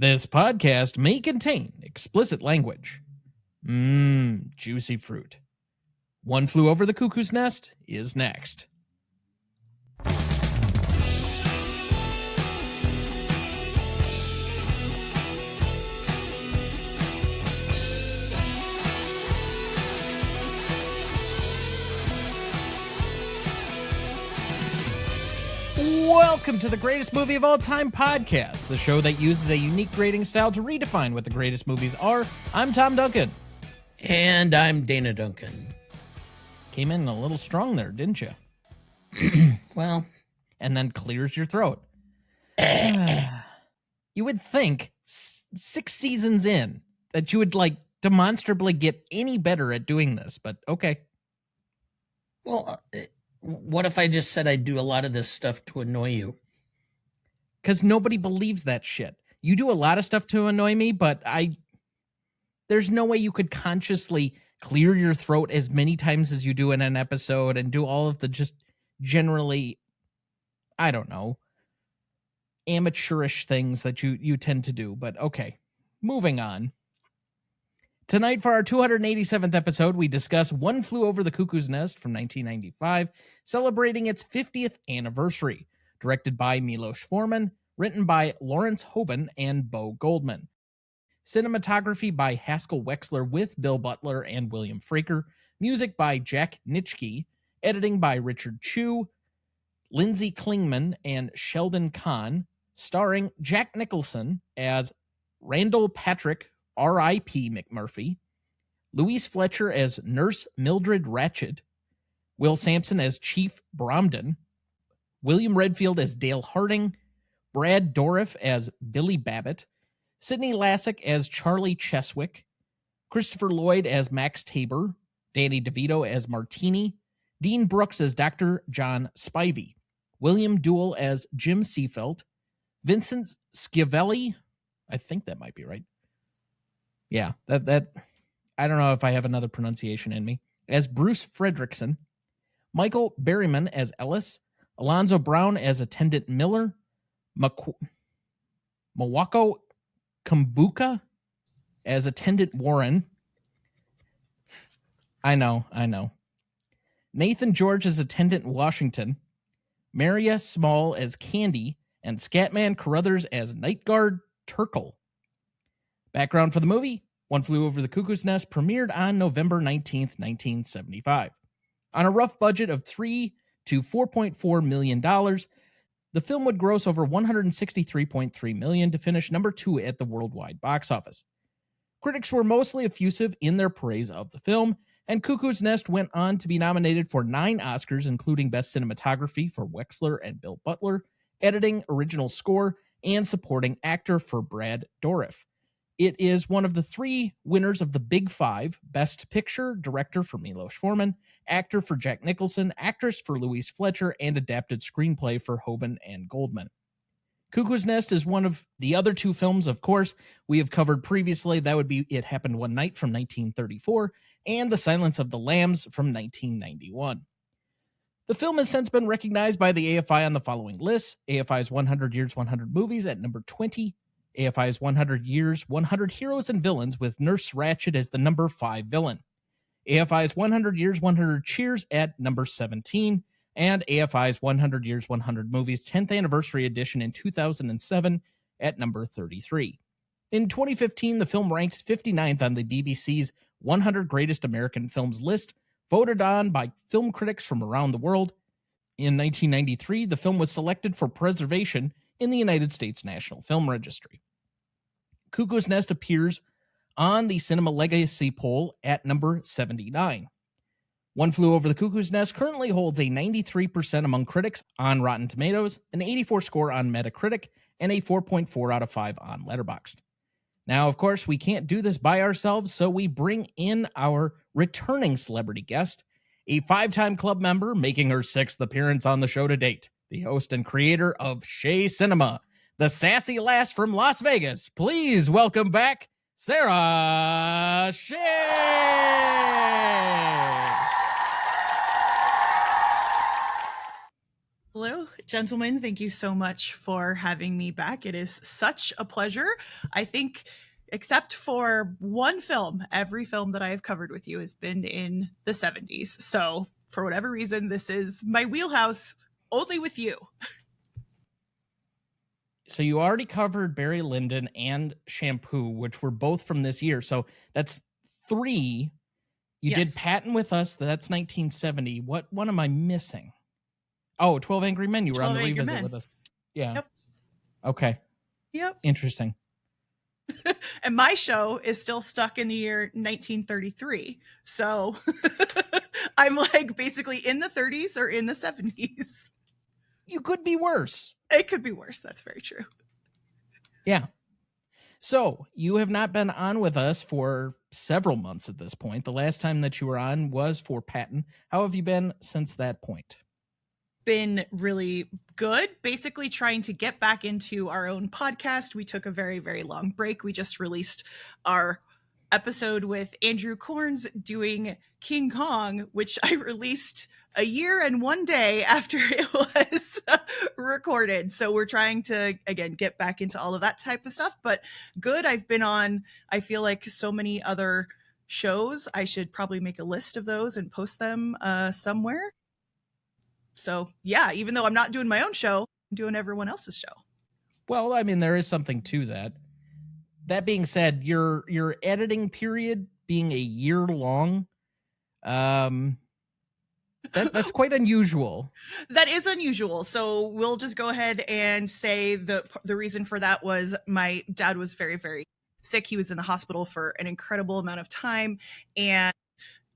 This podcast may contain explicit language. Juicy fruit. One Flew Over the Cuckoo's Nest is next. Welcome to the Greatest Movie of All Time podcast, the show that uses a unique grading style to redefine what the greatest movies are. I'm Tom Duncan. And I'm Dana Duncan. Came in a little strong there, didn't you? Well. And then clears your throat. You would think 6 seasons in that you would demonstrably get any better at doing this, but okay. Well, what if I just said I'd do a lot of this stuff to annoy you? Because nobody believes that shit. You do a lot of stuff to annoy me, but there's no way you could consciously clear your throat as many times as you do in an episode and do all of the just generally, I don't know, amateurish things that you tend to do. But okay, moving on. Tonight, for our 287th episode, we discuss One Flew Over the Cuckoo's Nest from 1995, celebrating its 50th anniversary. Directed by Miloš Forman, written by Lawrence Hoban and Bo Goldman. Cinematography by Haskell Wexler with Bill Butler and William Fraker. Music by Jack Nicholson. Editing by Richard Chu, Lindsay Klingman, and Sheldon Kahn. Starring Jack Nicholson as Randle Patrick, R.I.P. McMurphy. Louise Fletcher as Nurse Mildred Ratched. Will Sampson as Chief Bromden. William Redfield as Dale Harding, Brad Dourif as Billy Babbitt, Sidney Lassick as Charlie Cheswick, Christopher Lloyd as Max Tabor, Danny DeVito as Martini, Dean Brooks as Dr. John Spivey, William Duell as Jim Seafelt, Vincent Schiavelli, I think that might be right. Yeah, that I don't know if I have another pronunciation in me, as Bruce Fredrickson, Michael Berryman as Ellis, Alonzo Brown as Attendant Miller, Mawako Kumbuka as Attendant Warren. I know. Nathan George as Attendant Washington, Maria Small as Candy, and Scatman Carruthers as Night Guard Turkle. Background for the movie: One Flew Over the Cuckoo's Nest premiered on November 19th, 1975. On a rough budget of $3 to $4.4 million, the film would gross over $163.3 million to finish number 2 at the worldwide box office. Critics were mostly effusive in their praise of the film, and Cuckoo's Nest went on to be nominated for 9 Oscars, including Best Cinematography for Wexler and Bill Butler, Editing, Original Score, and Supporting Actor for Brad Dourif. It is one of the 3 winners of the Big Five: Best Picture, Director for Miloš Forman, Actor for Jack Nicholson, Actress for Louise Fletcher, and Adapted Screenplay for Hoban and Goldman. Cuckoo's Nest is one of the other 2 films, of course, we have covered previously. That would be It Happened One Night from 1934 and The Silence of the Lambs from 1991. The film has since been recognized by the AFI on the following lists: AFI's 100 Years, 100 Movies at number 20, AFI's 100 Years, 100 Heroes and Villains with Nurse Ratched as the number 5 villain, AFI's 100 Years, 100 Cheers at number 17, and AFI's 100 Years, 100 Movies 10th Anniversary Edition in 2007 at number 33. In 2015, the film ranked 59th on the BBC's 100 Greatest American Films list, voted on by film critics from around the world. In 1993, the film was selected for preservation in the United States National Film Registry. Cuckoo's Nest appears on the Cinema Legacy poll at number 79. One Flew Over the Cuckoo's Nest currently holds a 93% among critics on Rotten Tomatoes, an 84 score on Metacritic, and a 4.4 out of 5 on Letterboxd. Now, of course, we can't do this by ourselves, so we bring in our returning celebrity guest, a 5-time club member making her 6th appearance on the show to date, the host and creator of Shea Cinema, the sassy lass from Las Vegas. Please welcome back Sara Shea. Hello, Gentlemen, thank you so much for having me back. It is such a pleasure. I think, except for one film, every film that I have covered with you has been in the 70s. So, for whatever reason, this is my wheelhouse, only with you. So you already covered Barry Lyndon and Shampoo, which were both from this year. So that's 3. You Yes. did Patton with us. That's 1970. What one am I missing? Oh, 12 Angry Men. You were on the 12 Angry revisit Men. with us. Yeah. Yep. Okay. Yep. Interesting. And my show is still stuck in the year 1933. So I'm like basically in the 30s or in the 70s. You could be worse. It could be worse. That's very true. Yeah. So you have not been on with us for several months at this point. The last time that you were on was for Patton. How have you been since that point? Been really good. Basically trying to get back into our own podcast. We took a very, very long break. We just released our episode with Andrew Corns doing King Kong, which I released a year and 1 day after it was recorded. So we're trying to, again, get back into all of that type of stuff. But good. I've been on, I feel like, so many other shows. I should probably make a list of those and post them somewhere. So yeah, even though I'm not doing my own show, I'm doing everyone else's show. Well, I mean, there is something to that. That being said, your editing period being a year long, that's quite unusual. That is unusual. So we'll just go ahead and say the reason for that was my dad was very, very sick. He was in the hospital for an incredible amount of time, and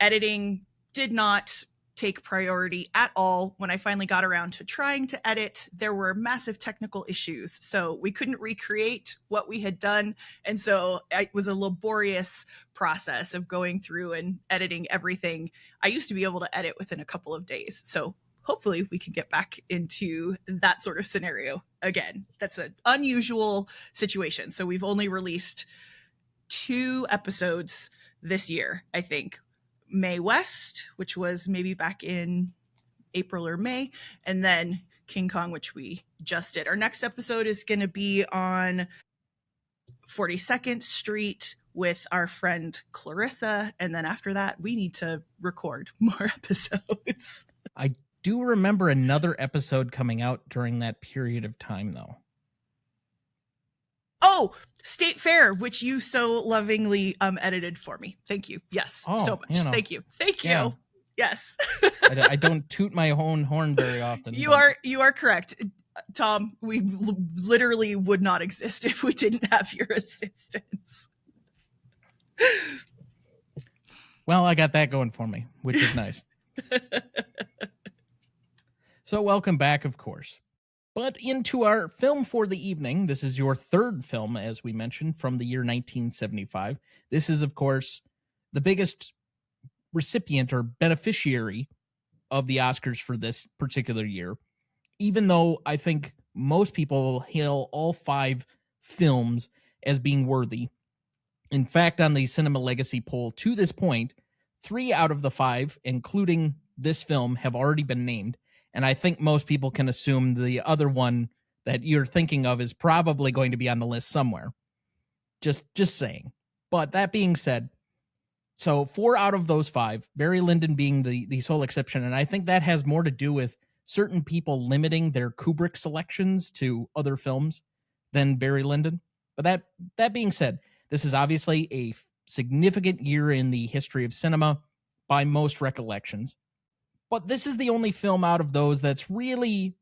editing did not take priority at all. When I finally got around to trying to edit, there were massive technical issues. So we couldn't recreate what we had done. And so it was a laborious process of going through and editing everything. I used to be able to edit within a couple of days. So hopefully we can get back into that sort of scenario again. That's an unusual situation. So we've only released 2 episodes this year, I think. Mae West, which was maybe back in April or May, and then King Kong, which we just did. Our next episode is going to be on 42nd Street with our friend Clarissa, and then after that, we need to record more episodes. I do remember another episode coming out during that period of time, though. Oh, State Fair, which you so lovingly edited for me. Thank you. Yes, so much. Thank you. Thank you. Yeah. Yes. I don't toot my own horn very often. You are correct, Tom. We literally would not exist if we didn't have your assistance. Well, I got that going for me, which is nice. So welcome back, of course. But into our film for the evening. This is your 3rd film, as we mentioned, from the year 1975. This is, of course, the biggest recipient or beneficiary of the Oscars for this particular year, even though I think most people hail all 5 films as being worthy. In fact, on the Cinema Legacy poll to this point, 3 out of the 5, including this film, have already been named. And I think most people can assume the other one that you're thinking of is probably going to be on the list somewhere. Just saying. But that being said, so 4 out of those 5, Barry Lyndon being the sole exception, and I think that has more to do with certain people limiting their Kubrick selections to other films than Barry Lyndon. But that being said, this is obviously a significant year in the history of cinema by most recollections. But this is the only film out of those that's really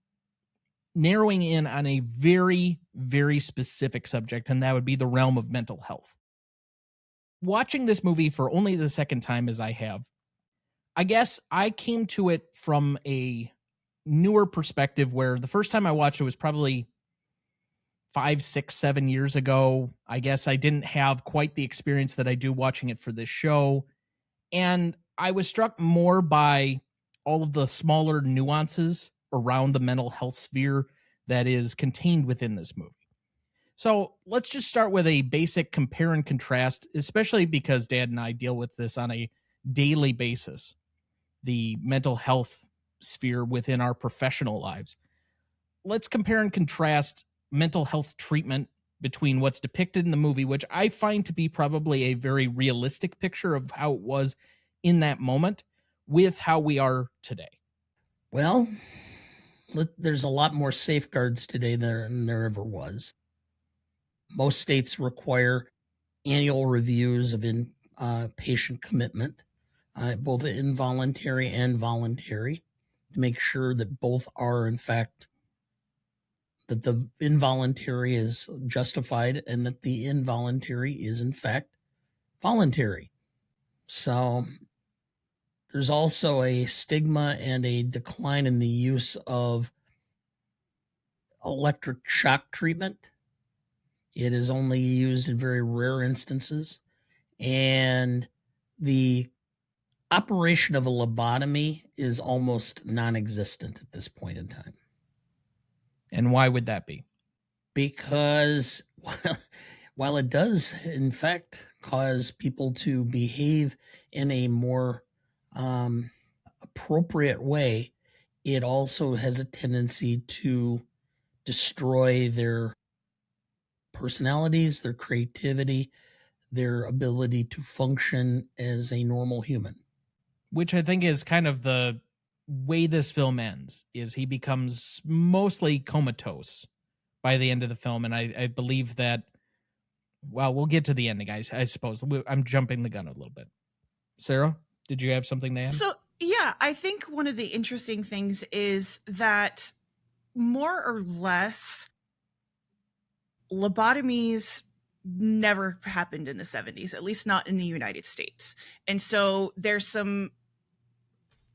narrowing in on a very, very specific subject, and that would be the realm of mental health. Watching this movie for only the 2nd time as I have, I guess I came to it from a newer perspective where the first time I watched it was probably 5, 6, 7 years ago. I guess I didn't have quite the experience that I do watching it for this show. And I was struck more by all of the smaller nuances around the mental health sphere that is contained within this movie. So let's just start with a basic compare and contrast, especially because Dad and I deal with this on a daily basis, the mental health sphere within our professional lives. let's compare and contrast mental health treatment between what's depicted in the movie, which I find to be probably a very realistic picture of how it was in that moment, with how we are today. Well, there's a lot more safeguards today than there ever was. Most states require annual reviews of patient commitment, both involuntary and voluntary, to make sure that both are, in fact, that the involuntary is justified and that the involuntary is, in fact, voluntary. So there's also a stigma and a decline in the use of electric shock treatment. It is only used in very rare instances. And the operation of a lobotomy is almost non-existent at this point in time. And why would that be? Because while it does, in fact, cause people to behave in a more appropriate way, it also has a tendency to destroy their personalities, their creativity, their ability to function as a normal human. Which I think is kind of the way this film ends, is he becomes mostly comatose by the end of the film. And I believe that, well, we'll get to the ending, guys. I suppose I'm jumping the gun a little bit. Sarah, did you have something to add? So, yeah, I think one of the interesting things is that more or less lobotomies never happened in the 70s, at least not in the United States. And so there's some,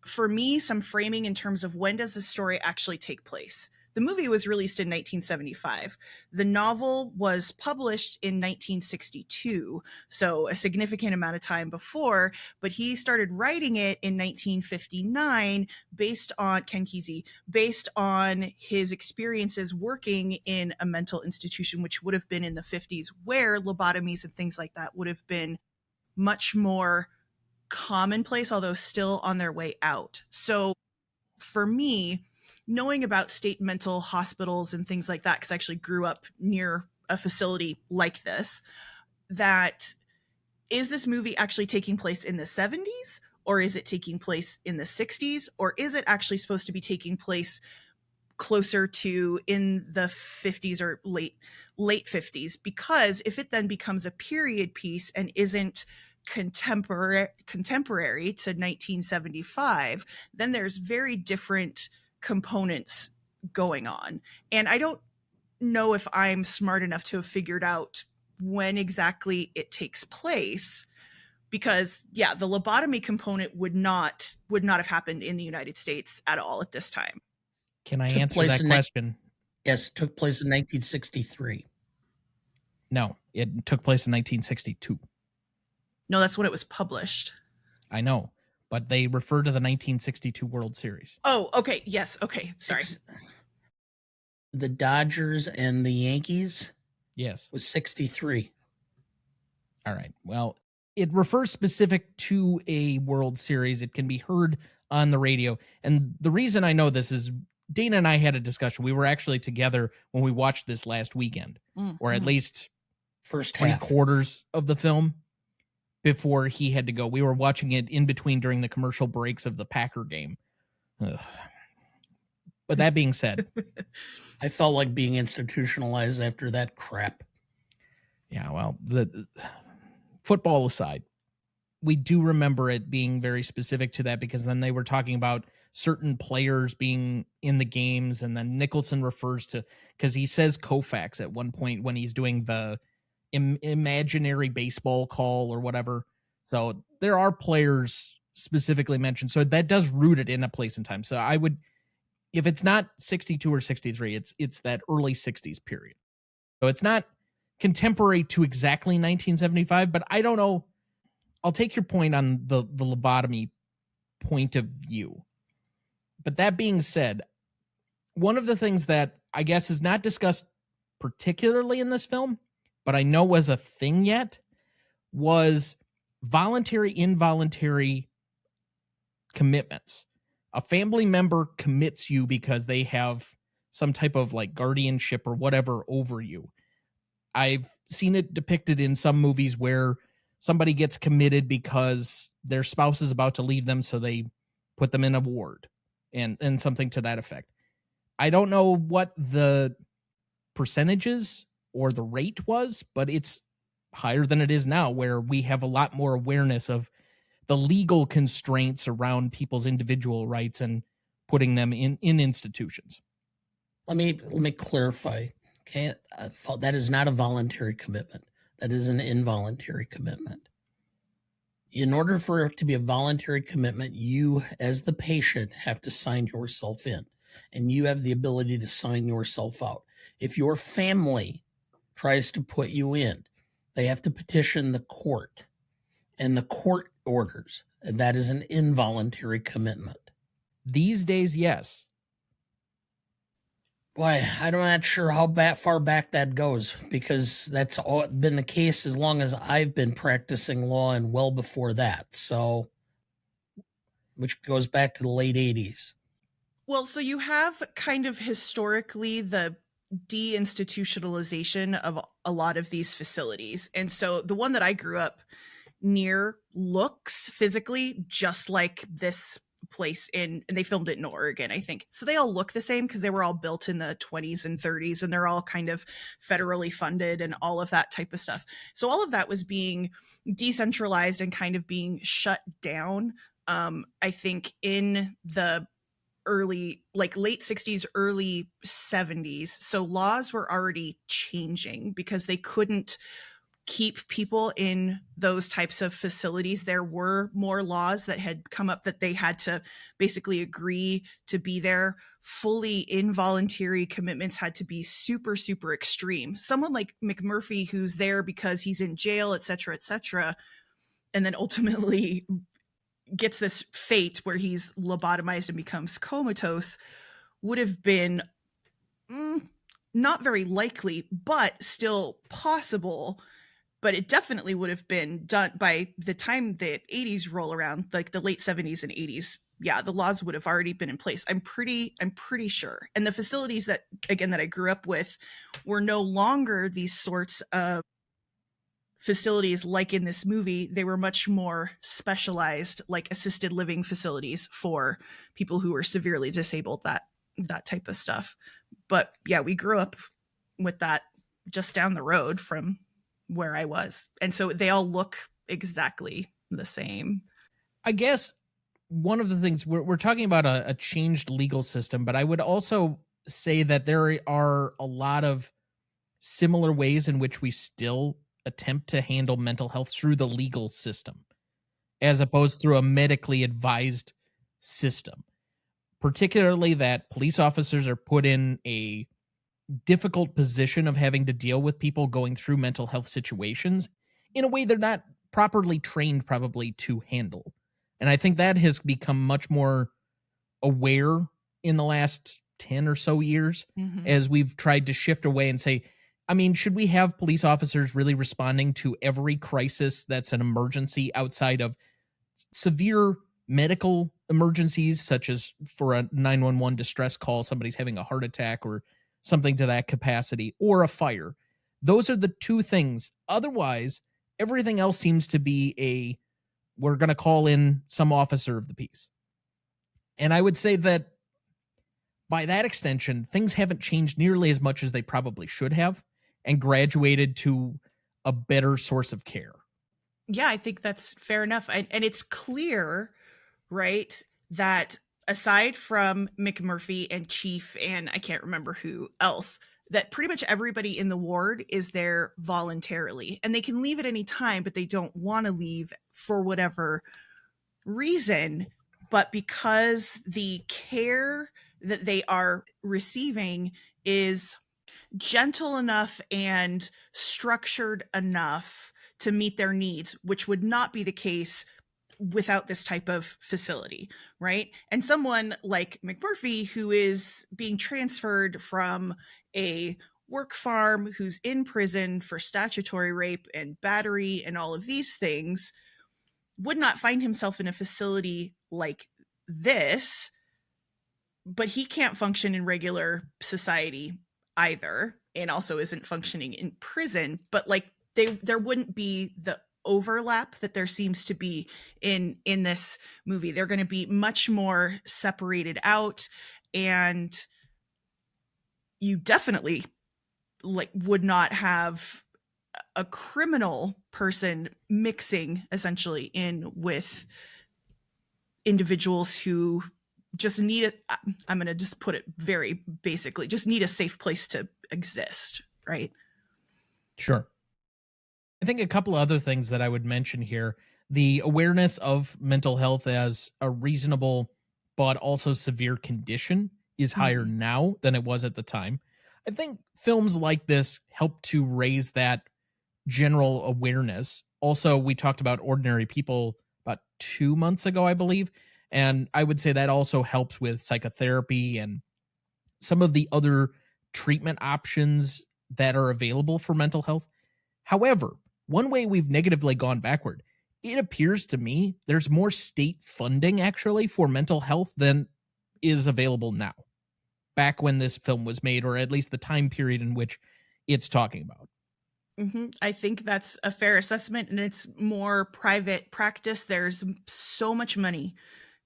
for me, some framing in terms of when does the story actually take place. The movie was released in 1975. The novel was published in 1962, so a significant amount of time before, but he started writing it in 1959 based on Ken Kesey, based on his experiences working in a mental institution, which would have been in the 50s, where lobotomies and things like that would have been much more commonplace, although still on their way out. So for me, knowing about state mental hospitals and things like that, because I actually grew up near a facility like this, that is this movie actually taking place in the 70s, or is it taking place in the 60s, or is it actually supposed to be taking place closer to in the 50s or late 50s? Because if it then becomes a period piece and isn't contemporary to 1975, then there's very different components going on. And I don't know if I'm smart enough to have figured out when exactly it takes place, because the lobotomy component would not have happened in the United States at all at this time. Can I answer that question? Yes, it took place in 1963. No, it took place in 1962. No, that's when it was published. I know, but they refer to the 1962 World Series. Oh, okay. Yes. Okay. Sorry. The Dodgers and the Yankees? Yes. Was 63. All right. Well, it refers specific to a World Series. It can be heard on the radio. And the reason I know this is Dana and I had a discussion. We were actually together when we watched this last weekend, or at least first 3 half. quarters of the film before he had to go. We were watching it in between during the commercial breaks of the Packer game. Ugh. But that being said, I felt like being institutionalized after that crap. Yeah, well, the football aside, we do remember it being very specific to that, because then they were talking about certain players being in the games, and then Nicholson refers to, because he says Koufax at one point when he's doing the imaginary baseball call or whatever. So there are players specifically mentioned. So that does root it in a place and time. So I would, if it's not 62 or 63, it's that early 60s period. So it's not contemporary to exactly 1975, but I don't know. I'll take your point on the lobotomy point of view. But that being said, one of the things that I guess is not discussed particularly in this film, but I know was a thing yet, was voluntary, involuntary commitments. A family member commits you because they have some type of like guardianship or whatever over you. I've seen it depicted in some movies where somebody gets committed because their spouse is about to leave them, so they put them in a ward and something to that effect. I don't know what the percentages or the rate was, but it's higher than it is now, where we have a lot more awareness of the legal constraints around people's individual rights and putting them in institutions. Let me clarify. Okay, that is not a voluntary commitment. That is an involuntary commitment. In order for it to be a voluntary commitment, you, as the patient, have to sign yourself in, and you have the ability to sign yourself out. If your family tries to put you in, they have to petition the court, and the court orders, and that is an involuntary commitment. These days, yes. Boy, I'm not sure how far back that goes, because that's been the case as long as I've been practicing law and well before that. So, which goes back to the late 80s. Well, so you have kind of historically the deinstitutionalization of a lot of these facilities. And so the one that I grew up near looks physically just like this place and they filmed it in Oregon, I think. So they all look the same because they were all built in the 20s and 30s, and they're all kind of federally funded and all of that type of stuff. So all of that was being decentralized and kind of being shut down. I think in the early, like late 60s, early 70s. So laws were already changing because they couldn't keep people in those types of facilities. There were more laws that had come up that they had to basically agree to be there. Fully involuntary commitments had to be super, super extreme. Someone like McMurphy, who's there because he's in jail, et cetera, and then ultimately gets this fate where he's lobotomized and becomes comatose, would have been not very likely, but still possible. But it definitely would have been done by the time the 80s roll around, like the late 70s and 80s. Yeah, the laws would have already been in place. I'm pretty sure. And the facilities that I grew up with were no longer these sorts of facilities like in this movie. They were much more specialized, like assisted living facilities for people who were severely disabled, that type of stuff. But yeah, we grew up with that just down the road from where I was. And so they all look exactly the same. I guess one of the things we're talking about a changed legal system, but I would also say that there are a lot of similar ways in which we still attempt to handle mental health through the legal system, as opposed through a medically advised system. Particularly that police officers are put in a difficult position of having to deal with people going through mental health situations in a way they're not properly trained probably to handle. And I think that has become much more aware in the last 10 or so years as we've tried to shift away and say, I mean, should we have police officers really responding to every crisis that's an emergency outside of severe medical emergencies, such as for a 911 distress call, somebody's having a heart attack or something to that capacity, or a fire? Those are the two things. Otherwise, everything else seems to be we're going to call in some officer of the peace. And I would say that by that extension, things haven't changed nearly as much as they probably should have and graduated to a better source of care. Yeah, I think that's fair enough. And it's clear, right, that aside from McMurphy and Chief, and I can't remember who else, that pretty much everybody in the ward is there voluntarily. And they can leave at any time, but they don't want to leave for whatever reason. But because the care that they are receiving is gentle enough and structured enough to meet their needs, which would not be the case without this type of facility, right? And someone like McMurphy, who is being transferred from a work farm, who's in prison for statutory rape and battery and all of these things, would not find himself in a facility like this but he can't function in regular society either, and also isn't functioning in prison. But like there wouldn't be the overlap that there seems to be in this movie. They're going to be much more separated out, and you definitely like would not have a criminal person mixing essentially in with individuals who just need it. I'm going to just put it very basically, just need a safe place to exist, right? Sure. I think a couple other things that I would mention here, the awareness of mental health as a reasonable but also severe condition is higher now than it was at the time. I think films like this help to raise that general awareness. Also, we talked about Ordinary People about 2 months ago, I believe, and I would say that also helps with psychotherapy and some of the other treatment options that are available for mental health. However, one way we've negatively gone backward, it appears to me there's more state funding actually for mental health than is available now, back when this film was made, or at least the time period in which it's talking about. I think that's a fair assessment, and it's more private practice. There's so much money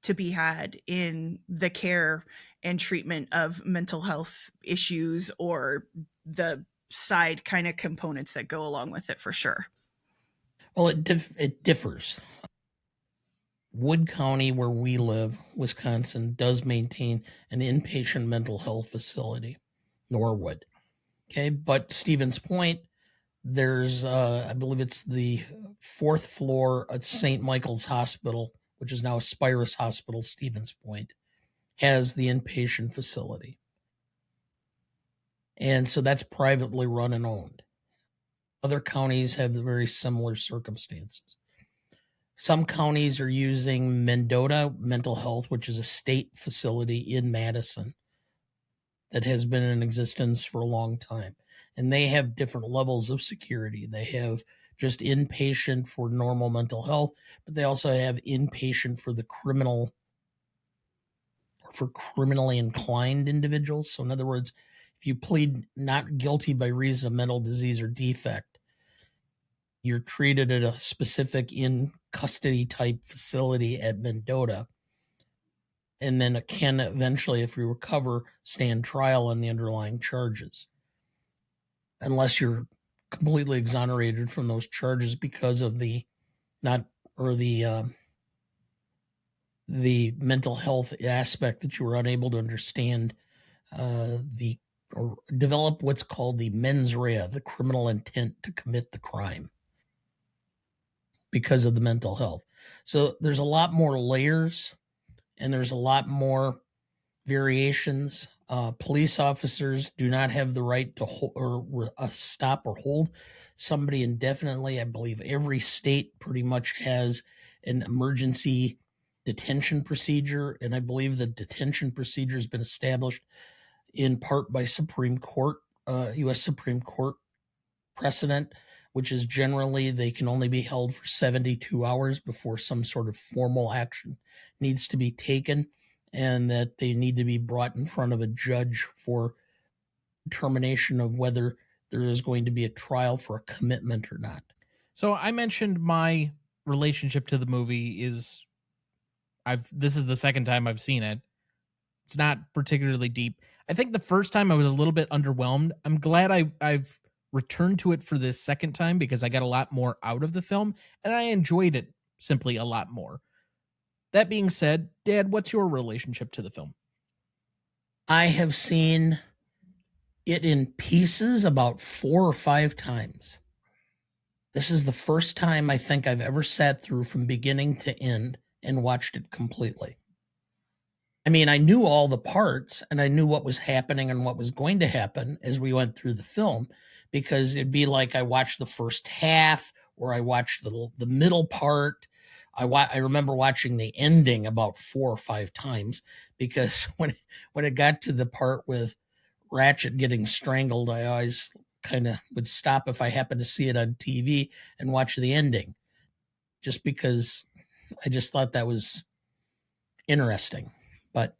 to be had in the care and treatment of mental health issues, or the side kind of components that go along with it, for sure. Well, it differs. Wood County, where we live, Wisconsin, does maintain an inpatient mental health facility, Norwood. Okay, but Stevens Point, there's, I believe it's the 4th floor at St. Michael's Hospital, which is now Aspirus Hospital, Stevens Point, has the inpatient facility. And so that's privately run and owned. Other counties have very similar circumstances. Some counties are using Mendota Mental Health, which is a state facility in Madison that has been in existence for a long time. And they have different levels of security. They have just inpatient for normal mental health, but they also have inpatient for the criminal, or for criminally inclined individuals. So in other words, if you plead not guilty by reason of mental disease or defect, you're treated at a specific in custody type facility at Mendota, and then it can eventually, if you recover, stand trial on the underlying charges, unless you're completely exonerated from those charges because of the mental health aspect, that you were unable to understand or develop what's called the mens rea, the criminal intent to commit the crime, because of the mental health. So there's a lot more layers, and there's a lot more variations. Police officers do not have the right to stop or hold somebody indefinitely. I believe every state pretty much has an emergency detention procedure, and I believe the detention procedure has been established in part by Supreme Court, U.S. Supreme Court precedent, which is generally they can only be held for 72 hours before some sort of formal action needs to be taken, and that they need to be brought in front of a judge for determination of whether there is going to be a trial for a commitment or not. So I mentioned my relationship to the movie is this is the second time I've seen it. It's not particularly deep. I think the first time I was a little bit underwhelmed. I'm glad I've returned to it for this second time, because I got a lot more out of the film and I enjoyed it simply a lot more. That being said, Dad, what's your relationship to the film? I have seen it in pieces about 4 or 5 times. This is the first time I think I've ever sat through from beginning to end and watched it completely. I mean, I knew all the parts, and I knew what was happening and what was going to happen as we went through the film, because it'd be like I watched the first half, or I watched the middle part. I remember watching the ending about 4 or 5 times, because when it got to the part with Ratched getting strangled, I always kind of would stop if I happened to see it on TV and watch the ending, just because I just thought that was interesting. But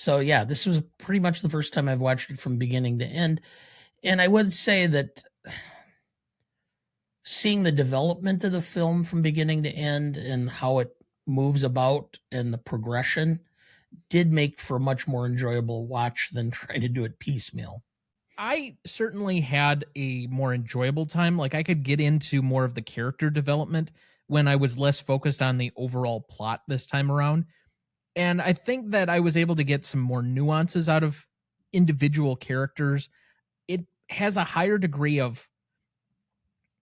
So yeah, this was pretty much the first time I've watched it from beginning to end. And I would say that seeing the development of the film from beginning to end and how it moves about and the progression did make for a much more enjoyable watch than trying to do it piecemeal. I certainly had a more enjoyable time. Like I could get into more of the character development when I was less focused on the overall plot this time around. And I think that I was able to get some more nuances out of individual characters. It has a higher degree of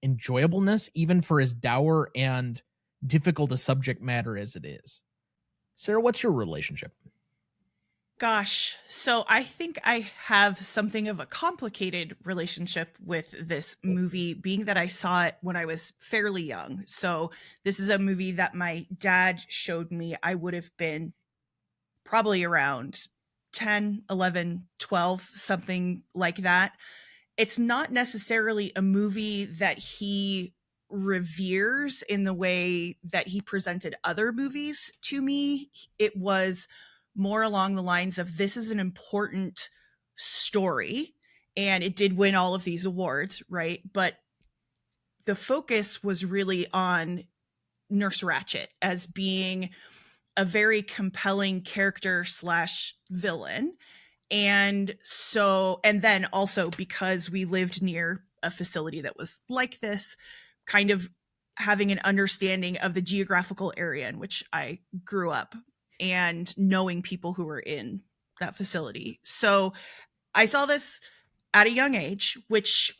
enjoyableness, even for as dour and difficult a subject matter as it is. Sarah, what's your relationship? Gosh, so I think I have something of a complicated relationship with this movie, being that I saw it when I was fairly young. So this is a movie that my dad showed me. I would have been probably around 10, 11, 12, something like that. It's not necessarily a movie that he reveres in the way that he presented other movies to me. It was more along the lines of, this is an important story, and it did win all of these awards, right? But the focus was really on Nurse Ratched as being a very compelling character slash villain. And so, and then also because we lived near a facility that was like this, kind of having an understanding of the geographical area in which I grew up and knowing people who were in that facility. So I saw this at a young age, which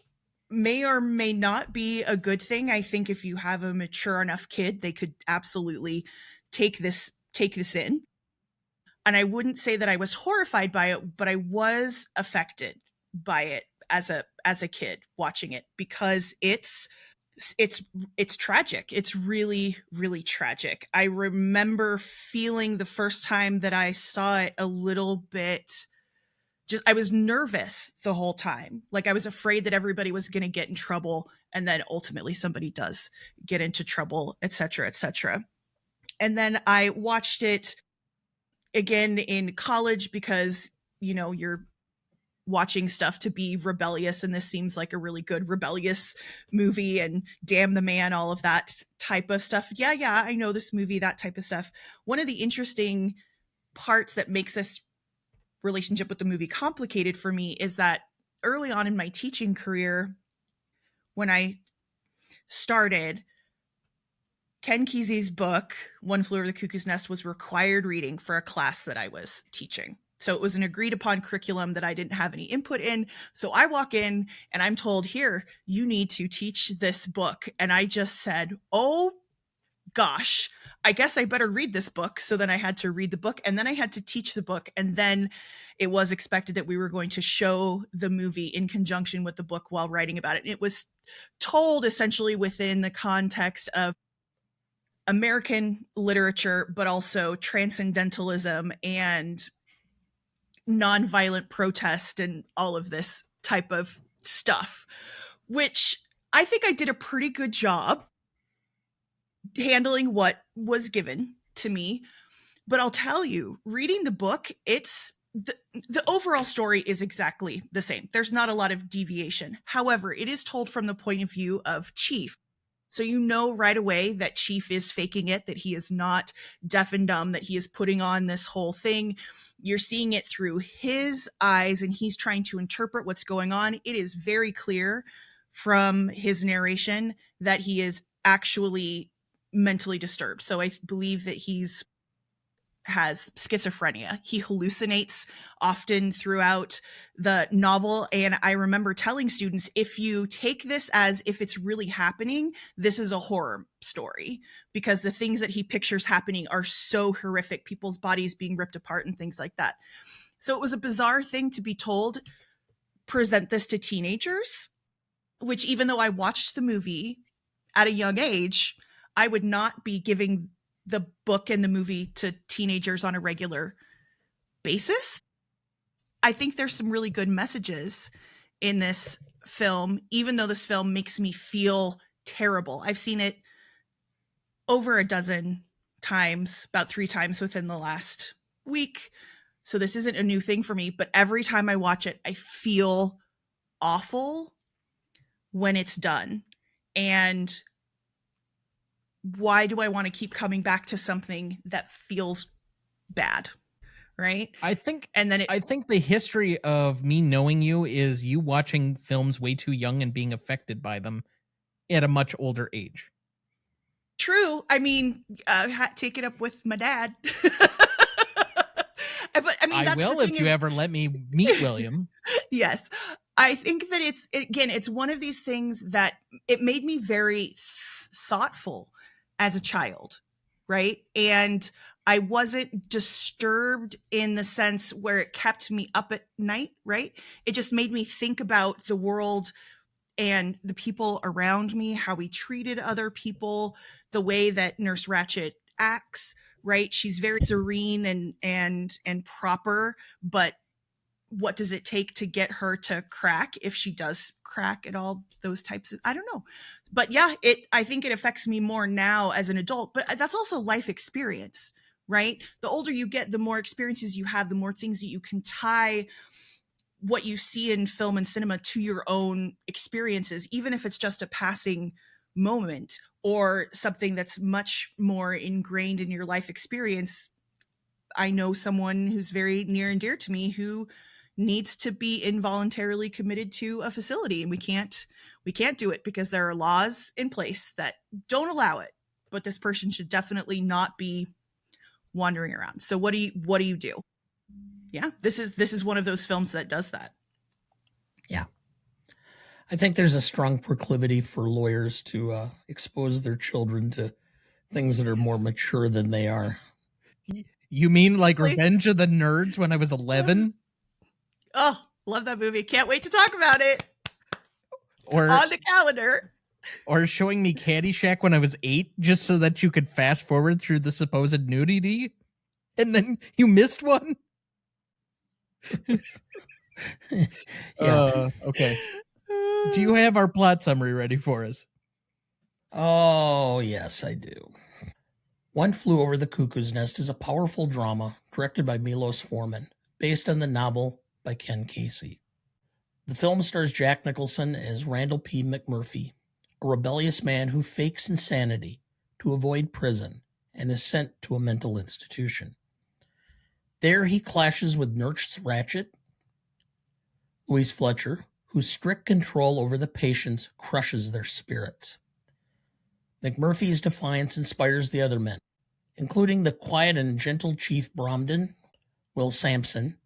may or may not be a good thing. I think if you have a mature enough kid, they could absolutely take this in. And I wouldn't say that I was horrified by it, but I was affected by it as a kid watching it, because it's tragic. It's really, really tragic. I remember feeling the first time that I saw it a little bit, just, I was nervous the whole time. Like I was afraid that everybody was going to get in trouble, and then ultimately somebody does get into trouble, etc., etc. And then I watched it again in college because, you're watching stuff to be rebellious, and this seems like a really good rebellious movie, and damn the man, all of that type of stuff. Yeah, I know this movie, that type of stuff. One of the interesting parts that makes this relationship with the movie complicated for me is that early on in my teaching career, when I started, Ken Kesey's book, One Flew Over the Cuckoo's Nest, was required reading for a class that I was teaching. So it was an agreed upon curriculum that I didn't have any input in. So I walk in and I'm told, here, you need to teach this book. And I just said, oh gosh, I guess I better read this book. So then I had to read the book, and then I had to teach the book. And then it was expected that we were going to show the movie in conjunction with the book while writing about it. And it was told essentially within the context of American literature, but also transcendentalism and nonviolent protest and all of this type of stuff, which I think I did a pretty good job handling what was given to me. But I'll tell you, reading the book, it's the overall story is exactly the same. There's not a lot of deviation. However, it is told from the point of view of Chief. So you know right away that Chief is faking it, that he is not deaf and dumb, that he is putting on this whole thing. You're seeing it through his eyes, and he's trying to interpret what's going on. It is very clear from his narration that he is actually mentally disturbed. So I believe that has schizophrenia. He hallucinates often throughout the novel. And I remember telling students, if you take this as if it's really happening, this is a horror story, because the things that he pictures happening are so horrific, people's bodies being ripped apart and things like that. So it was a bizarre thing to be told, present this to teenagers, which, even though I watched the movie at a young age, I would not be giving the book and the movie to teenagers on a regular basis. I think there's some really good messages in this film, even though this film makes me feel terrible. I've seen it over a dozen times, about 3 times within the last week. so this isn't a new thing for me, but every time I watch it, I feel awful when it's done. And why do I want to keep coming back to something that feels bad? Right. I think And then I think the history of me knowing you is you watching films way too young and being affected by them at a much older age. True. I mean, take it up with my dad. But I mean, I will if you ever let me meet William. Yes. I think that it's one of these things that it made me very thoughtful as a child, right? And I wasn't disturbed in the sense where it kept me up at night, right? It just made me think about the world and the people around me, how we treated other people, the way that Nurse Ratched acts, right? She's very serene and proper, but what does it take to get her to crack, if she does crack at all, those types of, I don't know. But yeah, I think it affects me more now as an adult, but that's also life experience, right? The older you get, the more experiences you have, the more things that you can tie what you see in film and cinema to your own experiences, even if it's just a passing moment or something that's much more ingrained in your life experience. I know someone who's very near and dear to me who needs to be involuntarily committed to a facility, and we can't do it because there are laws in place that don't allow it, but this person should definitely not be wandering around. So what do you do? Yeah, this is one of those films that does that. Yeah. I think there's a strong proclivity for lawyers to expose their children to things that are more mature than they are. You mean like Revenge of the Nerds when I was 11? Oh, love that movie. Can't wait to talk about it. Or on the calendar. Or showing me Caddyshack when I was 8 just so that you could fast forward through the supposed nudity? And then you missed one? Yeah. Okay. Do you have our plot summary ready for us? Oh, yes, I do. One Flew Over the Cuckoo's Nest is a powerful drama directed by Miloš Forman, based on the novel by Ken Kesey. The film stars Jack Nicholson as Randle P. McMurphy, a rebellious man who fakes insanity to avoid prison and is sent to a mental institution. There he clashes with Nurse Ratched, Louise Fletcher, whose strict control over the patients crushes their spirits. McMurphy's defiance inspires the other men, including the quiet and gentle Chief Bromden, Will Sampson,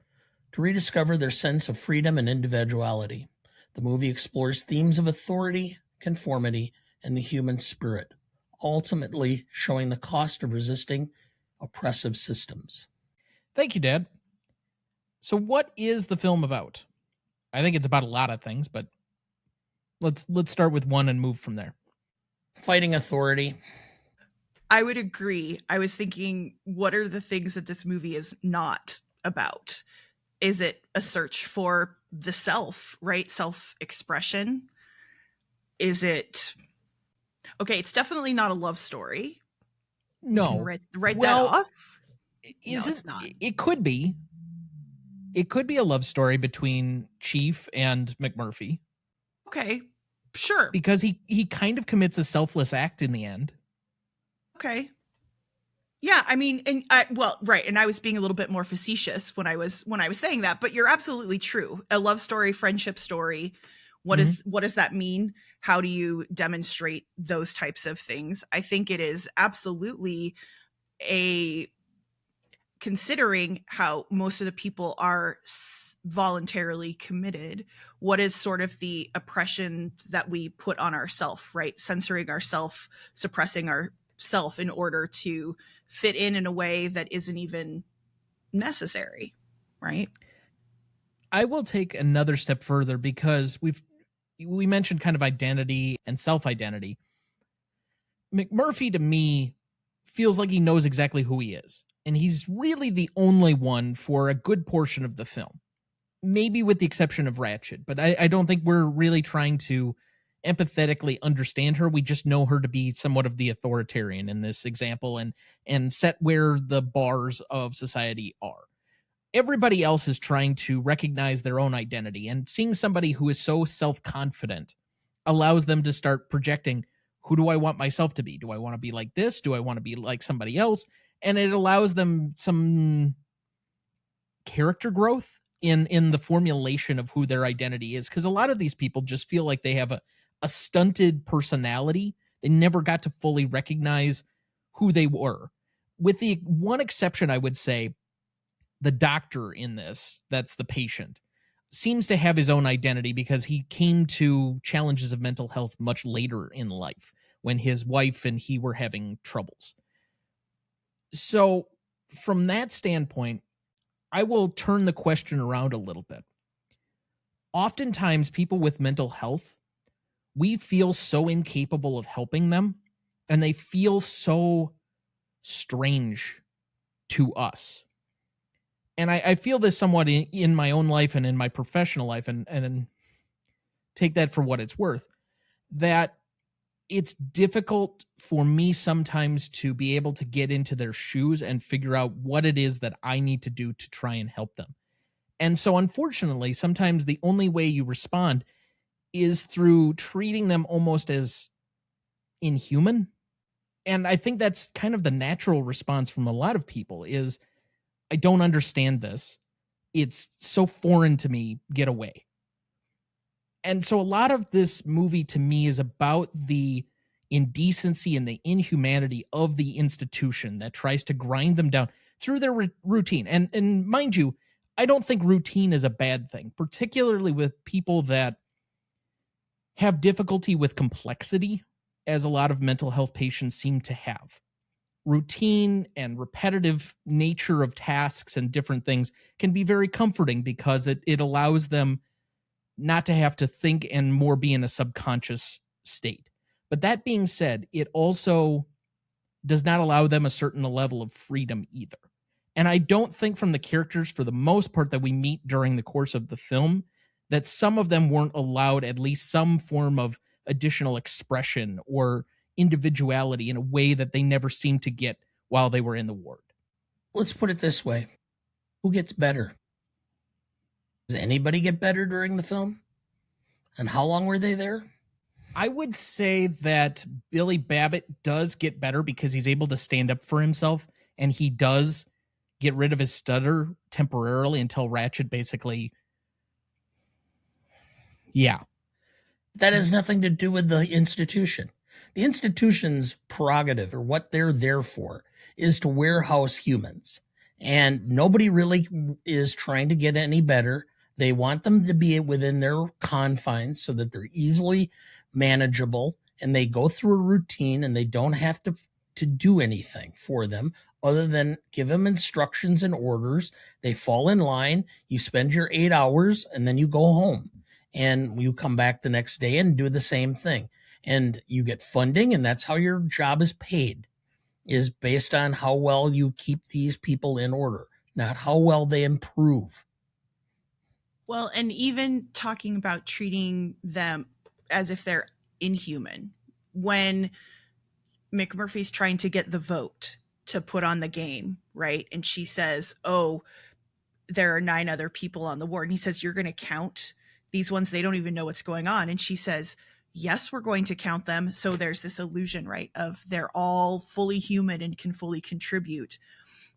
to rediscover their sense of freedom and individuality. The movie explores themes of authority, conformity, and the human spirit, ultimately showing the cost of resisting oppressive systems. Thank you, Dad. So what is the film about? I think it's about a lot of things, but let's start with one and move from there. Fighting authority. I would agree. I was thinking, what are the things that this movie is not about? Is it a search for the self, right? Self-expression? Is it... Okay, it's definitely not a love story. No. You can write that off. It's not. It could be. It could be a love story between Chief and McMurphy. Okay, sure. Because he kind of commits a selfless act in the end. Okay. Yeah, I mean, right, and I was being a little bit more facetious when I was saying that, but you're absolutely true. A love story, friendship story. What does that mean? How do you demonstrate those types of things? I think it is absolutely considering how most of the people are voluntarily committed, what is sort of the oppression that we put on ourself, right? Censoring ourself, suppressing ourself in order to fit in a way that isn't even necessary, right? I will take another step further because we mentioned kind of identity and self-identity. McMurphy, to me, feels like he knows exactly who he is. And he's really the only one for a good portion of the film. Maybe with the exception of Ratched, but I don't think we're really trying to empathetically understand her. We just know her to be somewhat of the authoritarian in this example and set where the bars of society are. everybody else is trying to recognize their own identity, and seeing somebody who is so self-confident allows them to start projecting, who do I want myself to be? Do I want to be like this? Do I want to be like somebody else? And it allows them some character growth in the formulation of who their identity is, because a lot of these people just feel like they have a stunted personality. They never got to fully recognize who they were, with the one exception, I would say. The doctor in this, that's the patient, seems to have his own identity because he came to challenges of mental health much later in life, when his wife and he were having troubles. So from that standpoint, I will turn the question around a little bit. Oftentimes, people with mental health, we feel so incapable of helping them, and they feel so strange to us. And I feel this somewhat in my own life and in my professional life, and take that for what it's worth, that it's difficult for me sometimes to be able to get into their shoes and figure out what it is that I need to do to try and help them. And so, unfortunately, sometimes the only way you respond is through treating them almost as inhuman. And I think that's kind of the natural response from a lot of people is, I don't understand this. It's so foreign to me. Get away. And so a lot of this movie to me is about the indecency and the inhumanity of the institution that tries to grind them down through their routine. And mind you, I don't think routine is a bad thing, particularly with people that have difficulty with complexity, as a lot of mental health patients seem to have. Routine and repetitive nature of tasks and different things can be very comforting because it allows them not to have to think and more be in a subconscious state. But that being said, it also does not allow them a certain level of freedom either. And I don't think from the characters, for the most part, that we meet during the course of the film, that some of them weren't allowed at least some form of additional expression or individuality in a way that they never seemed to get while they were in the ward. Let's put it this way. Who gets better? Does anybody get better during the film? And how long were they there? I would say that Billy Babbitt does get better because he's able to stand up for himself, and he does get rid of his stutter temporarily until Ratched basically... Yeah. That has nothing to do with the institution. The institution's prerogative, or what they're there for, is to warehouse humans. And nobody really is trying to get any better. They want them to be within their confines so that they're easily manageable, and they go through a routine, and they don't have to do anything for them other than give them instructions and orders. They fall in line. You spend your 8 hours, and then you go home. And you come back the next day and do the same thing. And you get funding, and that's how your job is paid, is based on how well you keep these people in order, not how well they improve. Well, and even talking about treating them as if they're inhuman. When McMurphy's trying to get the vote to put on the game, right? And she says, oh, there are 9 other people on the ward. And he says, you're going to count these ones? They don't even know what's going on. And she says, yes, we're going to count them. So there's this illusion, right, of they're all fully human and can fully contribute.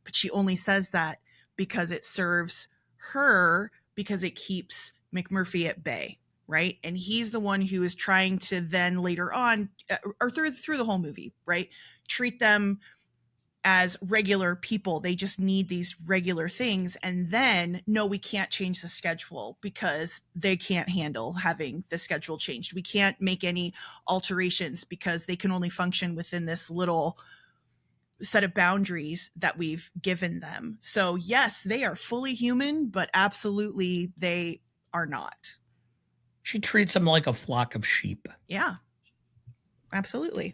But she only says that because it serves her, because it keeps McMurphy at bay, right? And he's the one who is trying to then later on, or through the whole movie, right, treat them as regular people. They just need these regular things. And then, no, we can't change the schedule because they can't handle having the schedule changed. We can't make any alterations because they can only function within this little set of boundaries that we've given them. So yes, they are fully human, but absolutely they are not. She treats them like a flock of sheep. Yeah, absolutely.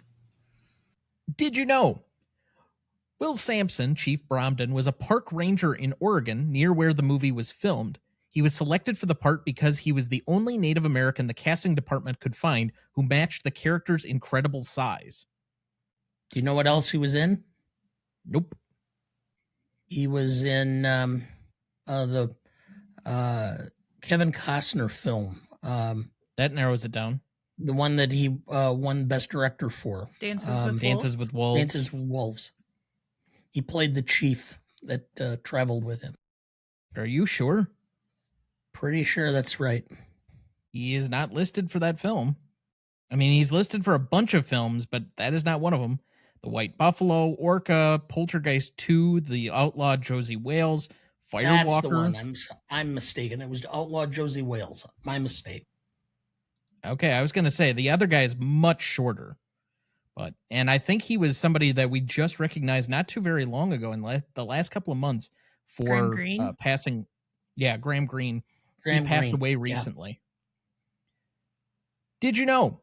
Did you know Will Sampson, Chief Bromden, was a park ranger in Oregon near where the movie was filmed? He was selected for the part because he was the only Native American the casting department could find who matched the character's incredible size. Do you know what else he was in? Nope. He was in the Kevin Costner film. That narrows it down. The one that he won Best Director for. Dances with Wolves. Dances with Wolves. He played the chief that traveled with him. Are you sure? Pretty sure that's right. He is not listed for that film. I mean, he's listed for a bunch of films, but that is not one of them. The White Buffalo, Orca, Poltergeist 2, The Outlaw Josie Wales, Firewalker. That's the one. I'm mistaken. It was Outlaw Josie Wales. My mistake. Okay, I was going to say the other guy is much shorter. And I think he was somebody that we just recognized not too very long ago in the last couple of months for passing. Yeah, Graham Greene. He passed away recently. Yeah. Did you know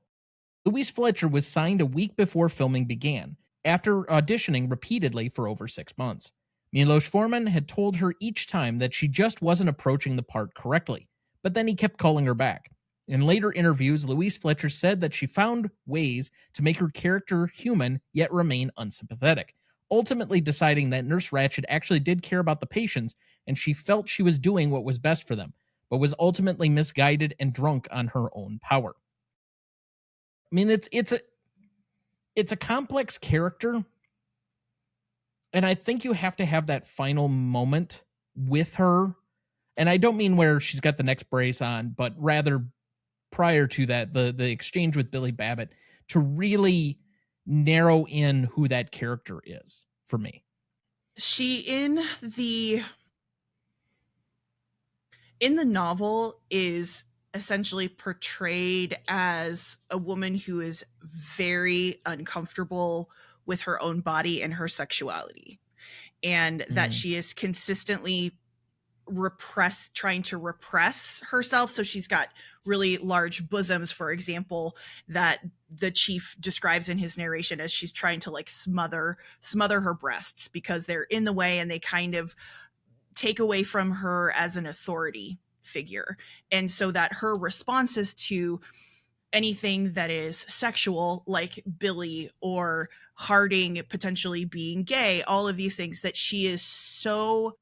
Louise Fletcher was signed a week before filming began, after auditioning repeatedly for over 6 months? Miloš Forman had told her each time that she just wasn't approaching the part correctly, but then he kept calling her back. In later interviews, Louise Fletcher said that she found ways to make her character human yet remain unsympathetic, ultimately deciding that Nurse Ratched actually did care about the patients and she felt she was doing what was best for them, but was ultimately misguided and drunk on her own power. I mean, it's a complex character, and I think you have to have that final moment with her. And I don't mean where she's got the next brace on, but rather prior to that, the exchange with Billy Babbitt, to really narrow in who that character is for me. She in the novel is essentially portrayed as a woman who is very uncomfortable with her own body and her sexuality, and that she is consistently trying to repress herself. So she's got really large bosoms, for example, that the chief describes in his narration as she's trying to like smother her breasts because they're in the way and they kind of take away from her as an authority figure. And so that her responses to anything that is sexual, like Billy or Harding potentially being gay, all of these things, that she is so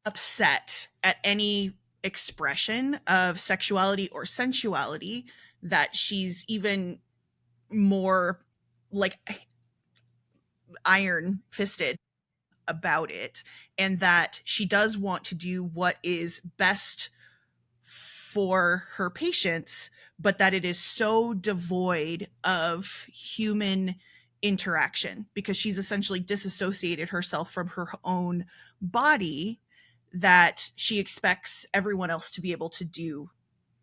upset at any expression of sexuality or sensuality that she's even more like iron fisted about it, and that she does want to do what is best for her patients, but that it is so devoid of human interaction because she's essentially disassociated herself from her own body, that she expects everyone else to be able to do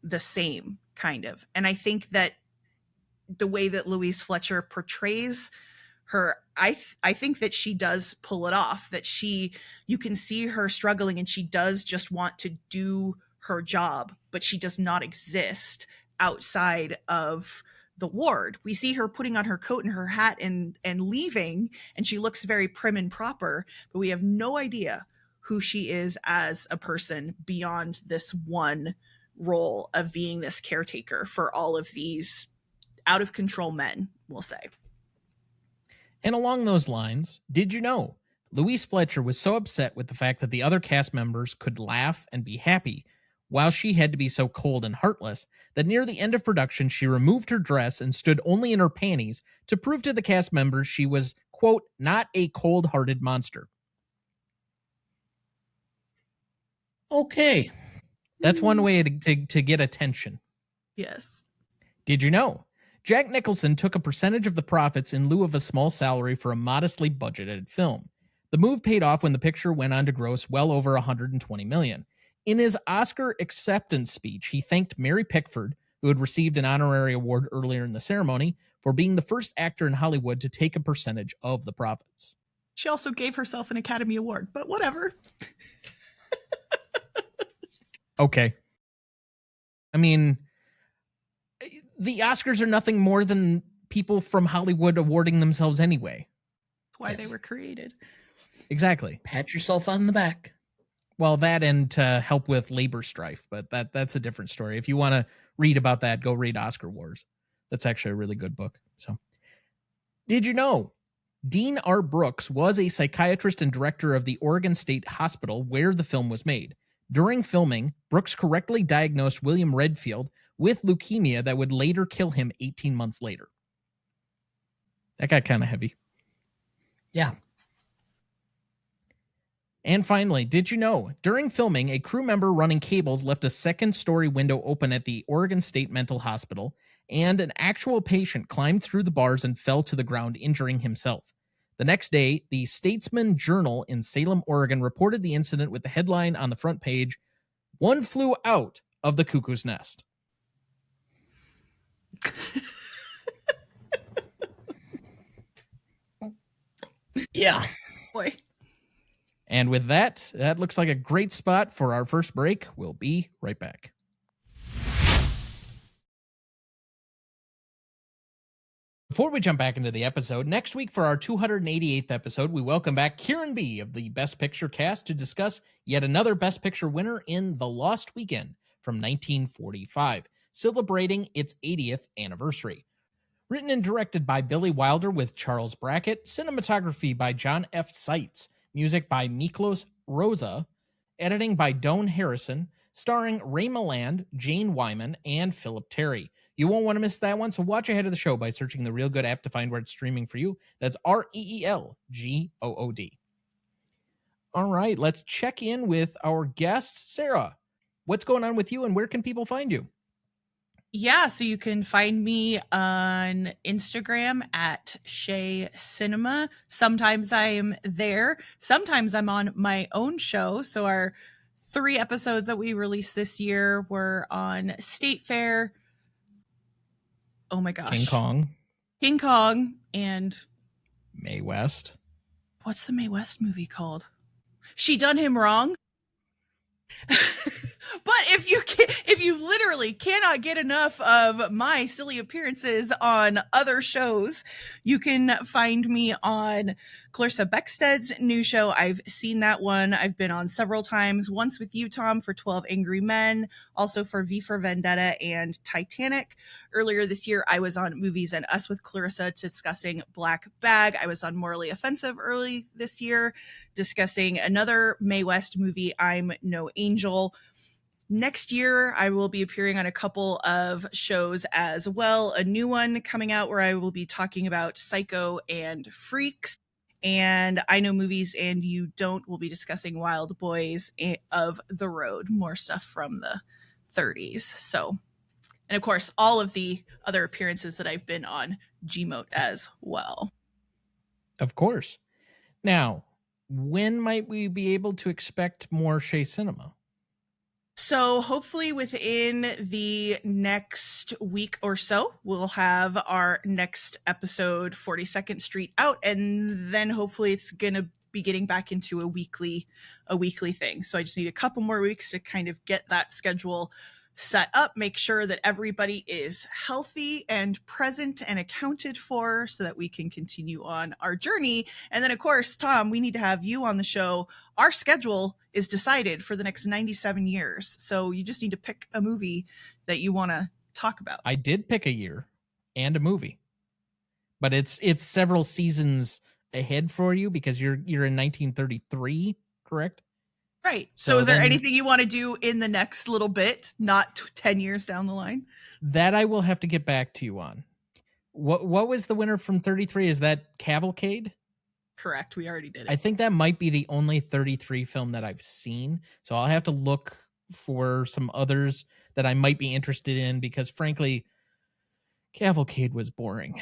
the same kind of. And I think that the way that Louise Fletcher portrays her, I think that she does pull it off, that you can see her struggling and she does just want to do her job, but she does not exist outside of the ward. We see her putting on her coat and her hat and leaving, and she looks very prim and proper, but we have no idea who she is as a person beyond this one role of being this caretaker for all of these out of control men, we'll say. And along those lines, did you know Louise Fletcher was so upset with the fact that the other cast members could laugh and be happy while she had to be so cold and heartless that near the end of production she removed her dress and stood only in her panties to prove to the cast members she was, quote, not a cold-hearted monster. Okay. That's one way to get attention. Yes. Did you know Jack Nicholson took a percentage of the profits in lieu of a small salary for a modestly budgeted film? The move paid off when the picture went on to gross well over $120 million. In his Oscar acceptance speech, he thanked Mary Pickford, who had received an honorary award earlier in the ceremony, for being the first actor in Hollywood to take a percentage of the profits. She also gave herself an Academy Award, but whatever. Okay. I mean, the Oscars are nothing more than people from Hollywood awarding themselves anyway. That's why they were created. Exactly. Pat yourself on the back. Well, that and to help with labor strife, but that's a different story. If you want to read about that, go read Oscar Wars. That's actually a really good book. So, did you know Dean R. Brooks was a psychiatrist and director of the Oregon State Hospital where the film was made? During filming, Brooks correctly diagnosed William Redfield with leukemia that would later kill him 18 months later. That got kind of heavy. Yeah. And finally, did you know, during filming, a crew member running cables left a second-story window open at the Oregon State Mental Hospital, and an actual patient climbed through the bars and fell to the ground, injuring himself. The next day, the Statesman Journal in Salem, Oregon, reported the incident with the headline on the front page, "One flew out of the cuckoo's nest." Yeah. Boy. And with that, that looks like a great spot for our first break. We'll be right back. Before we jump back into the episode, next week for our 288th episode, we welcome back Kieran B. of the Best Picture cast to discuss yet another Best Picture winner in The Lost Weekend from 1945, celebrating its 80th anniversary. Written and directed by Billy Wilder with Charles Brackett, cinematography by John F. Seitz, music by Miklos Rosa, editing by Doane Harrison, starring Ray Milland, Jane Wyman, and Philip Terry. You won't want to miss that one, so watch ahead of the show by searching the Real Good app to find where it's streaming for you. That's REELGOOD. All right, let's check in with our guest, Sarah. What's going on with you, and where can people find you? Yeah, so you can find me on Instagram at Shea Cinema. Sometimes I'm there. Sometimes I'm on my own show. So our 3 episodes that we released this year were on State Fair. Oh my gosh. King Kong and Mae West. What's the Mae West movie called? She Done Him Wrong. But if you literally cannot get enough of my silly appearances on other shows, you can find me on Clarissa Beckstead's new show. I've seen that one. I've been on several times. Once with you, Tom, for 12 Angry Men, also for V for Vendetta and Titanic. Earlier this year, I was on Movies and Us with Clarissa discussing Black Bag. I was on Morally Offensive early this year discussing another Mae West movie, I'm No Angel. Next year, I will be appearing on a couple of shows as well. A new one coming out where I will be talking about Psycho and Freaks. And I Know Movies and You Don't. We'll be discussing Wild Boys of the Road. More stuff from the 30s. So, and of course, all of the other appearances that I've been on Gmote as well. Of course. Now, when might we be able to expect more Shea Cinema? So hopefully within the next week or so, we'll have our next episode, 42nd Street, out, and then hopefully it's going to be getting back into a weekly thing. So I just need a couple more weeks to kind of get that schedule set up, make sure that everybody is healthy and present and accounted for so that we can continue on our journey. And then, of course, Tom, we need to have you on the show. Our schedule is decided for the next 97 years. So you just need to pick a movie that you want to talk about. I did pick a year and a movie, but it's several seasons ahead for you because you're in 1933, correct? Right. So is there anything you want to do in the next little bit, not 10 years down the line? That I will have to get back to you on. What was the winner from 33? Is that Cavalcade? Correct. We already did it. I think that might be the only 33 film that I've seen. So I'll have to look for some others that I might be interested in because, frankly, Cavalcade was boring.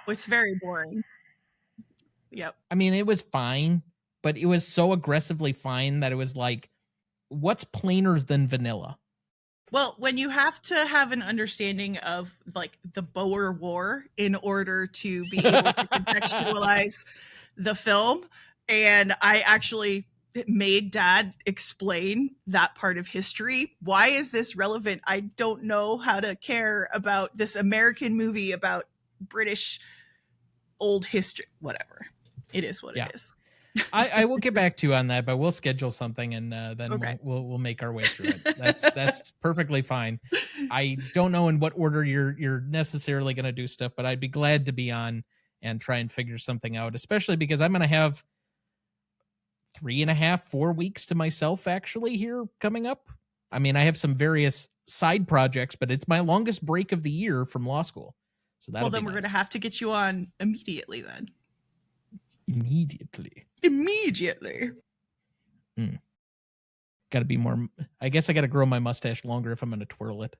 It's very boring. Yep. I mean, it was fine, but it was so aggressively fine that it was like, what's plainer than vanilla? Well, when you have to have an understanding of like the Boer War in order to be able to contextualize the film, and I actually made Dad explain that part of history. Why is this relevant? I don't know how to care about this American movie about British old history. Whatever. It is what it is. I will get back to you on that, but we'll schedule something and then Okay. we'll make our way through it. That's perfectly fine. I don't know in what order you're necessarily going to do stuff, but I'd be glad to be on and try and figure something out, especially because I'm going to have 3.5, 4 weeks to myself actually here coming up. I mean, I have some various side projects, but it's my longest break of the year from law school. So that'll Well, then be we're nice. going to have to get you on immediately then. Immediately. Got to be more. I guess I got to grow my mustache longer if I'm going to twirl it.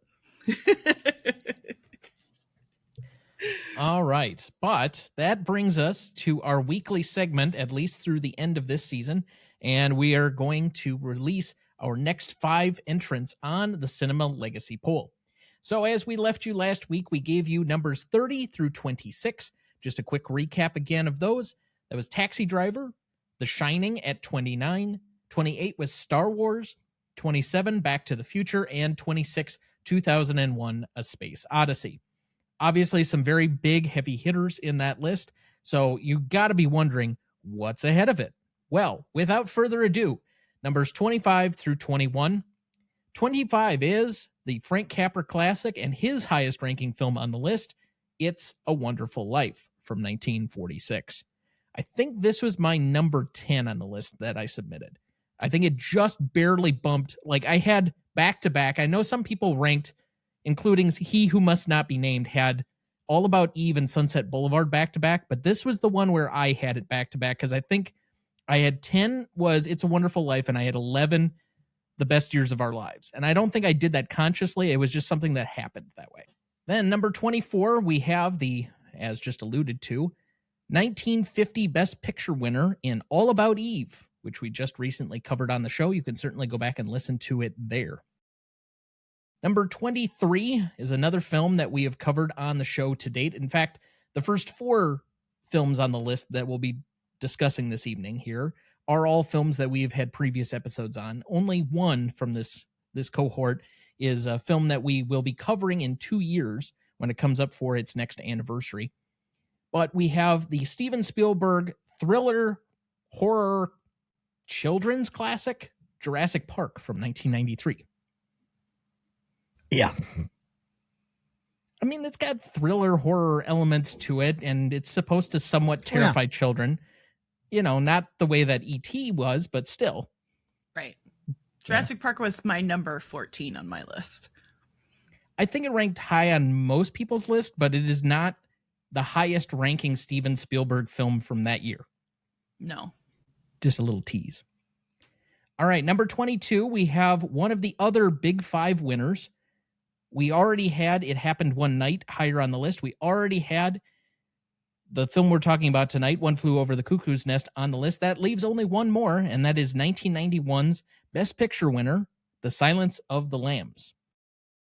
All right. But that brings us to our weekly segment, at least through the end of this season. And we are going to release our next 5 entrants on the Cinema Legacy poll. So as we left you last week, we gave you numbers 30 through 26. Just a quick recap again of those. That was Taxi Driver, The Shining at 29. 28 was Star Wars. 27, Back to the Future. And 26, 2001, A Space Odyssey. Obviously, some very big, heavy hitters in that list. So you got to be wondering, what's ahead of it? Well, without further ado, numbers 25 through 21. 25 is the Frank Capra classic and his highest ranking film on the list, It's a Wonderful Life from 1946. I think this was my number 10 on the list that I submitted. I think it just barely bumped. Like I had back-to-back. I know some people ranked, including He Who Must Not Be Named, had All About Eve and Sunset Boulevard back-to-back, but this was the one where I had it back-to-back because I think I had 10 was It's a Wonderful Life and I had 11 The Best Years of Our Lives. And I don't think I did that consciously. It was just something that happened that way. Then number 24, we have the, as just alluded to, 1950 Best Picture winner in All About Eve, which we just recently covered on the show. You can certainly go back and listen to it there. Number 23 is another film that we have covered on the show to date. In fact, the first 4 films on the list that we'll be discussing this evening here are all films that we've had previous episodes on. Only one from this cohort is a film that we will be covering in 2 years when it comes up for its next anniversary. But we have the Steven Spielberg thriller horror children's classic, Jurassic Park from 1993. Yeah. I mean, it's got thriller horror elements to it, and it's supposed to somewhat terrify children. You know, not the way that E.T. was, but still. Right. Jurassic Park was my number 14 on my list. I think it ranked high on most people's list, but it is not the highest ranking Steven Spielberg film from that year. No. Just a little tease. All right, number 22, we have one of the other Big 5 winners. We already had It Happened One Night higher on the list. We already had the film we're talking about tonight, One Flew Over the Cuckoo's Nest, on the list. That leaves only one more, and that is 1991's Best Picture winner, The Silence of the Lambs,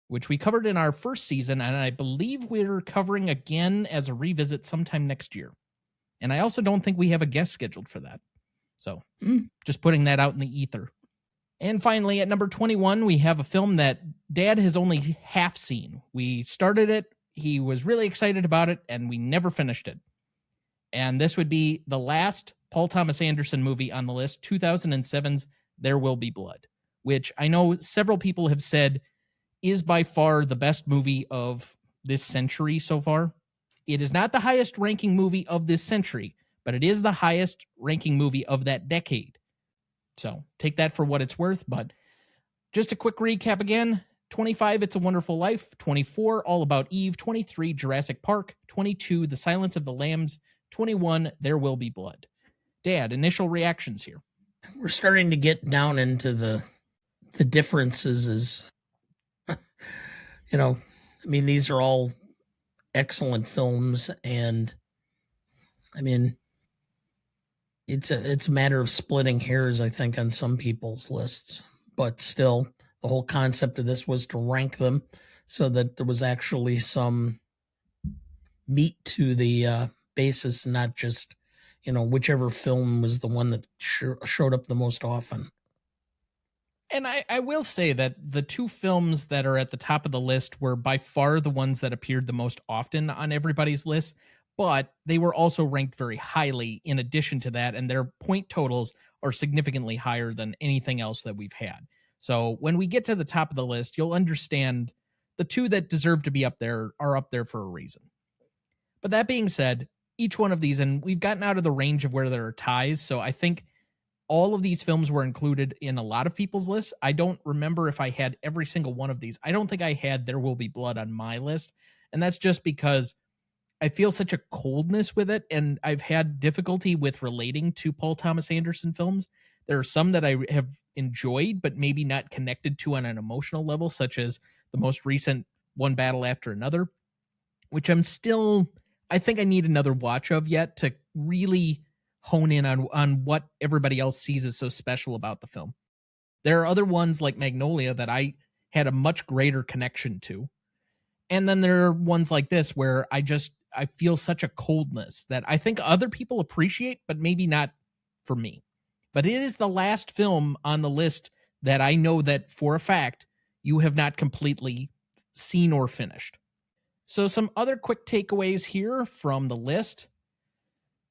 which we covered in our first season, and I believe we're covering again as a revisit sometime next year. And I also don't think we have a guest scheduled for that. So just putting that out in the ether. And finally, at number 21, we have a film that Dad has only half seen. We started it, he was really excited about it, and we never finished it. And this would be the last Paul Thomas Anderson movie on the list, 2007's There Will Be Blood, which I know several people have said is by far the best movie of this century so far. It is not the highest ranking movie of this century, but it is the highest ranking movie of that decade. So take that for what it's worth. But just a quick recap again. 25, It's a Wonderful Life. 24, All About Eve. 23, Jurassic Park. 22, The Silence of the Lambs. 21, There Will Be Blood. Dad, initial reactions here. We're starting to get down into the differences as, you know, I mean, these are all excellent films, and I mean, it's a matter of splitting hairs, I think, on some people's lists. But still, the whole concept of this was to rank them so that there was actually some meat to the basis, not just, you know, whichever film was the one that showed up the most often. And I will say that the 2 films that are at the top of the list were by far the ones that appeared the most often on everybody's list, but they were also ranked very highly in addition to that, and their point totals are significantly higher than anything else that we've had. So when we get to the top of the list, you'll understand the 2 that deserve to be up there are up there for a reason. But that being said, each one of these, and we've gotten out of the range of where there are ties, so I think all of these films were included in a lot of people's lists. I don't remember if I had every single one of these. I don't think I had There Will Be Blood on my list. And that's just because I feel such a coldness with it. And I've had difficulty with relating to Paul Thomas Anderson films. There are some that I have enjoyed, but maybe not connected to on an emotional level, such as the most recent One Battle After Another, which I think I need another watch of yet to really hone in on what everybody else sees as so special about the film. There are other ones like Magnolia that I had a much greater connection to. And then there are ones like this where I feel such a coldness that I think other people appreciate, but maybe not for me. But it is the last film on the list that I know that for a fact you have not completely seen or finished. So some other quick takeaways here from the list.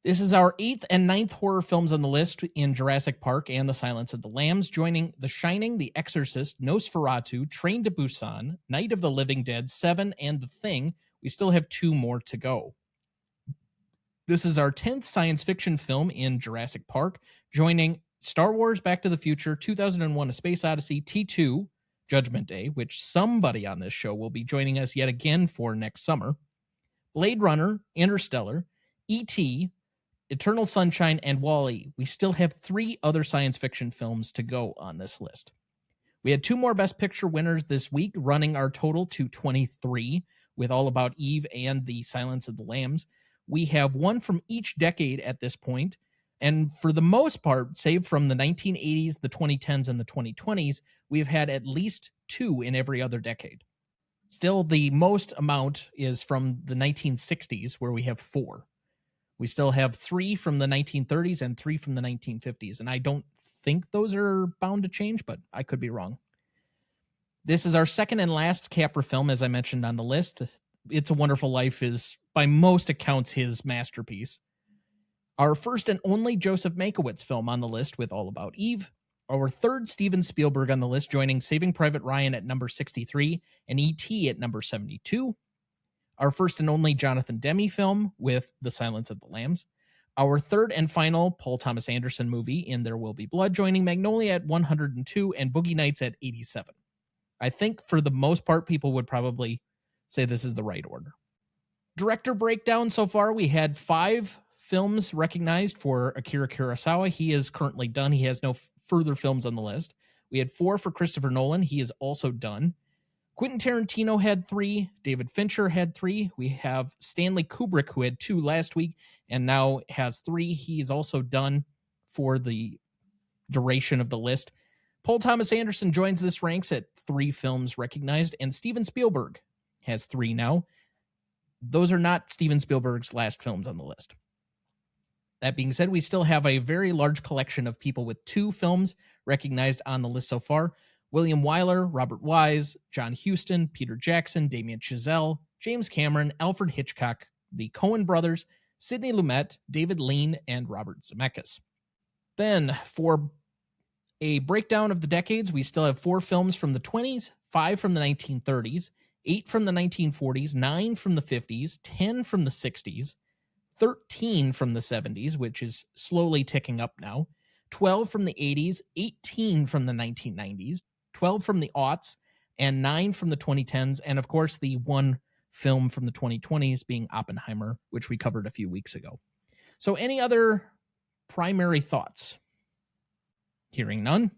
This is our 8th and 9th horror films on the list in Jurassic Park and The Silence of the Lambs, joining The Shining, The Exorcist, Nosferatu, Train to Busan, Night of the Living Dead, Seven, and The Thing. We still have 2 more to go. This is our 10th science fiction film in Jurassic Park, joining Star Wars, Back to the Future, 2001: A Space Odyssey, T2, Judgment Day, which somebody on this show will be joining us yet again for next summer, Blade Runner, Interstellar, E.T., Eternal Sunshine, and WALL-E. We still have 3 other science fiction films to go on this list. We had 2 more Best Picture winners this week, running our total to 23, with All About Eve and The Silence of the Lambs. We have 1 from each decade at this point, and for the most part, save from the 1980s, the 2010s, and the 2020s, we've had at least 2 in every other decade. Still, the most amount is from the 1960s, where we have 4. We still have 3 from the 1930s and 3 from the 1950s, and I don't think those are bound to change, but I could be wrong. This is our second and last Capra film, as I mentioned on the list. It's a Wonderful Life is, by most accounts, his masterpiece. Our first and only Joseph Mankiewicz film on the list with All About Eve. Our third Steven Spielberg on the list, joining Saving Private Ryan at number 63 and E.T. at number 72. Our first and only Jonathan Demme film with The Silence of the Lambs. Our third and final Paul Thomas Anderson movie in There Will Be Blood, joining Magnolia at 102 and Boogie Nights at 87. I think for the most part, people would probably say this is the right order. Director breakdown so far, we had 5 films recognized for Akira Kurosawa. He is currently done. He has no further films on the list. We had 4 for Christopher Nolan. He is also done. Quentin Tarantino had 3. David Fincher had 3. We have Stanley Kubrick, who had 2 last week and now has 3. He is also done for the duration of the list. Paul Thomas Anderson joins this ranks at 3 films recognized, and Steven Spielberg has 3 now. Those are not Steven Spielberg's last films on the list. That being said, we still have a very large collection of people with 2 films recognized on the list so far. William Wyler, Robert Wise, John Huston, Peter Jackson, Damien Chazelle, James Cameron, Alfred Hitchcock, the Coen brothers, Sidney Lumet, David Lean, and Robert Zemeckis. Then, for a breakdown of the decades, we still have 4 films from the 20s, 5 from the 1930s, 8 from the 1940s, 9 from the 50s, 10 from the 60s, 13 from the 70s, which is slowly ticking up now, 12 from the 80s, 18 from the 1990s, 12 from the aughts, and 9 from the 2010s, and of course the 1 film from the 2020s being Oppenheimer, which we covered a few weeks ago. So any other primary thoughts? Hearing none,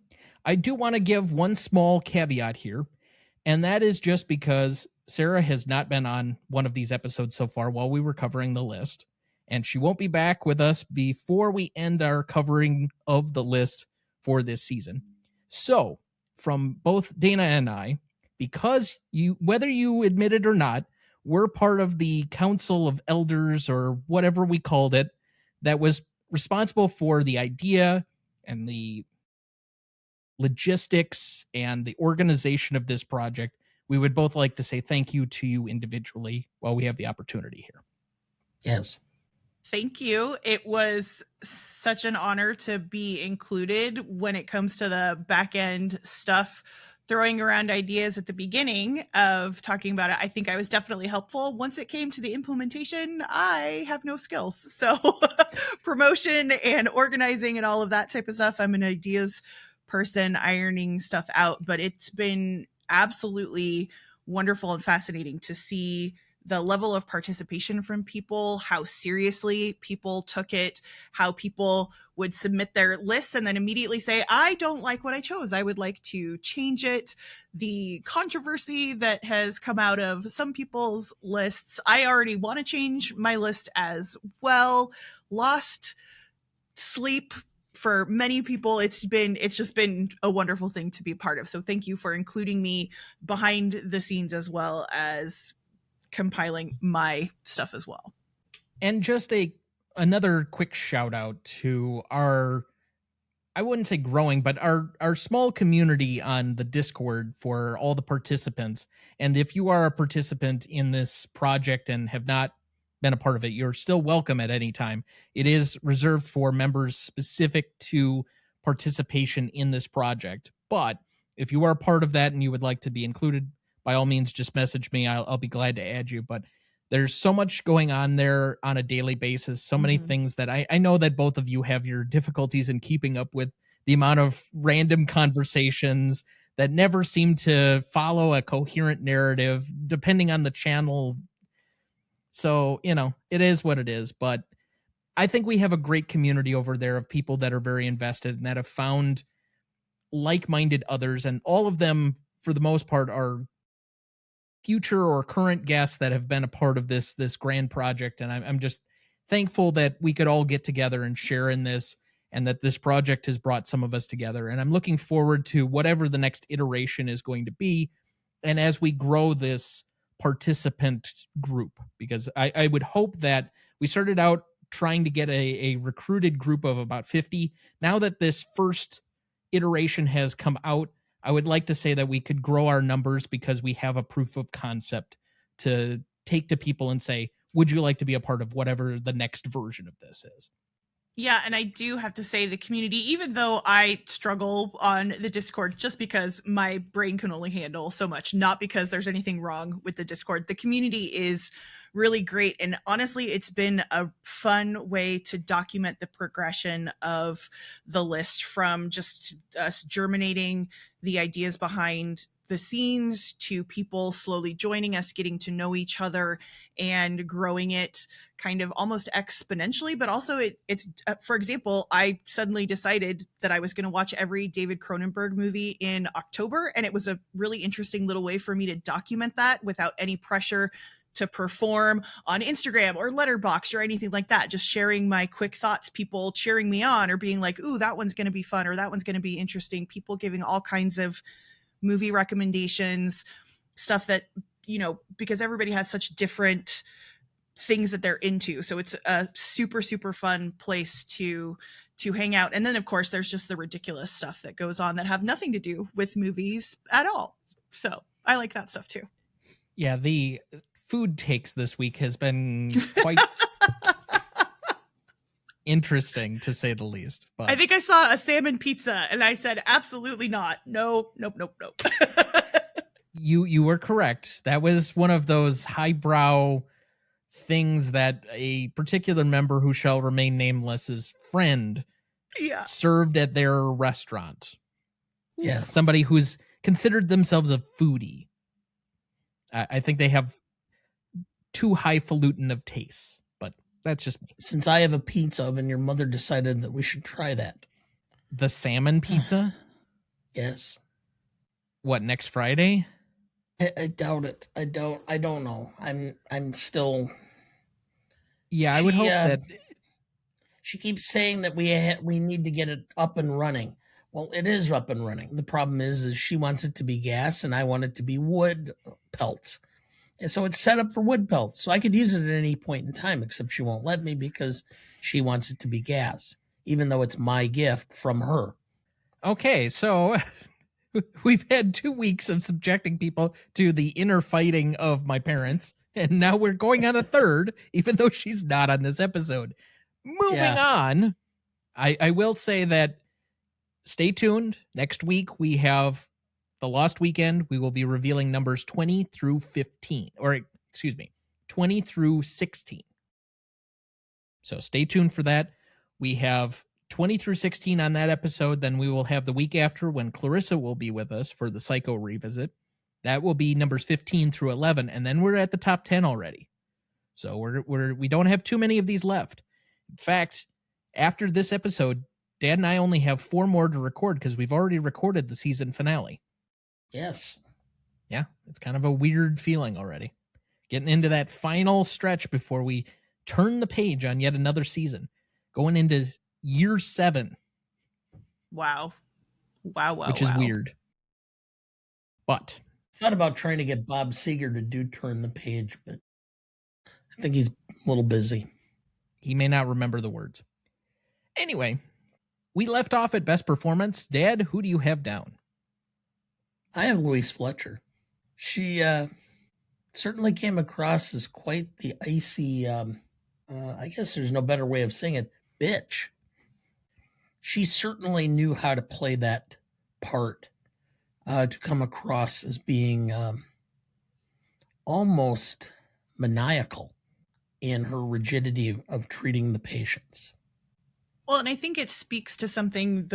I do want to give one small caveat here, and that is just because Sarah has not been on one of these episodes so far while we were covering the list, and she won't be back with us before we end our covering of the list for this season. So, from both Dana and I, because whether you admit it or not, we're part of the Council of Elders or whatever we called it that was responsible for the idea and the logistics and the organization of this project. We would both like to say thank you to you individually while we have the opportunity here. Yes. Thank you. It was such an honor to be included when it comes to the back end stuff throwing around ideas at the beginning of talking about it, I think I was definitely helpful. Once it came to the implementation, I have no skills. So promotion and organizing and all of that type of stuff, I'm an ideas person, ironing stuff out. But it's been absolutely wonderful and fascinating to see the level of participation from people, how seriously people took it, how people would submit their lists and then immediately say, I don't like what I chose. I would like to change it. The controversy that has come out of some people's lists. I already want to change my list as well. Lost sleep for many people. It's just been a wonderful thing to be a part of. So thank you for including me behind the scenes as well as compiling my stuff as well. And just another quick shout out to our, I wouldn't say growing, but our small community on the Discord for all the participants. And if you are a participant in this project and have not been a part of it, you're still welcome at any time. It is reserved for members specific to participation in this project. But if you are a part of that and you would like to be included, by all means, just message me. I'll be glad to add you. But there's so much going on there on a daily basis, so many things that I know that both of you have your difficulties in keeping up with, the amount of random conversations that never seem to follow a coherent narrative, depending on the channel. So, it is what it is. But I think we have a great community over there of people that are very invested and that have found like-minded others. And all of them, for the most part, are future or current guests that have been a part of this grand project. And I'm just thankful that we could all get together and share in this, and that this project has brought some of us together. And I'm looking forward to whatever the next iteration is going to be. And as we grow this participant group, because I would hope that we started out trying to get a recruited group of about 50. Now that this first iteration has come out, I would like to say that we could grow our numbers because we have a proof of concept to take to people and say, would you like to be a part of whatever the next version of this is? Yeah, and I do have to say the community, even though I struggle on the Discord just because my brain can only handle so much, not because there's anything wrong with the Discord, the community is really great. And honestly, it's been a fun way to document the progression of the list, from just us germinating the ideas behind the scenes to people slowly joining us, getting to know each other and growing it kind of almost exponentially. But also it's for example, I suddenly decided that I was going to watch every David Cronenberg movie in October. And it was a really interesting little way for me to document that without any pressure to perform on Instagram or Letterboxd or anything like that. Just sharing my quick thoughts, people cheering me on or being like, ooh, that one's going to be fun, or that one's going to be interesting. People giving all kinds of movie recommendations, stuff that, because everybody has such different things that they're into. So it's a super, super fun place to hang out. And then of course there's just the ridiculous stuff that goes on that have nothing to do with movies at all. So I like that stuff too. Yeah. The food takes this week has been quite interesting, to say the least. But I think I saw a salmon pizza and I said, absolutely not. No, nope. You were correct. That was one of those highbrow things that a particular member who shall remain nameless's friend served at their restaurant. Yes. Somebody who's considered themselves a foodie. I think they have too highfalutin of tastes, but that's just me. Since I have a pizza oven, your mother decided that we should try that. The salmon pizza? Yes. What, next Friday? I doubt it. I don't know. I'm still. Yeah, I would hope that. She keeps saying that we need to get it up and running. Well, it is up and running. The problem is she wants it to be gas and I want it to be wood pelts. And so it's set up for wood pelts. So I could use it at any point in time, except she won't let me because she wants it to be gas, even though it's my gift from her. Okay, so we've had 2 weeks of subjecting people to the inner fighting of my parents, and now we're going on a third, even though she's not on this episode. Moving on, I will say that stay tuned. Next week we have The Lost Weekend, we will be revealing numbers 20 through 15, or excuse me, 20 through 16. So stay tuned for that. We have 20 through 16 on that episode. Then we will have the week after when Clarissa will be with us for the Psycho revisit. That will be numbers 15 through 11. And then we're at the top 10 already. So we don't have too many of these left. In fact, after this episode, Dad and I only have 4 more to record because we've already recorded the season finale. Yes. Yeah, it's kind of a weird feeling already. Getting into that final stretch before we turn the page on yet another season. Going into year 7. Wow. Which is weird. But thought about trying to get Bob Seger to do Turn the Page, but I think he's a little busy. He may not remember the words. Anyway, we left off at best performance. Dad, who do you have down? I have Louise Fletcher. She certainly came across as quite the icy, I guess there's no better way of saying it, bitch. She certainly knew how to play that part to come across as being almost maniacal in her rigidity of treating the patients. Well, and I think it speaks to something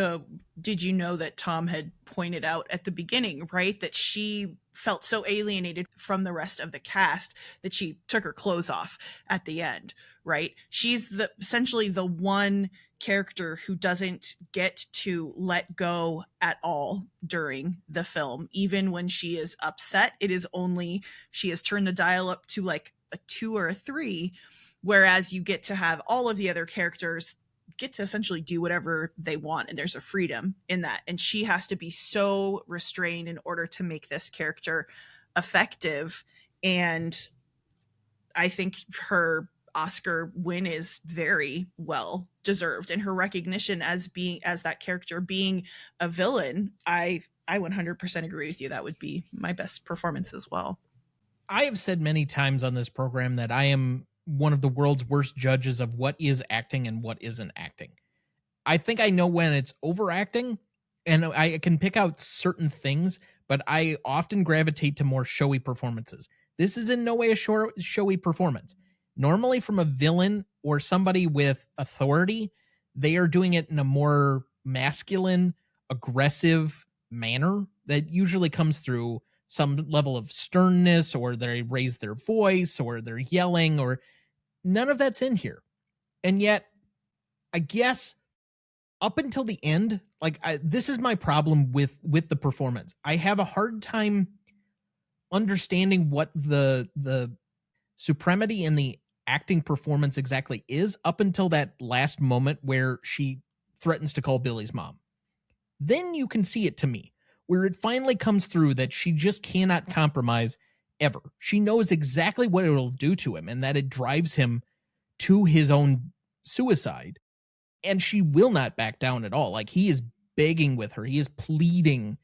did you know that Tom had pointed out at the beginning, right? That she felt so alienated from the rest of the cast that she took her clothes off at the end, right? She's essentially the one character who doesn't get to let go at all during the film. Even when she is upset, it is only she has turned the dial up to like a 2 or a 3, whereas you get to have all of the other characters get to essentially do whatever they want, and there's a freedom in that, and she has to be so restrained in order to make this character effective. And I think her Oscar win is very well deserved, and her recognition as that character being a villain, I 100% agree with you. That would be my best performance as well. I have said many times on this program that I am one of the world's worst judges of what is acting and what isn't acting. I think I know when it's overacting, and I can pick out certain things, but I often gravitate to more showy performances. This is in no way a showy performance. Normally from a villain or somebody with authority, they are doing it in a more masculine, aggressive manner that usually comes through some level of sternness, or they raise their voice, or they're yelling, or none of that's in here. And yet, I guess up until the end, this is my problem with the performance. I have a hard time understanding what the supremacy in the acting performance exactly is up until that last moment where she threatens to call Billy's mom. Then you can see it to me, where it finally comes through that she just cannot compromise ever. She knows exactly what it'll do to him, and that it drives him to his own suicide. And she will not back down at all. Like, he is begging with her. He is pleading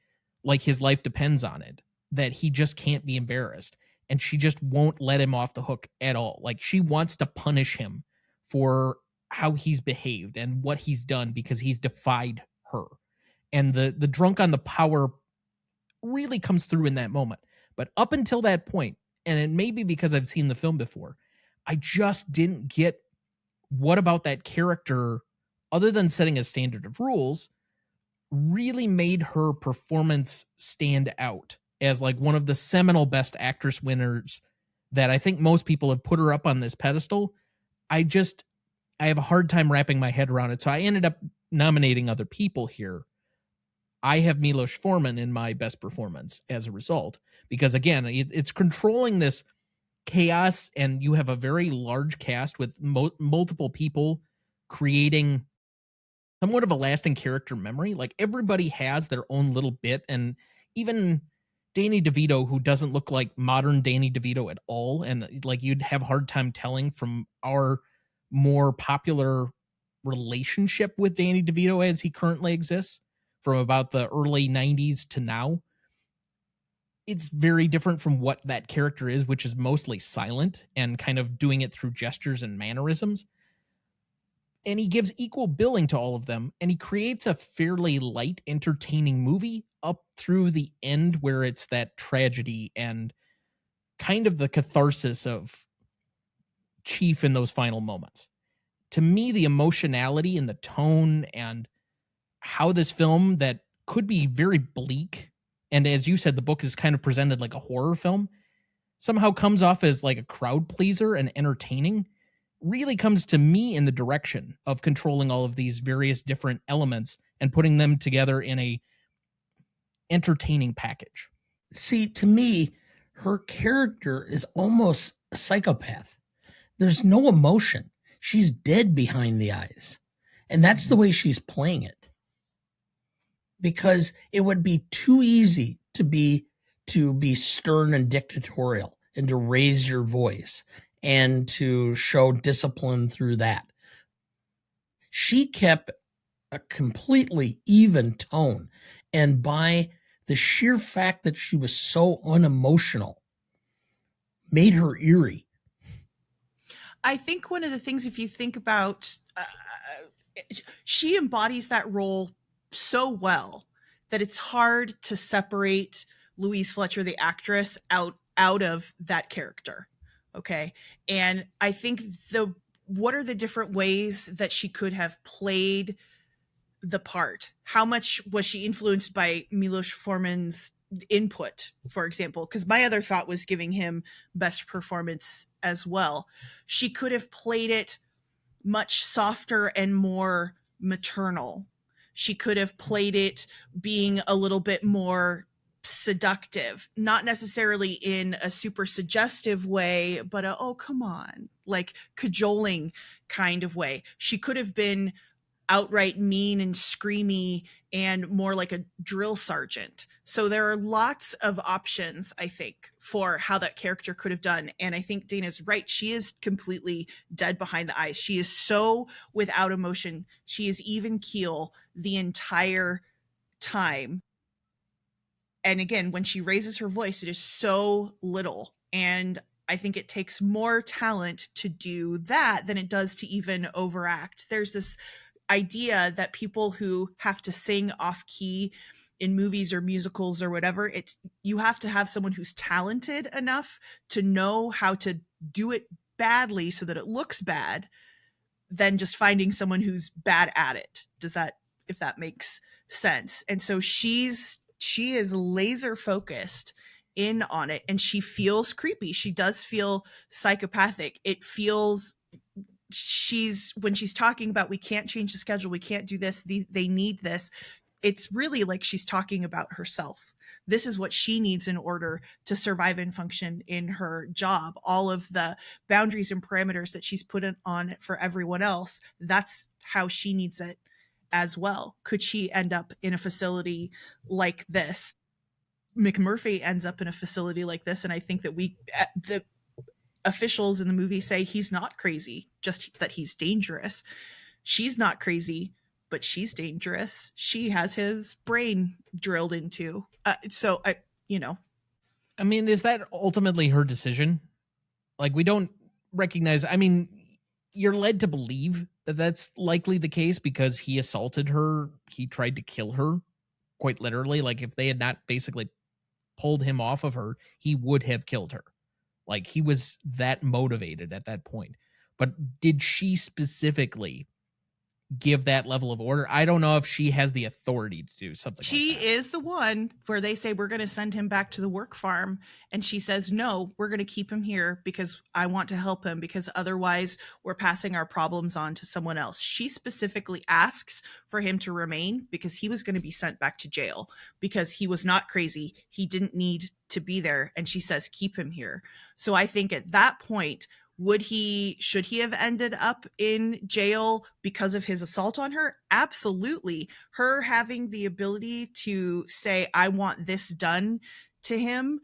like his life depends on it, that he just can't be embarrassed. And she just won't let him off the hook at all. Like, she wants to punish him for how he's behaved and what he's done because he's defied her. And the drunk on the power really comes through in that moment. But up until that point, and it may be because I've seen the film before, I just didn't get what about that character, other than setting a standard of rules, really made her performance stand out as like one of the seminal best actress winners that I think most people have put her up on this pedestal. I have a hard time wrapping my head around it. So I ended up nominating other people here. I have Miloš Forman in my best performance as a result, because again, it's controlling this chaos, and you have a very large cast with multiple people creating somewhat of a lasting character memory. Like, everybody has their own little bit, and even Danny DeVito, who doesn't look like modern Danny DeVito at all, and like you'd have a hard time telling from our more popular relationship with Danny DeVito as he currently exists from about the early 90s to now. It's very different from what that character is, which is mostly silent and kind of doing it through gestures and mannerisms. And he gives equal billing to all of them, and he creates a fairly light, entertaining movie up through the end where it's that tragedy and kind of the catharsis of Chief in those final moments. To me, the emotionality and the tone and how this film that could be very bleak, and as you said, the book is kind of presented like a horror film, somehow comes off as like a crowd pleaser and entertaining, really comes to me in the direction of controlling all of these various different elements and putting them together in a entertaining package. See, to me, her character is almost a psychopath. There's no emotion. She's dead behind the eyes. And that's the way she's playing it. Because it would be too easy to be stern and dictatorial and to raise your voice and to show discipline through that. She kept a completely even tone. And by the sheer fact that she was so unemotional, made her eerie. I think one of the things, if you think about, she embodies that role so well that it's hard to separate Louise Fletcher, the actress, out of that character. Okay. And I think what are the different ways that she could have played the part? How much was she influenced by Miloš Forman's input, for example? Because my other thought was giving him best performance as well. She could have played it much softer and more maternal. She could have played it being a little bit more seductive, not necessarily in a super suggestive way, but oh, come on, like cajoling kind of way. She could have been outright mean and screamy and more like a drill sergeant. So there are lots of options, I think, for how that character could have done. And I think Dana's right. She is completely dead behind the eyes. She is so without emotion. She is even keel the entire time. And again, when she raises her voice, it is so little. And I think it takes more talent to do that than it does to even overact. There's this idea that people who have to sing off key in movies or musicals or whatever, you have to have someone who's talented enough to know how to do it badly so that it looks bad, than just finding someone who's bad at it. If that makes sense? And so she is laser focused in on it, and she feels creepy. She does feel psychopathic. It feels when she's talking about, we can't change the schedule, we can't do this, they need this, it's really like she's talking about herself. This is what she needs in order to survive and function in her job. All of the boundaries and parameters that she's put on for everyone else, that's how she needs it as well. Could she end up in a facility like this? McMurphy ends up in a facility like this, and I think that the officials in the movie say he's not crazy, just that he's dangerous. She's not crazy, but she's dangerous. She has his brain drilled into. I mean, is that ultimately her decision? Like, we don't recognize, I mean, you're led to believe that that's likely the case because he assaulted her. He tried to kill her, quite literally. Like, if they had not basically pulled him off of her, he would have killed her. Like, he was that motivated at that point. But did she specifically give that level of order? I don't know if she has the authority to do something like that. She is the one where they say, we're going to send him back to the work farm. And she says, no, we're going to keep him here because I want to help him, because otherwise we're passing our problems on to someone else. She specifically asks for him to remain because he was going to be sent back to jail because he was not crazy. He didn't need to be there. And she says, keep him here. So I think at that point, should he have ended up in jail because of his assault on her? Absolutely. Her having the ability to say, I want this done to him.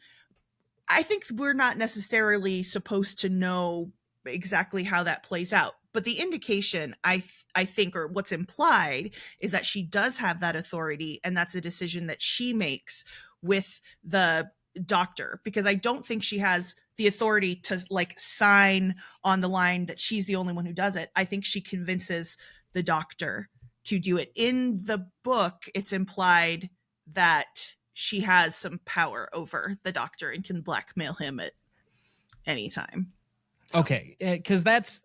I think we're not necessarily supposed to know exactly how that plays out. But the indication, I think, or what's implied, is that she does have that authority, and that's a decision that she makes with the doctor, because I don't think she has the authority to like sign on the line that she's the only one who does it. I think she convinces the doctor to do it. In the book, it's implied that she has some power over the doctor and can blackmail him at any time. So. Okay, because that's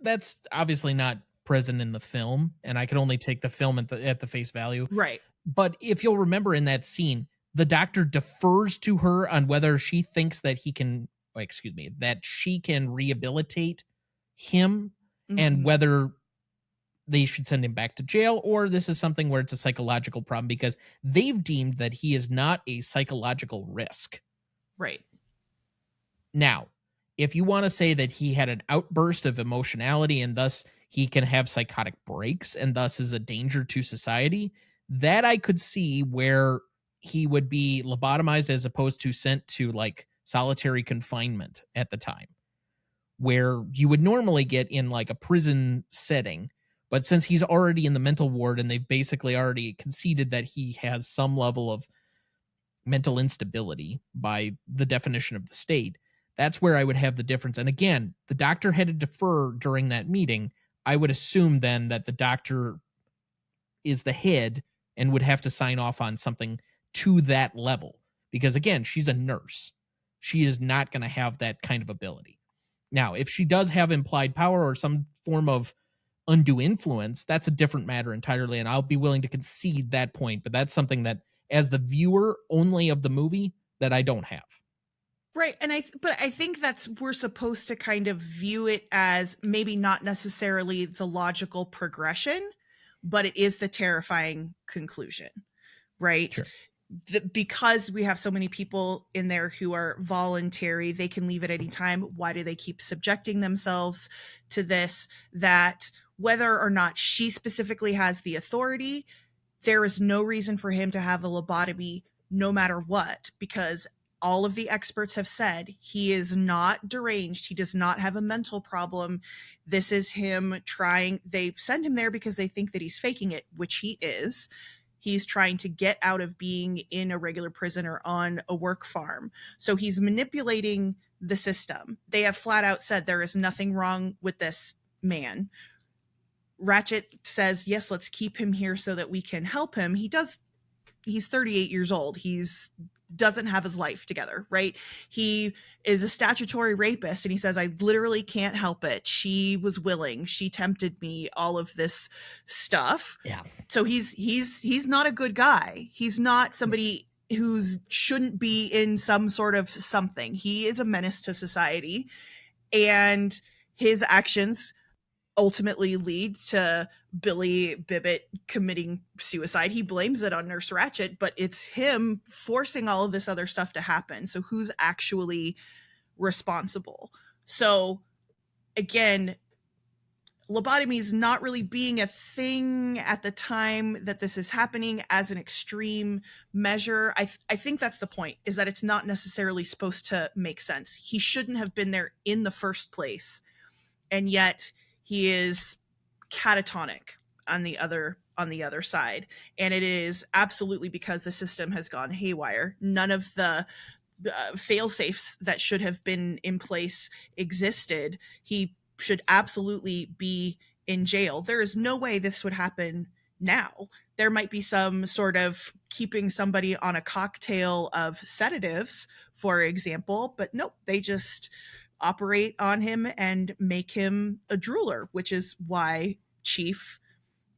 obviously not present in the film, and I can only take the film at the face value. Right. But if you'll remember in that scene, the doctor defers to her on whether she thinks that that she can rehabilitate him, and whether they should send him back to jail, or this is something where it's a psychological problem, because they've deemed that he is not a psychological risk. Right. Now, if you want to say that he had an outburst of emotionality and thus he can have psychotic breaks and thus is a danger to society, that I could see where he would be lobotomized as opposed to sent to like solitary confinement at the time, where you would normally get in like a prison setting. But since he's already in the mental ward and they've basically already conceded that he has some level of mental instability by the definition of the state, that's where I would have the difference. And again, the doctor had to defer during that meeting. I would assume then that the doctor is the head and would have to sign off on something to that level. Because again, she's a nurse. She is not going to have that kind of ability. Now, if she does have implied power or some form of undue influence, that's a different matter entirely. And I'll be willing to concede that point. But that's something that, as the viewer only of the movie, that I don't have. Right. And I think we're supposed to kind of view it as maybe not necessarily the logical progression, but it is the terrifying conclusion, right? Sure. Because we have so many people in there who are voluntary, they can leave at any time. Why do they keep subjecting themselves to this? That whether or not she specifically has the authority, there is no reason for him to have a lobotomy no matter what, because all of the experts have said he is not deranged. He does not have a mental problem. This is him trying. They send him there because they think that he's faking it, which he is. He's trying to get out of being in a regular prison or on a work farm. So he's manipulating the system. They have flat out said there is nothing wrong with this man. Ratched says, yes, let's keep him here so that we can help him. He's 38 years old. He's doesn't have his life together, right? He is a statutory rapist, and he says, I literally can't help it. She was willing. She tempted me, all of this stuff. Yeah. So he's not a good guy. He's not somebody who shouldn't be in some sort of something. He is a menace to society, and his actions ultimately lead to Billy Bibbit committing suicide. He blames it on Nurse Ratched, but it's him forcing all of this other stuff to happen. So who's actually responsible? So again, lobotomy is not really being a thing at the time that this is happening as an extreme measure. I think that's the point, is that it's not necessarily supposed to make sense. He shouldn't have been there in the first place. And yet he is catatonic on the other side. And it is absolutely because the system has gone haywire. None of the fail-safes that should have been in place existed. He should absolutely be in jail. There is no way this would happen now. There might be some sort of keeping somebody on a cocktail of sedatives, for example, but nope, they just operate on him and make him a drooler, which is why Chief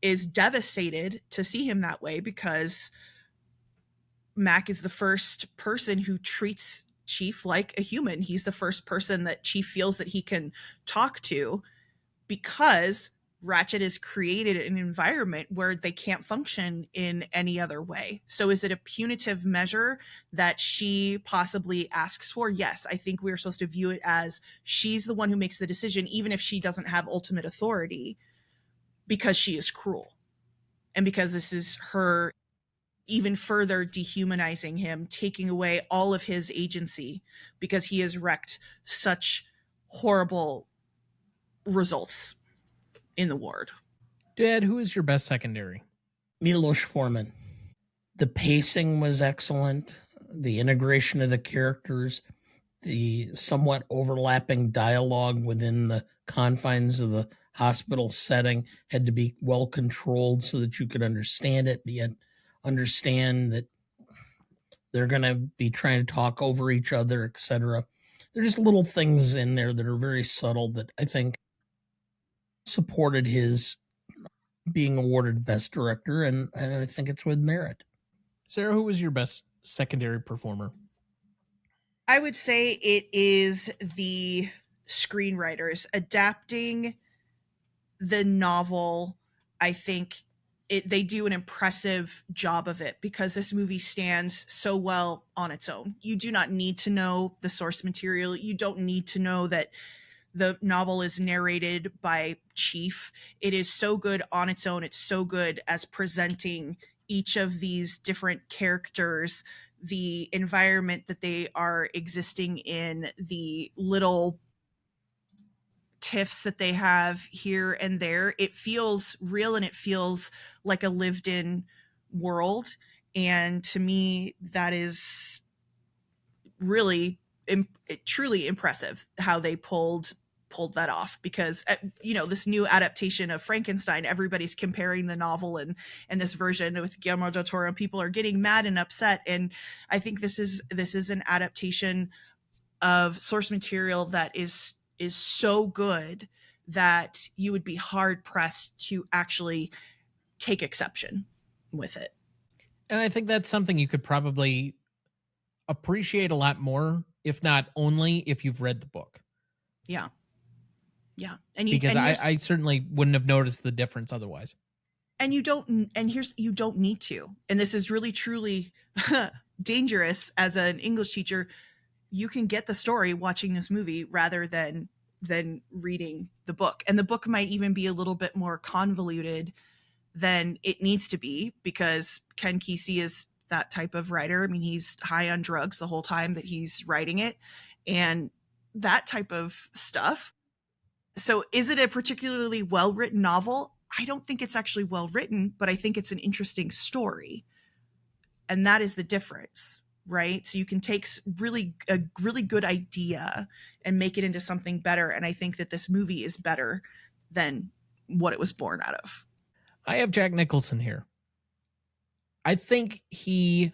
is devastated to see him that way, because Mac is the first person who treats Chief like a human. He's the first person that Chief feels that he can talk to, because Ratched has created an environment where they can't function in any other way. So is it a punitive measure that she possibly asks for? Yes, I think we're supposed to view it as she's the one who makes the decision, even if she doesn't have ultimate authority, because she is cruel. And because this is her even further dehumanizing him, taking away all of his agency, because he has wreaked such horrible results in the ward. Dad, who is your best secondary? Miloš Forman. The pacing was excellent. The integration of the characters, the somewhat overlapping dialogue within the confines of the hospital setting had to be well controlled so that you could understand it, but yet understand that They're going to be trying to talk over each other, etc. There's just little things in there that are very subtle that I think supported his being awarded Best Director, and I think it's with merit. Sarah, who was your best secondary performer? I would say it is the screenwriters adapting the novel. I think they do an impressive job of it because this movie stands so well on its own. You do not need to know the source material. You don't need to know that the novel is narrated by Chief. It is so good on its own. It's so good as presenting each of these different characters, the environment that they are existing in, the little tiffs that they have here and there. It feels real and it feels like a lived in world. And to me, that is really truly impressive how they pulled that off, because this new adaptation of Frankenstein, everybody's comparing the novel and this version with Guillermo del Toro, and people are getting mad and upset. And I think this is an adaptation of source material that is so good that you would be hard pressed to actually take exception with it. And I think that's something you could probably appreciate a lot more, if not only if you've read the book. Yeah. Because I certainly wouldn't have noticed the difference otherwise. And you don't need to. And this is really truly dangerous as an English teacher. You can get the story watching this movie rather than reading the book. And the book might even be a little bit more convoluted than it needs to be, because Ken Kesey is that type of writer. I mean, he's high on drugs the whole time that he's writing it, and that type of stuff. So is it a particularly well-written novel? I don't think it's actually well-written, but I think it's an interesting story. And that is the difference, right? So you can take a really good idea and make it into something better. And I think that this movie is better than what it was born out of. I have Jack Nicholson here. I think he,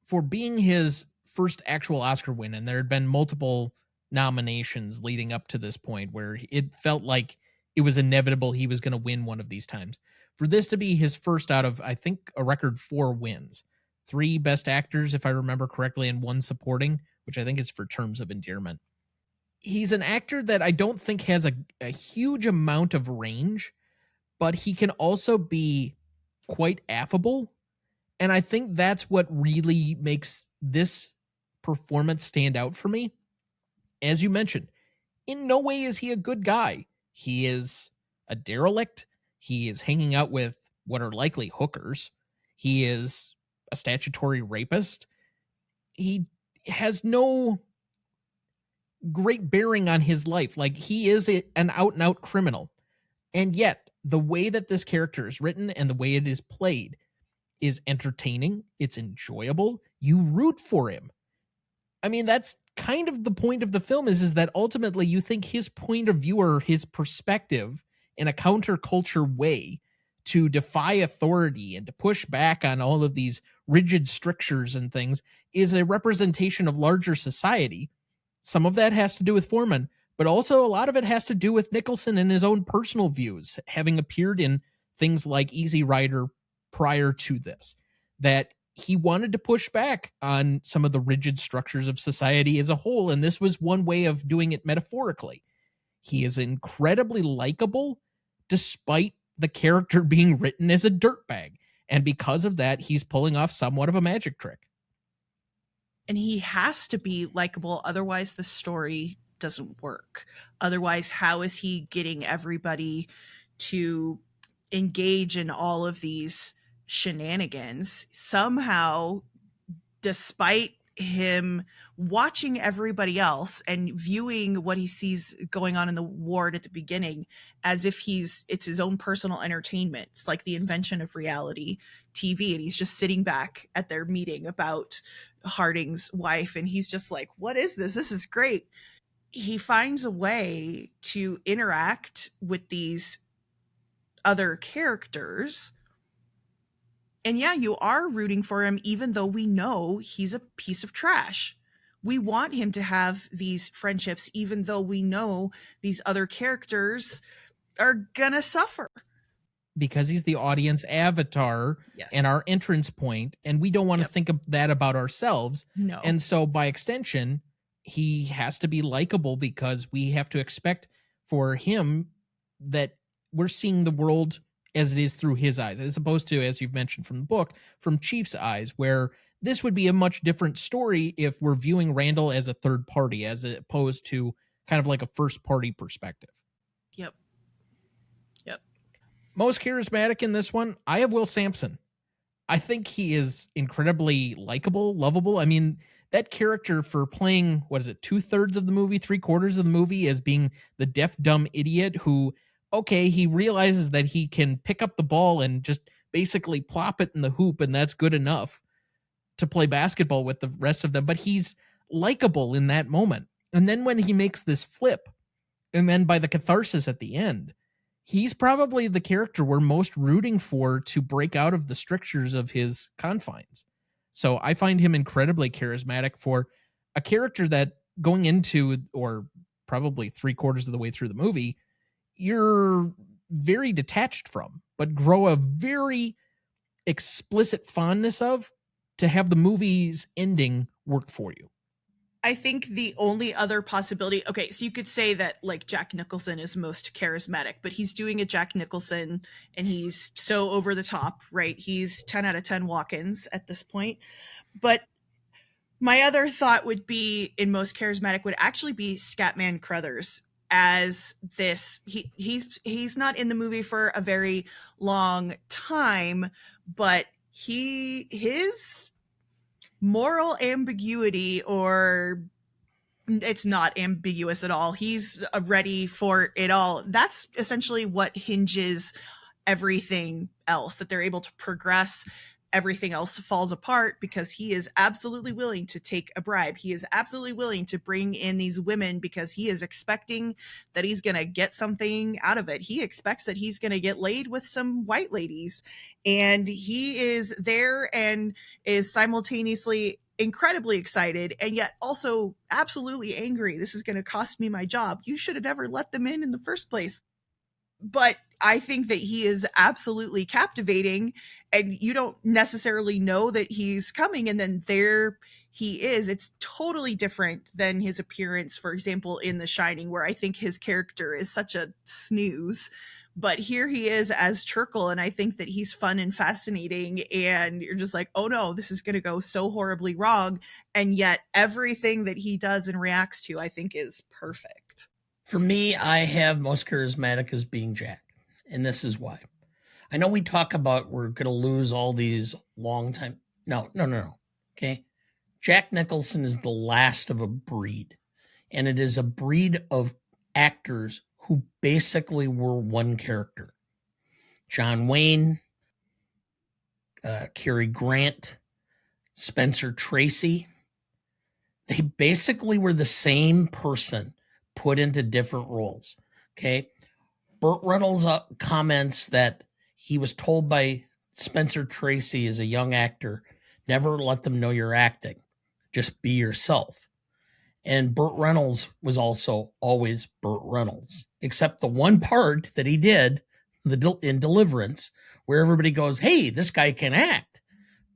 for being his first actual Oscar win, and there had been multiple nominations leading up to this point where it felt like it was inevitable he was going to win one of these times. For this to be his first out of, I think, a record 4 wins, 3 Best Actors, if I remember correctly, and 1 supporting, which I think is for Terms of Endearment. He's an actor that I don't think has a huge amount of range, but he can also be quite affable. And I think that's what really makes this performance stand out for me. As you mentioned, in no way is he a good guy. He is a derelict. He is hanging out with what are likely hookers. He is a statutory rapist. He has no great bearing on his life. Like, he is an out-and-out criminal. And yet, the way that this character is written and the way it is played is entertaining. It's enjoyable. You root for him. I mean, that's kind of the point of the film is that ultimately you think his point of view or his perspective in a counterculture way to defy authority and to push back on all of these rigid strictures and things is a representation of larger society. Some of that has to do with Forman, but also a lot of it has to do with Nicholson and his own personal views, having appeared in things like Easy Rider prior to this, that he wanted to push back on some of the rigid structures of society as a whole, and this was one way of doing it metaphorically. He is incredibly likable, despite the character being written as a dirtbag, and because of that, he's pulling off somewhat of a magic trick. And he has to be likable, otherwise the story doesn't work. Otherwise, how is he getting everybody to engage in all of these shenanigans? Somehow, despite him watching everybody else and viewing what he sees going on in the ward at the beginning as if it's his own personal entertainment. It's like the invention of reality TV, and he's just sitting back at their meeting about Harding's wife, and he's just like, what is this? This is great. He finds a way to interact with these other characters And yeah, you are rooting for him, even though we know he's a piece of trash. We want him to have these friendships, even though we know these other characters are gonna suffer. Because he's the audience avatar Yes. and our entrance point, and we don't want to Yep. think of that about ourselves. No. And so by extension, he has to be likable because we have to expect for him that we're seeing the world as it is through his eyes, as opposed to, as you've mentioned from the book, from Chief's eyes, where this would be a much different story if we're viewing Randle as a third party, as opposed to kind of like a first party perspective. Yep. Yep. Most charismatic in this one, I have Will Sampson. I think he is incredibly likable, lovable. I mean, that character for playing, what is it, 2/3 of the movie, 3/4 of the movie, as being the deaf, dumb idiot who, okay, he realizes that he can pick up the ball and just basically plop it in the hoop, and that's good enough to play basketball with the rest of them. But he's likable in that moment. And then when he makes this flip, and then by the catharsis at the end, he's probably the character we're most rooting for to break out of the strictures of his confines. So I find him incredibly charismatic for a character that going into, or probably 3/4 of the way through the movie, you're very detached from, but grow a very explicit fondness of, to have the movie's ending work for you. I think the only other possibility, okay, so you could say that like Jack Nicholson is most charismatic, but he's doing a Jack Nicholson and he's so over the top, right? He's 10 out of 10 walk-ins at this point. But my other thought would be in most charismatic would actually be Scatman Crothers as this. He's not in the movie for a very long time, but his moral ambiguity, or it's not ambiguous at all, he's ready for it all. That's essentially what hinges everything else, that they're able to progress. Everything else falls apart because he is absolutely willing to take a bribe. He is absolutely willing to bring in these women because he is expecting that he's going to get something out of it. He expects that he's going to get laid with some white ladies, and he is there and is simultaneously incredibly excited and yet also absolutely angry. This is going to cost me my job. You should have never let them in the first place. But I think that he is absolutely captivating, and you don't necessarily know that he's coming, and then there he is. It's totally different than his appearance, for example, in The Shining, where I think his character is such a snooze. But here he is as Turkle, and I think that he's fun and fascinating, and you're just like, oh no, this is going to go so horribly wrong. And yet everything that he does and reacts to, I think, is perfect. For me, I have most charismatic as being Jack. And this is why. I know we talk about we're going to lose all these long time. No. Okay. Jack Nicholson is the last of a breed. And it is a breed of actors who basically were one character. John Wayne, Cary Grant, Spencer Tracy. They basically were the same person put into different roles. Okay. Burt Reynolds comments that he was told by Spencer Tracy as a young actor, never let them know you're acting, just be yourself. And Burt Reynolds was also always Burt Reynolds, except the one part that he did in Deliverance, where everybody goes, hey, this guy can act.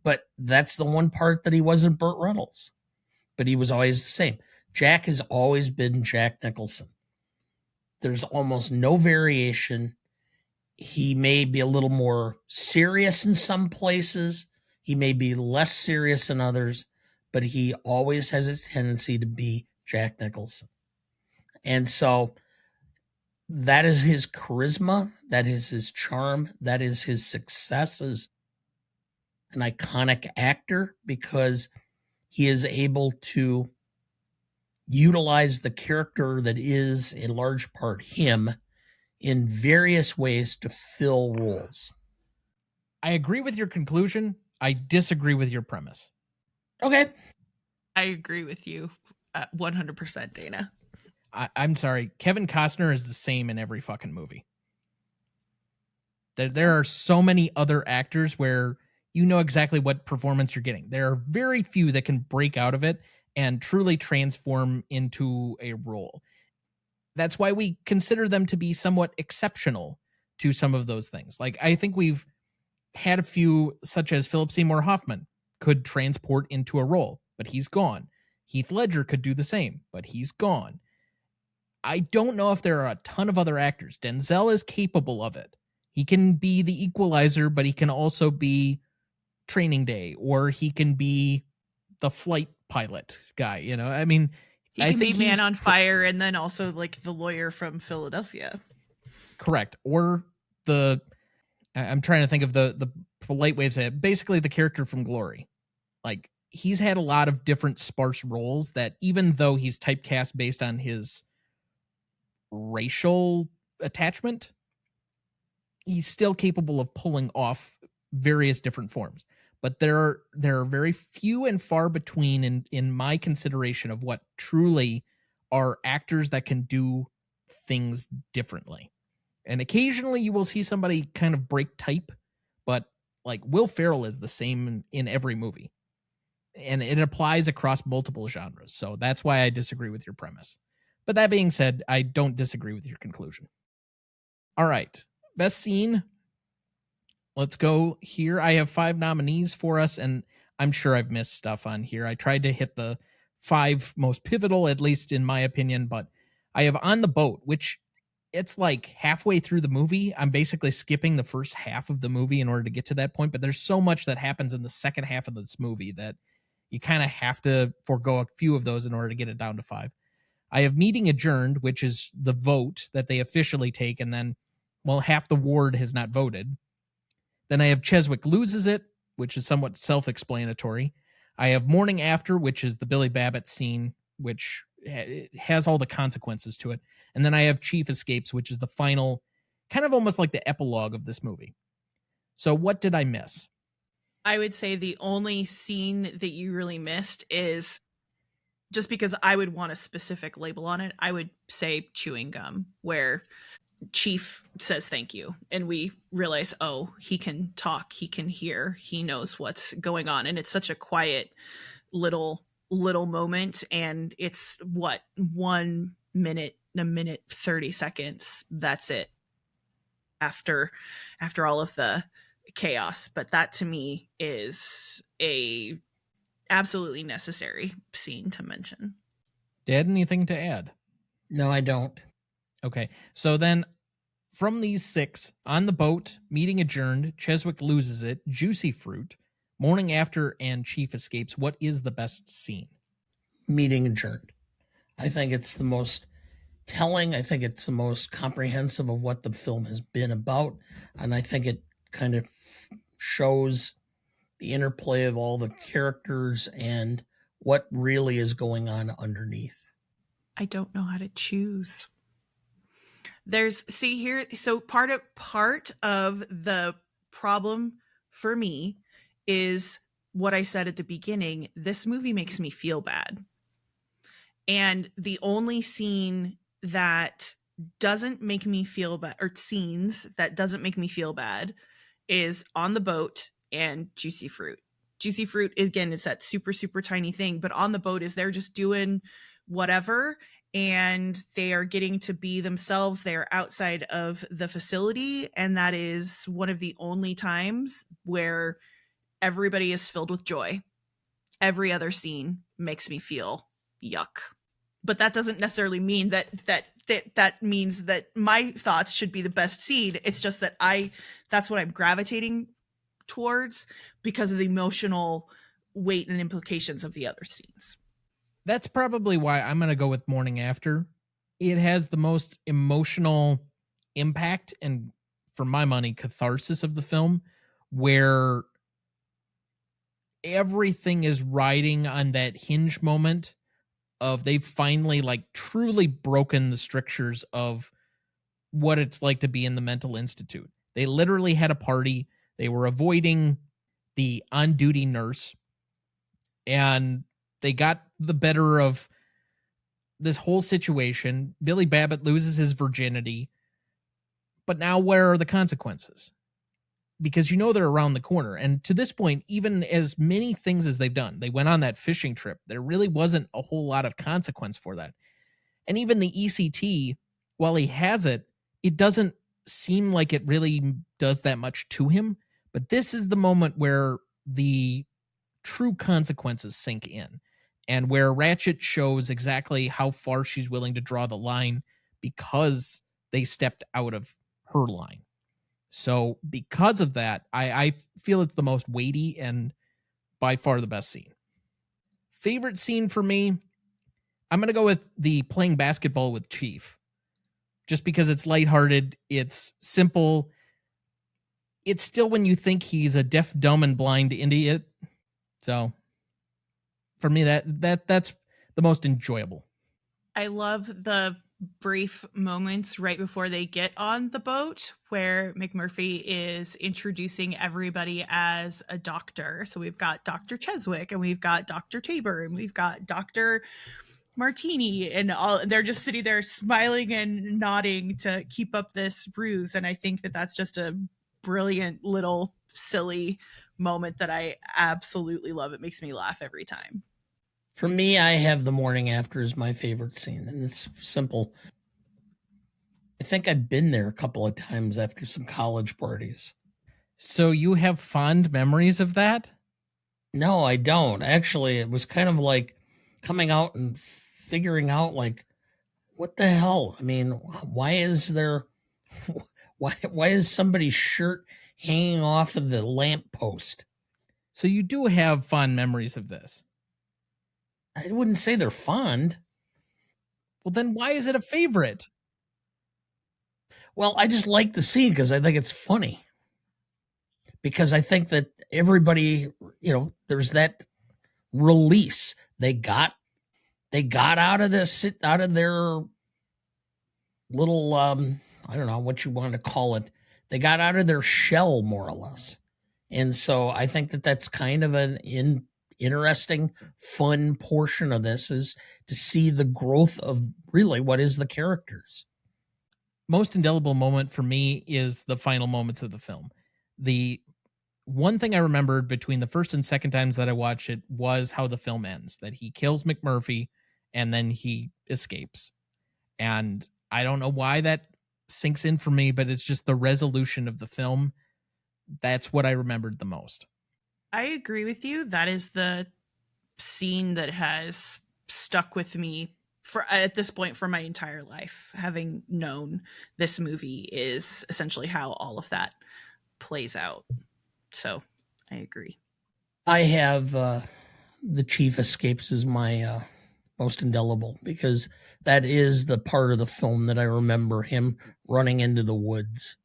But that's the one part that he wasn't Burt Reynolds. But he was always the same. Jack has always been Jack Nicholson. There's almost no variation. He may be a little more serious in some places. He may be less serious in others, but he always has a tendency to be Jack Nicholson. And so that is his charisma. That is his charm. That is his success as an iconic actor, because he is able to utilize the character that is in large part him in various ways to fill roles. I agree with your conclusion. I disagree with your premise. Okay. I agree with you 100%, Dana. I'm sorry. Kevin Costner is the same in every fucking movie. There are so many other actors where you know exactly what performance you're getting. There are very few that can break out of it and truly transform into a role. That's why we consider them to be somewhat exceptional to some of those things. Like, I think we've had a few, such as Philip Seymour Hoffman, could transport into a role, but he's gone. Heath Ledger could do the same, but he's gone. I don't know if there are a ton of other actors. Denzel is capable of it. He can be the equalizer, but he can also be Training Day, or he can be the flight pilot guy. You know, I mean, He can be Man on Fire, and then also like the lawyer from Philadelphia. Correct. Or I'm trying to think of the polite way of saying it. Basically, the character from Glory. Like, he's had a lot of different sparse roles that, even though he's typecast based on his racial attachment, he's still capable of pulling off various different forms. But there are very few and far between in my consideration of what truly are actors that can do things differently. And occasionally you will see somebody kind of break type, but like Will Ferrell is the same in every movie. And it applies across multiple genres. So that's why I disagree with your premise. But that being said, I don't disagree with your conclusion. All right. Best scene. Let's go here. I have 5 nominees for us, and I'm sure I've missed stuff on here. I tried to hit the 5 most pivotal, at least in my opinion, but I have On the Boat, which it's like halfway through the movie. I'm basically skipping the first half of the movie in order to get to that point, but there's so much that happens in the second half of this movie that you kind of have to forego a few of those in order to get it down to 5. I have Meeting Adjourned, which is the vote that they officially take, and then, well, half the ward has not voted. Then I have Cheswick Loses It, which is somewhat self-explanatory. I have Morning After, which is the Billy Babbitt scene, which has all the consequences to it. And then I have Chief Escapes, which is the final, kind of almost like the epilogue of this movie. So what did I miss? I would say the only scene that you really missed is, just because I would want a specific label on it, I would say chewing gum, where Chief says thank you, and we realize, oh, he can talk, he can hear, he knows what's going on, and it's such a quiet little moment, and it's what, 1 minute, a minute 30 seconds, that's it, after all of the chaos. But that to me is a absolutely necessary scene to mention. Dad, anything to add? No, I don't. Okay, so then from these 6, On the Boat, Meeting Adjourned, Cheswick Loses It, Juicy Fruit, Morning After, and Chief Escapes, what is the best scene? Meeting Adjourned. I think it's the most telling. I think it's the most comprehensive of what the film has been about. And I think it kind of shows the interplay of all the characters and what really is going on underneath. I don't know how to choose. There's, see here, so part of the problem for me is what I said at the beginning. This movie makes me feel bad. And the only scene that doesn't make me feel bad, or scenes that doesn't make me feel bad, is On the Boat and Juicy Fruit. Juicy Fruit, again, it's that super, super tiny thing, but On the Boat is they're just doing whatever, and they are getting to be themselves. They are outside of the facility, and that is one of the only times where everybody is filled with joy. Every other scene makes me feel yuck. But that doesn't necessarily mean that means that my thoughts should be the best scene. It's just that that's what I'm gravitating towards because of the emotional weight and implications of the other scenes. That's probably why I'm going to go with Morning After. It has the most emotional impact and, for my money, catharsis of the film, where everything is riding on that hinge moment of they've finally like truly broken the strictures of what it's like to be in the mental institute. They literally had a party. They were avoiding the on-duty nurse, and they got the better of this whole situation. Billy Babbitt loses his virginity, but now where are the consequences? because you know they're around the corner. And to this point, even as many things as they've done, they went on that fishing trip. There really wasn't a whole lot of consequence for that. And even the ECT, while he has it, it doesn't seem like it really does that much to him. But this is the moment where the true consequences sink in, and where Ratched shows exactly how far she's willing to draw the line because they stepped out of her line. So because of that, I feel it's the most weighty and by far the best scene. Favorite scene for me, I'm going to go with the playing basketball with Chief. Just because it's lighthearted, it's simple. It's still when you think he's a deaf, dumb, and blind idiot. So for me, that's the most enjoyable. I love the brief moments right before they get on the boat where McMurphy is introducing everybody as a doctor. So we've got Dr. Cheswick, and we've got Dr. Tabor, and we've got Dr. Martini, and all. They're just sitting there smiling and nodding to keep up this ruse. And I think that that's just a brilliant little silly moment that I absolutely love. It makes me laugh every time. For me, I have the morning after as my favorite scene, and it's simple. I think I've been there a couple of times after some college parties. So you have fond memories of that? No, I don't. Actually, it was kind of like coming out and figuring out, like, what the hell? I mean, why is there, why is somebody's shirt hanging off of the lamppost? So you do have fond memories of this? I wouldn't say they're fond. Well, then why is it a favorite? Well, I just like the scene because I think it's funny. Because I think that everybody, there's that release. They got out of their little, I don't know what you want to call it. They got out of their shell, more or less. And so I think that that's kind of an interesting, fun portion of this, is to see the growth of really what is the characters. Most indelible moment for me is the final moments of the film. The one thing I remembered between the first and second times that I watched it was how the film ends, that he kills McMurphy and then he escapes. And I don't know why that sinks in for me, but it's just the resolution of the film. That's what I remembered the most. I agree with you. That is the scene that has stuck with me for at this point for my entire life. Having known this movie is essentially how all of that plays out. So I agree. I have the Chief escapes as my most indelible, because that is the part of the film that I remember him running into the woods.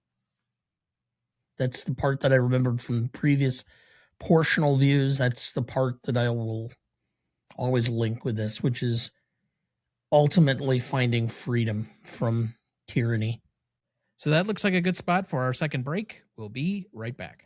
That's the part that I remembered from previous portional views. That's the part that I will always link with this, which is ultimately finding freedom from tyranny. So that looks like a good spot for our second break. We'll be right back.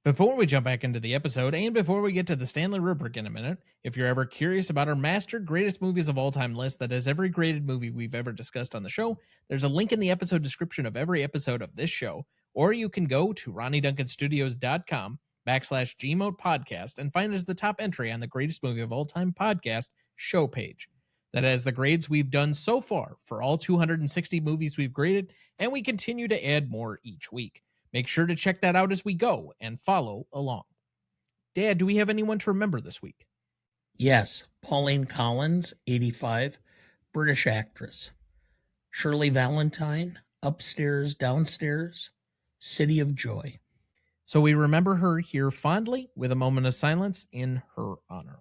Before we jump back into the episode, and before we get to the Stanley Rubric in a minute, if you're ever curious about our master greatest movies of all time list that has every graded movie we've ever discussed on the show, there's a link in the episode description of every episode of this show, or you can go to RonnieDuncanStudios.com/Gmode podcast and find us the top entry on the greatest movie of all time podcast show page. That has the grades we've done so far for all 260 movies we've graded, and we continue to add more each week. Make sure to check that out as we go and follow along. Dad, do we have anyone to remember this week? Yes, Pauline Collins, 85, British actress. Shirley Valentine, Upstairs, Downstairs, City of Joy. So we remember her here fondly with a moment of silence in her honor.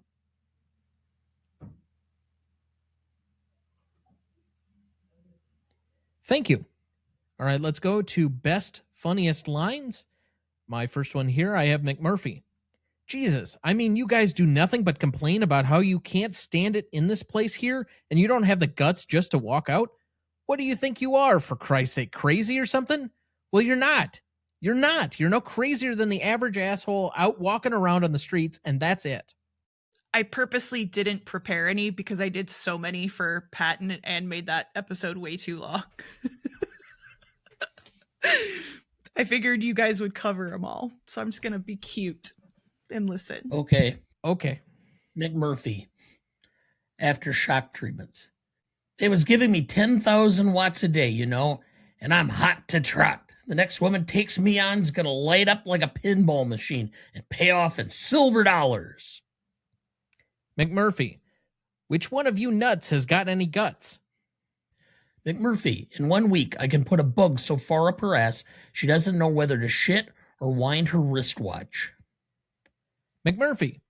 Thank you. All right, let's go to best funniest lines. My first one here, I have McMurphy. Jesus, I mean, you guys do nothing but complain about how you can't stand it in this place here, and you don't have the guts just to walk out? What do you think you are, for Christ's sake, crazy or something? Well, you're not. You're not. You're no crazier than the average asshole out walking around on the streets, and that's it. I purposely didn't prepare any because I did so many for Patton and made that episode way too long. I figured you guys would cover them all. So I'm just going to be cute and listen. Okay. Okay. McMurphy. After shock treatments. They was giving me 10,000 watts a day, you know, and I'm hot to trot. The next woman takes me on's going to light up like a pinball machine and pay off in silver dollars. McMurphy. Which one of you nuts has got any guts? McMurphy, in 1 week, I can put a bug so far up her ass, she doesn't know whether to shit or wind her wristwatch. McMurphy.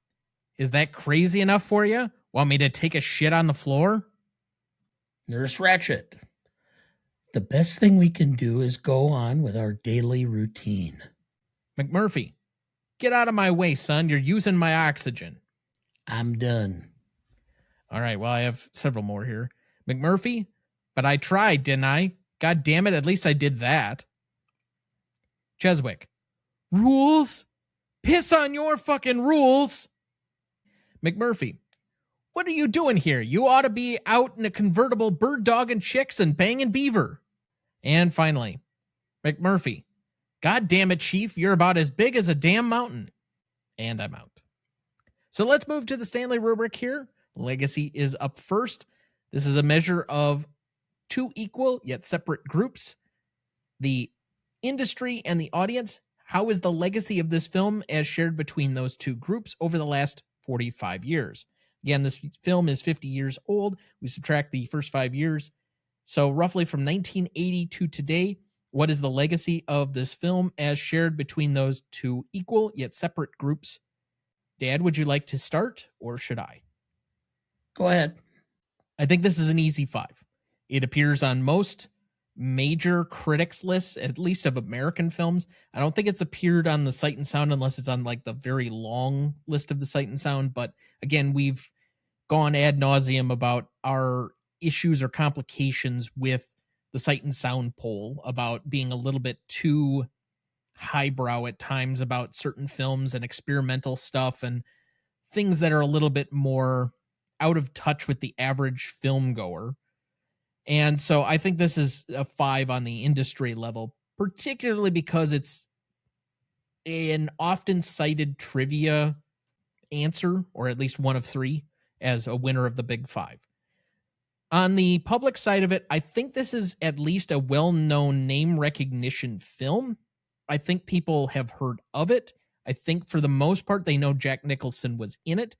Is that crazy enough for you? Want me to take a shit on the floor? Nurse Ratched. The best thing we can do is go on with our daily routine. McMurphy. Get out of my way, son. You're using my oxygen. I'm done. All right, well, I have several more here. McMurphy. But I tried, didn't I? God damn it, at least I did that. Cheswick. Rules? Piss on your fucking rules. McMurphy. What are you doing here? You ought to be out in a convertible bird dogging chicks and banging beaver. And finally, McMurphy. God damn it, Chief, you're about as big as a damn mountain. And I'm out. So let's move to the Stanley rubric here. Legacy is up first. This is a measure of two equal yet separate groups. The industry and the audience. How is the legacy of this film as shared between those two groups over the last 45 years? Again, this film is 50 years old. We subtract the first 5 years. So roughly from 1980 to today, what is the legacy of this film as shared between those two equal yet separate groups? Dad, would you like to start or should I? Go ahead. I think this is an easy 5. It appears on most major critics lists, at least of American films. I don't think it's appeared on the Sight and Sound unless it's on like the very long list of the Sight and Sound. But again, we've gone ad nauseum about our issues or complications with the Sight and Sound poll about being a little bit too highbrow at times about certain films and experimental stuff and things that are a little bit more out of touch with the average film goer. And so I think this is a 5 on the industry level, particularly because it's an often cited trivia answer, or at least one of 3, as a winner of the Big 5. On the public side of it, I think this is at least a well-known name recognition film. I think people have heard of it. I think for the most part, they know Jack Nicholson was in it.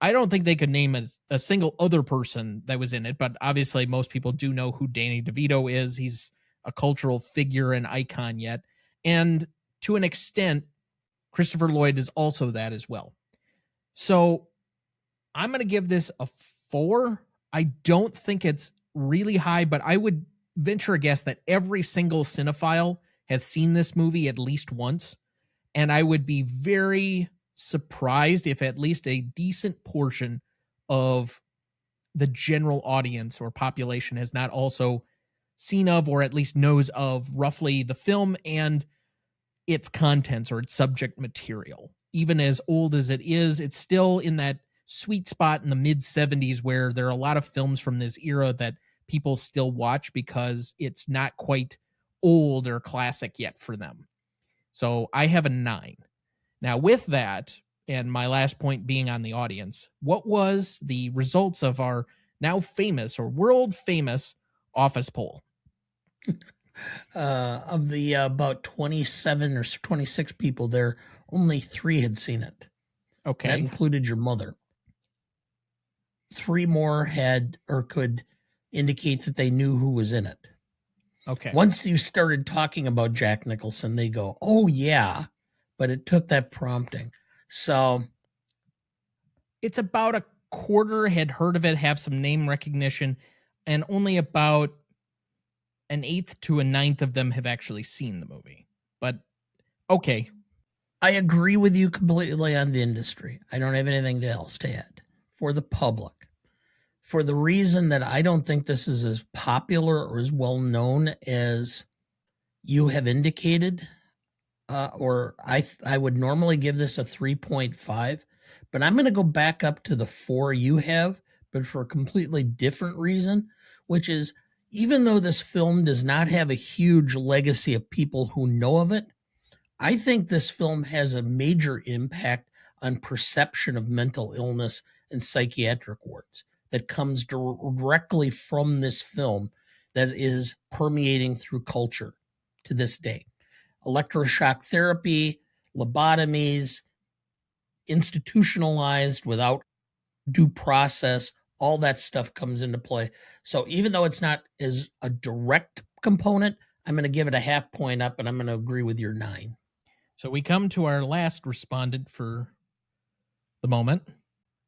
I don't think they could name a single other person that was in it, but obviously most people do know who Danny DeVito is. He's a cultural figure and icon yet. And to an extent, Christopher Lloyd is also that as well. So I'm going to give this a 4. I don't think it's really high, but I would venture a guess that every single cinephile has seen this movie at least once. And I would be very surprised if at least a decent portion of the general audience or population has not also seen of or at least knows of roughly the film and its contents or its subject material. Even as old as it is, it's still in that sweet spot in the mid-70s where there are a lot of films from this era that people still watch because it's not quite old or classic yet for them. So I have a 9. Now, with that, and my last point being on the audience, what was the results of our now famous or world famous office poll? Of the about 27 or 26 people there, only 3 had seen it. Okay. That included your mother. 3 more had or could indicate that they knew who was in it. Okay. Once you started talking about Jack Nicholson, they go, oh, yeah. But it took that prompting. So it's about a quarter had heard of it, have some name recognition, and only about an 1/8 to a 9th of them have actually seen the movie. But okay. I agree with you completely on the industry. I don't have anything else to add. For the public, for the reason that I don't think this is as popular or as well known as you have indicated, or I would normally give this a 3.5. But I'm going to go back up to the 4 you have, but for a completely different reason, which is even though this film does not have a huge legacy of people who know of it, I think this film has a major impact on perception of mental illness and psychiatric wards that comes directly from this film that is permeating through culture to this day. Electroshock therapy, lobotomies, institutionalized without due process, all that stuff comes into play. So even though it's not as a direct component, I'm going to give it a half point up, and I'm going to agree with your 9. So we come to our last respondent for the moment.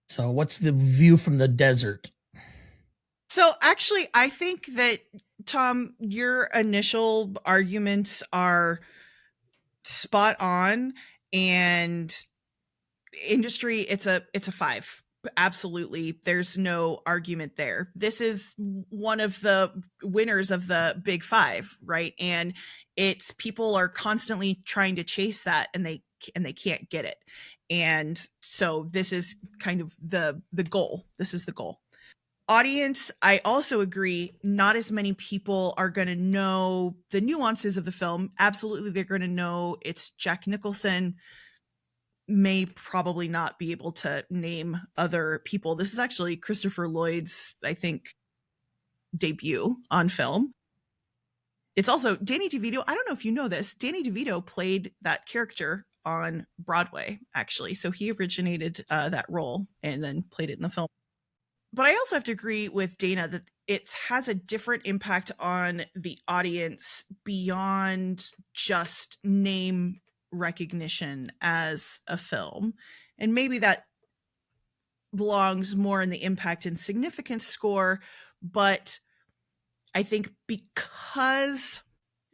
So what's the view from the desert? So actually, I think that, Tom, your initial arguments are spot on, and industry, it's a 5. Absolutely. There's no argument there. This is one of the winners of the big 5, right? And it's people are constantly trying to chase that, and they can't get it. And so this is kind of the goal. This is the goal. Audience, I also agree, not as many people are going to know the nuances of the film. Absolutely, they're going to know it's Jack Nicholson. May probably not be able to name other people. This is actually Christopher Lloyd's, I think, debut on film. It's also Danny DeVito. I don't know if you know this. Danny DeVito played that character on Broadway, actually. So he originated that role and then played it in the film. But I also have to agree with Dana that it has a different impact on the audience beyond just name recognition as a film. And maybe that belongs more in the impact and significance score. But I think because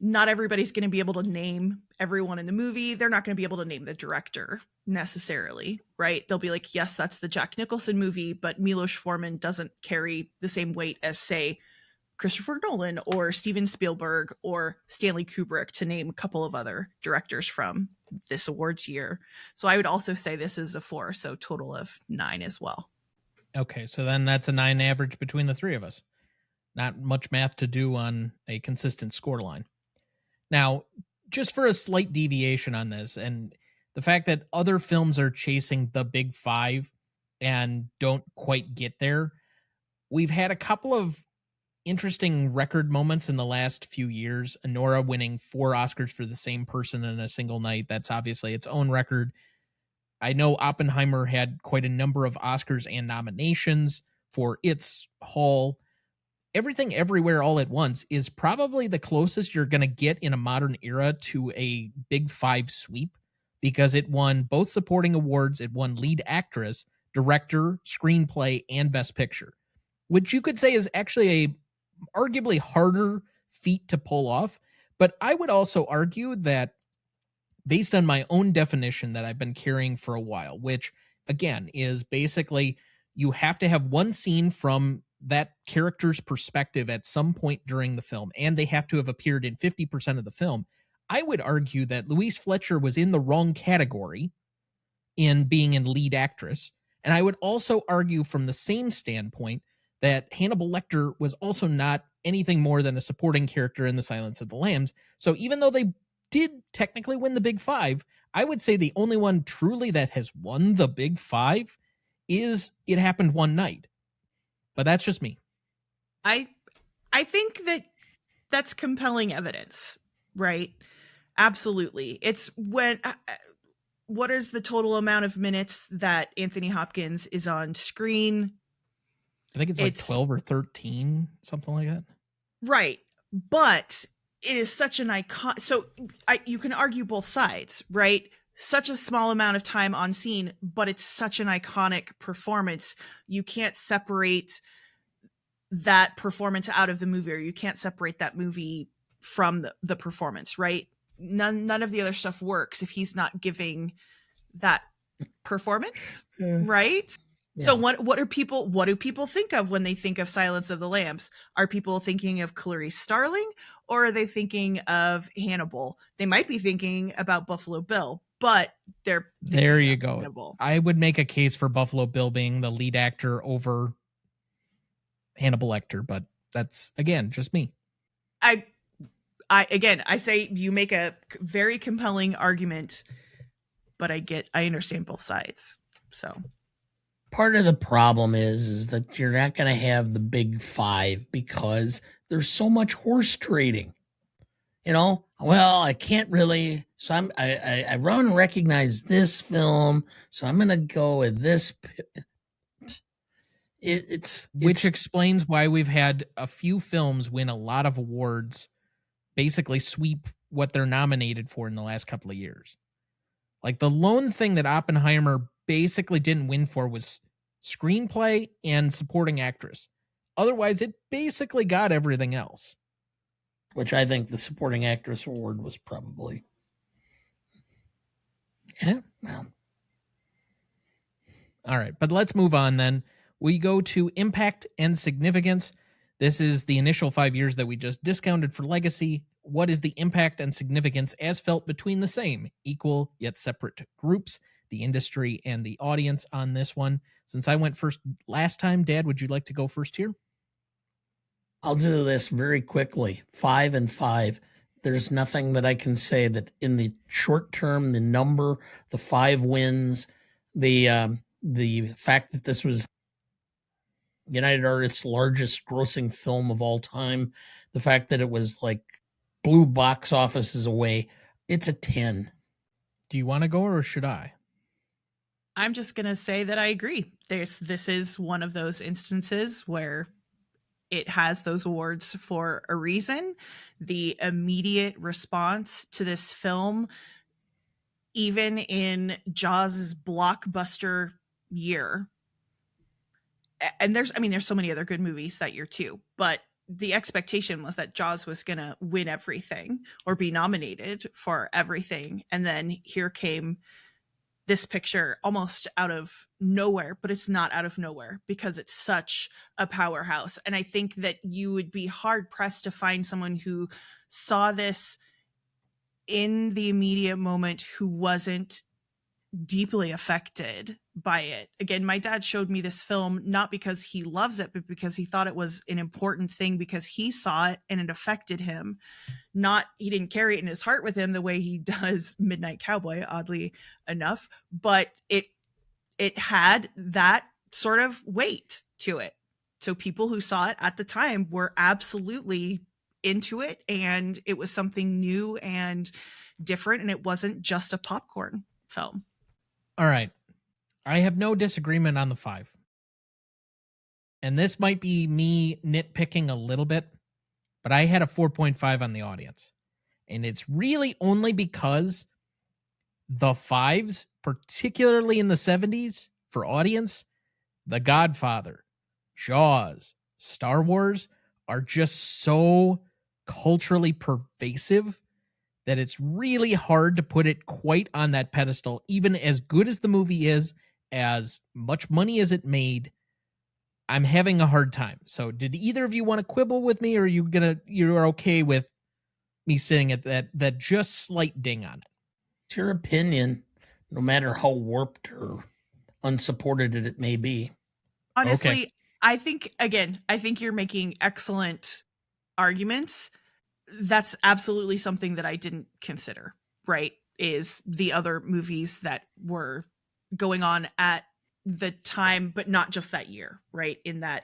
not everybody's going to be able to name everyone in the movie, they're not going to be able to name the director necessarily, right? They'll be like, yes, that's the Jack Nicholson movie, but Miloš Forman doesn't carry the same weight as, say, Christopher Nolan or Steven Spielberg or Stanley Kubrick, to name a couple of other directors from this awards year. So I would also say this is a 4, so total of 9 as well. Okay, so then that's a 9 average between the 3 of us. Not much math to do on a consistent score line. Now, just for a slight deviation on this, and the fact that other films are chasing the big 5 and don't quite get there, we've had a couple of interesting record moments in the last few years. Anora winning 4 Oscars for the same person in a single night. That's obviously its own record. I know Oppenheimer had quite a number of Oscars and nominations for its haul. Everything Everywhere All at Once is probably the closest you're going to get in a modern era to a big 5 sweep, because it won both supporting awards. It won lead actress, director, screenplay, and best picture, which you could say is actually a arguably harder feat to pull off. But I would also argue that, based on my own definition that I've been carrying for a while, which again is basically you have to have one scene from that character's perspective at some point during the film, and they have to have appeared in 50% of the film. I would argue that Louise Fletcher was in the wrong category in being in lead actress. And I would also argue from the same standpoint that Hannibal Lecter was also not anything more than a supporting character in The Silence of the Lambs. So even though they did technically win the big 5, I would say the only one truly that has won the big 5 is It Happened One Night. But that's just me. I think that that's compelling evidence, right? Absolutely. It's when what is the total amount of minutes that Anthony Hopkins is on screen? I think it's like 12 or 13, something like that. Right. But it is such an icon. So you can argue both sides, right? Such a small amount of time on scene, but it's such an iconic performance. You can't separate that performance out of the movie, or you can't separate that movie from the performance, right? None of the other stuff works if he's not giving that performance, right? So what do people think of when they think of Silence of the Lambs? Are people thinking of Clarice Starling, or are they thinking of Hannibal? They might be thinking about Buffalo Bill, but they're thinking There you about go. Hannibal. I would make a case for Buffalo Bill being the lead actor over Hannibal Lecter, but that's, again, just me. I say you make a very compelling argument, but I understand both sides. So part of the problem is that you're not going to have the big five because there's so much horse trading. Well, I can't really, so I run recognize this film, so I'm going to go with this. Which explains why we've had a few films win a lot of awards, basically sweep what they're nominated for in the last couple of years. Like the lone thing that Oppenheimer basically didn't win for was screenplay and supporting actress. Otherwise, it basically got everything else. Which I think the supporting actress award was probably. Yeah, well. All right, but let's move on then. We go to impact and significance. This is the initial 5 years that we just discounted for legacy. What is the impact and significance as felt between the same, equal yet separate groups, the industry and the audience on this one? Since I went first last time, Dad, would you like to go first here? I'll do this very quickly. 5 and 5. There's nothing that I can say that in the short term, the number, the 5 wins, the fact that this was United Artists' largest grossing film of all time, the fact that it was like blew box offices away, it's a 10. Do you want to go or should I? I'm just going to say that I agree. This is one of those instances where it has those awards for a reason. The immediate response to this film, even in Jaws' blockbuster year, and there's so many other good movies that year too, but the expectation was that Jaws was going to win everything or be nominated for everything. And then here came this picture almost out of nowhere, but it's not out of nowhere because it's such a powerhouse. And I think that you would be hard pressed to find someone who saw this in the immediate moment who wasn't deeply affected by it. Again, my dad showed me this film not because he loves it, but because he thought it was an important thing because he saw it and it affected him. He didn't carry it in his heart with him the way he does Midnight Cowboy, oddly enough, but it had that sort of weight to it. So people who saw it at the time were absolutely into it, and it was something new and different, and it wasn't just a popcorn film. All right. I have no disagreement on the 5. And this might be me nitpicking a little bit, but I had a 4.5 on the audience. And it's really only because the 5s, particularly in the 70s, for audience, The Godfather, Jaws, Star Wars are just so culturally pervasive that it's really hard to put it quite on that pedestal. Even as good as the movie is, as much money as it made, I'm having a hard time. So did either of you want to quibble with me, or you're okay with me sitting at that just slight ding on it? It's your opinion, no matter how warped or unsupported it may be. Honestly, Okay. I think you're making excellent arguments. That's absolutely something that I didn't consider, right? Is the other movies that were going on at the time, but not just that year, right? In that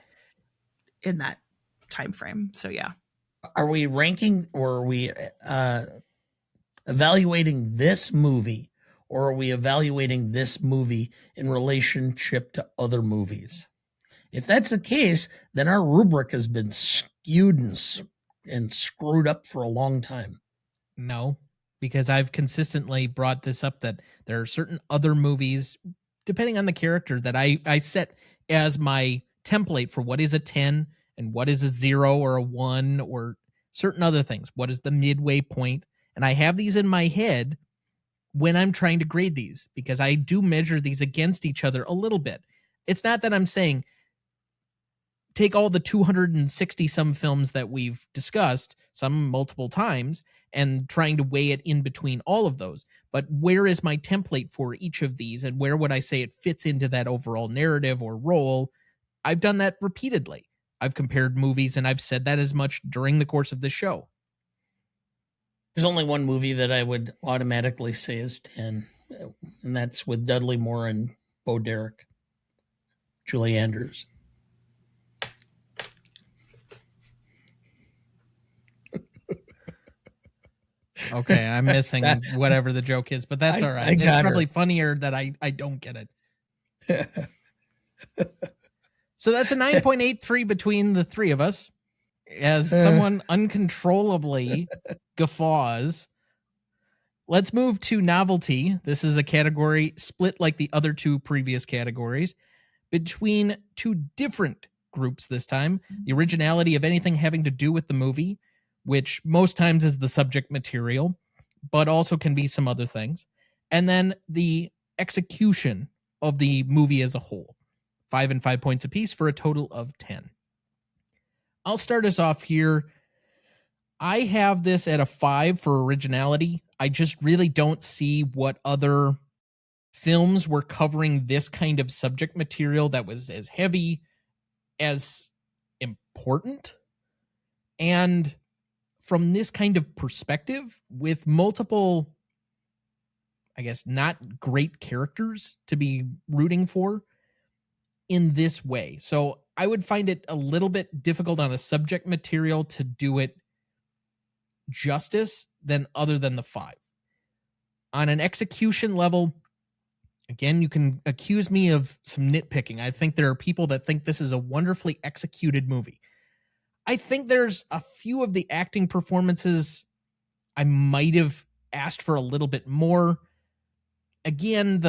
time frame. So yeah. Are we ranking, or are we evaluating this movie, or are we evaluating this movie in relationship to other movies? If that's the case, then our rubric has been skewed and screwed up for a long time. No, because I've consistently brought this up that there are certain other movies, depending on the character, that I set as my template for what is a 10 and what is a 0 or a 1 or certain other things. What is the midway point? And I have these in my head when I'm trying to grade these, because I do measure these against each other a little bit. It's not that I'm saying take all the 260 some films that we've discussed, some multiple times, and trying to weigh it in between all of those. But where is my template for each of these, and where would I say it fits into that overall narrative or role? I've done that repeatedly. I've compared movies, and I've said that as much during the course of the show. There's only one movie that I would automatically say is 10, and that's with Dudley Moore and Bo Derek, Julie Andrews. Okay, I'm missing whatever the joke is, but that's all right. It's probably funnier that I don't get it. So that's a 9.83 between the three of us, as someone uncontrollably guffaws. Let's move to novelty. This is a category split like the other two previous categories between two different groups this time. The originality of anything having to do with the movie, which most times is the subject material, but also can be some other things. And then the execution of the movie as a whole. 5 and 5 points apiece for a total of 10. I'll start us off here. I have this at a 5 for originality. I just really don't see what other films were covering this kind of subject material that was as heavy, as important, and from this kind of perspective with multiple, I guess, not great characters to be rooting for in this way. So I would find it a little bit difficult on a subject material to do it justice than other than the 5. On an execution level, again, you can accuse me of some nitpicking. I think there are people that think this is a wonderfully executed movie. I think there's a few of the acting performances I might have asked for a little bit more. Again,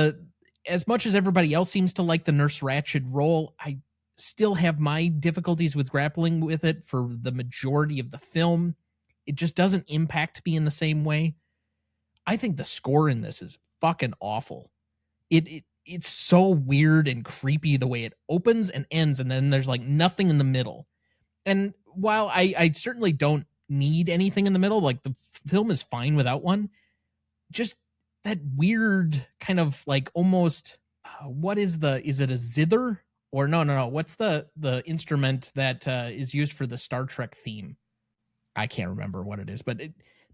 as much as everybody else seems to like the Nurse Ratched role, I still have my difficulties with grappling with it for the majority of the film. It just doesn't impact me in the same way. I think the score in this is fucking awful. It's so weird and creepy the way it opens and ends, and then there's like nothing in the middle. And while I certainly don't need anything in the middle, like the film is fine without one, just that weird kind of like almost, is it a zither? Or no. What's the instrument that is used for the Star Trek theme? I can't remember what it is, but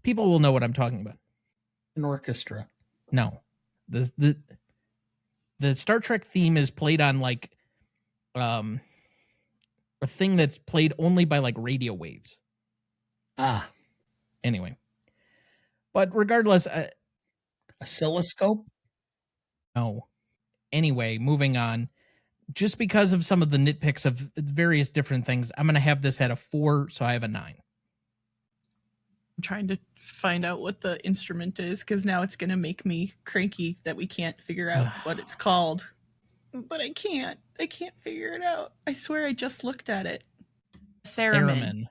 people will know what I'm talking about. An orchestra. No. The Star Trek theme is played on like a thing that's played only by like radio waves. Anyway. But regardless, oscilloscope? No. Anyway, moving on. Just because of some of the nitpicks of various different things, I'm going to have this at a 4, so I have a 9. I'm trying to find out what the instrument is, because now it's going to make me cranky that we can't figure out what it's called. But I can't figure it out. I swear I just looked at it. Theremin.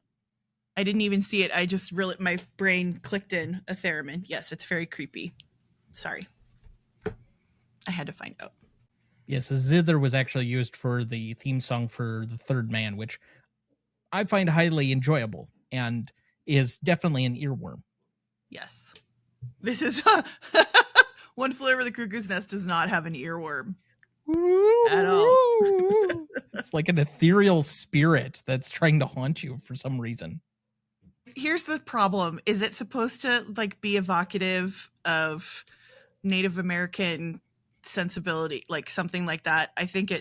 I didn't even see it. I just really, my brain clicked in a theremin. Yes, it's very creepy. Sorry. I had to find out. Yes, a zither was actually used for the theme song for The Third Man, which I find highly enjoyable and is definitely an earworm. Yes. This is One Flew Over the Cuckoo's Nest does not have an earworm at all. It's like an ethereal spirit that's trying to haunt you for some reason. Here's the problem. Is it supposed to like be evocative of Native American sensibility, like something like that? I think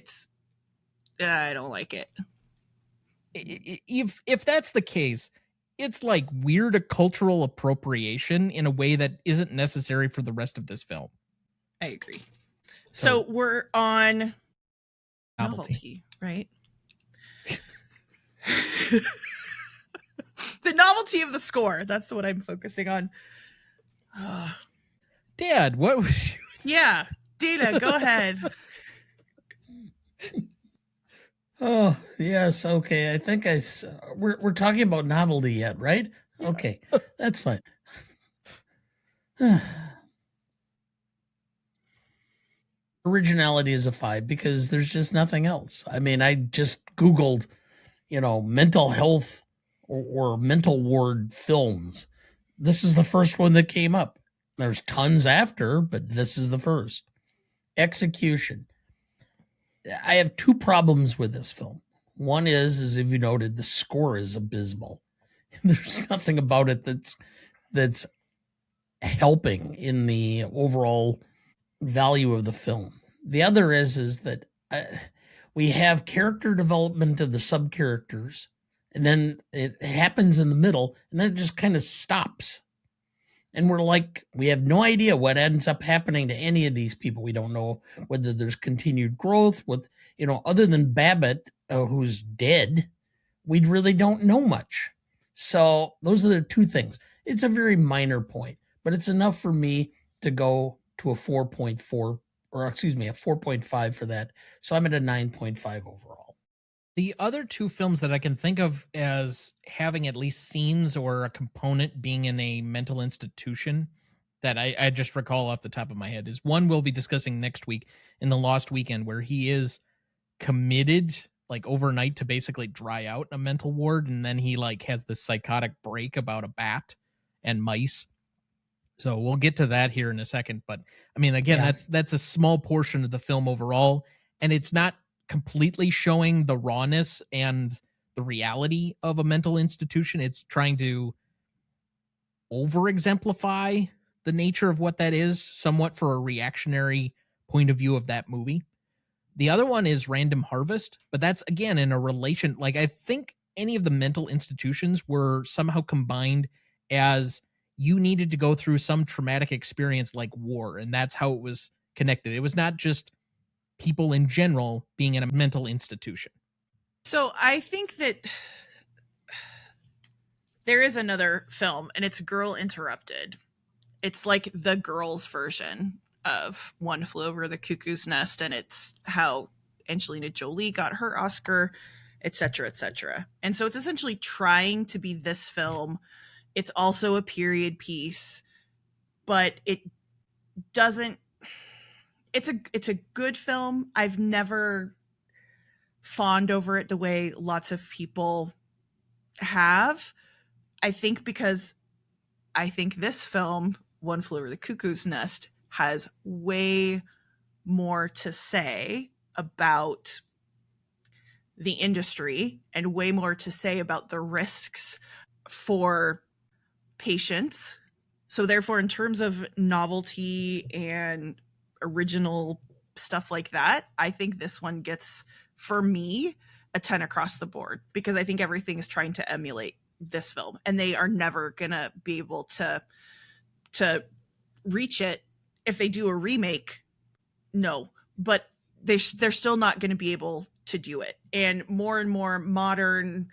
I don't like it. If that's the case, it's like weird cultural appropriation in a way that isn't necessary for the rest of this film. I agree. So we're on novelty, right? The novelty of the score. That's what I'm focusing on. Dad, what was you... Yeah, Dana, go ahead. Oh, yes. Okay. I think we're talking about novelty yet, right? Okay. That's fine. Originality is a 5 because there's just nothing else. I mean, I just Googled, mental health or mental ward films. This is the first one that came up. There's tons after, but this is the first. Execution. I have two problems with this film. One is, as if you noted, the score is abysmal. There's nothing about it that's helping in the overall value of the film. The other is that we have character development of the sub characters, and then it happens in the middle, and then it just kind of stops. And we're like, we have no idea what ends up happening to any of these people. We don't know whether there's continued growth with, other than Babbitt, who's dead, we really don't know much. So those are the two things. It's a very minor point, but it's enough for me to go to a 4.4, or excuse me, a 4.5 for that. So I'm at a 9.5 overall. The other two films that I can think of as having at least scenes or a component being in a mental institution that I just recall off the top of my head is one we'll be discussing next week in The Lost Weekend, where he is committed like overnight to basically dry out in a mental ward, and then he like has this psychotic break about a bat and mice. So we'll get to that here in a second. But I mean, again, that's a small portion of the film overall, and it's not completely showing the rawness and the reality of a mental institution. It's trying to over exemplify the nature of what that is, somewhat for a reactionary point of view of that movie. The other one is Random Harvest, but that's again in a relation. Like, I think any of the mental institutions were somehow combined as you needed to go through some traumatic experience like war, and that's how it was connected. It was not just people in general being in a mental institution. So I think that there is another film, and it's Girl Interrupted. It's like the girls' version of One Flew Over the Cuckoo's Nest, and it's how Angelina Jolie got her Oscar, etc., etc. And so it's essentially trying to be this film. It's also a period piece, but it doesn't. It's a good film. I've never fawned over it the way lots of people have. I think because I think this film, One Flew Over the Cuckoo's Nest, has way more to say about the industry and way more to say about the risks for patients. So therefore, in terms of novelty and original stuff like that, I think this one gets, for me, a 10 across the board, because I think everything is trying to emulate this film, and they are never gonna be able to reach it if they do a remake. No, but they're still not going to be able to do it. And more modern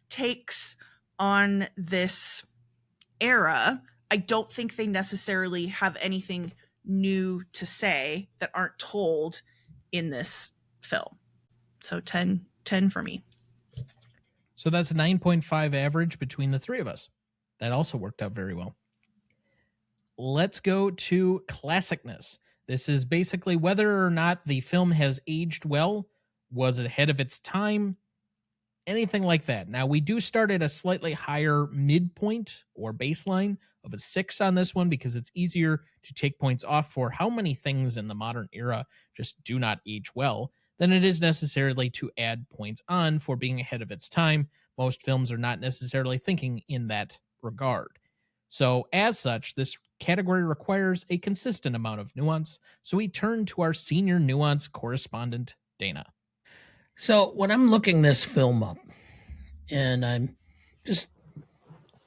takes on this era, I don't think they necessarily have anything new to say that aren't told in this film. So 10 for me. So that's a 9.5 average between the three of us. That also worked out very well. Let's go to classicness. This is basically whether or not the film has aged well, was it ahead of its time, anything like that. Now, we do start at a slightly higher midpoint or baseline of a 6 on this one, because it's easier to take points off for how many things in the modern era just do not age well than it is necessarily to add points on for being ahead of its time. Most films are not necessarily thinking in that regard. So as such, this category requires a consistent amount of nuance. So we turn to our senior nuance correspondent, Dana. So when I'm looking this film up, and I'm just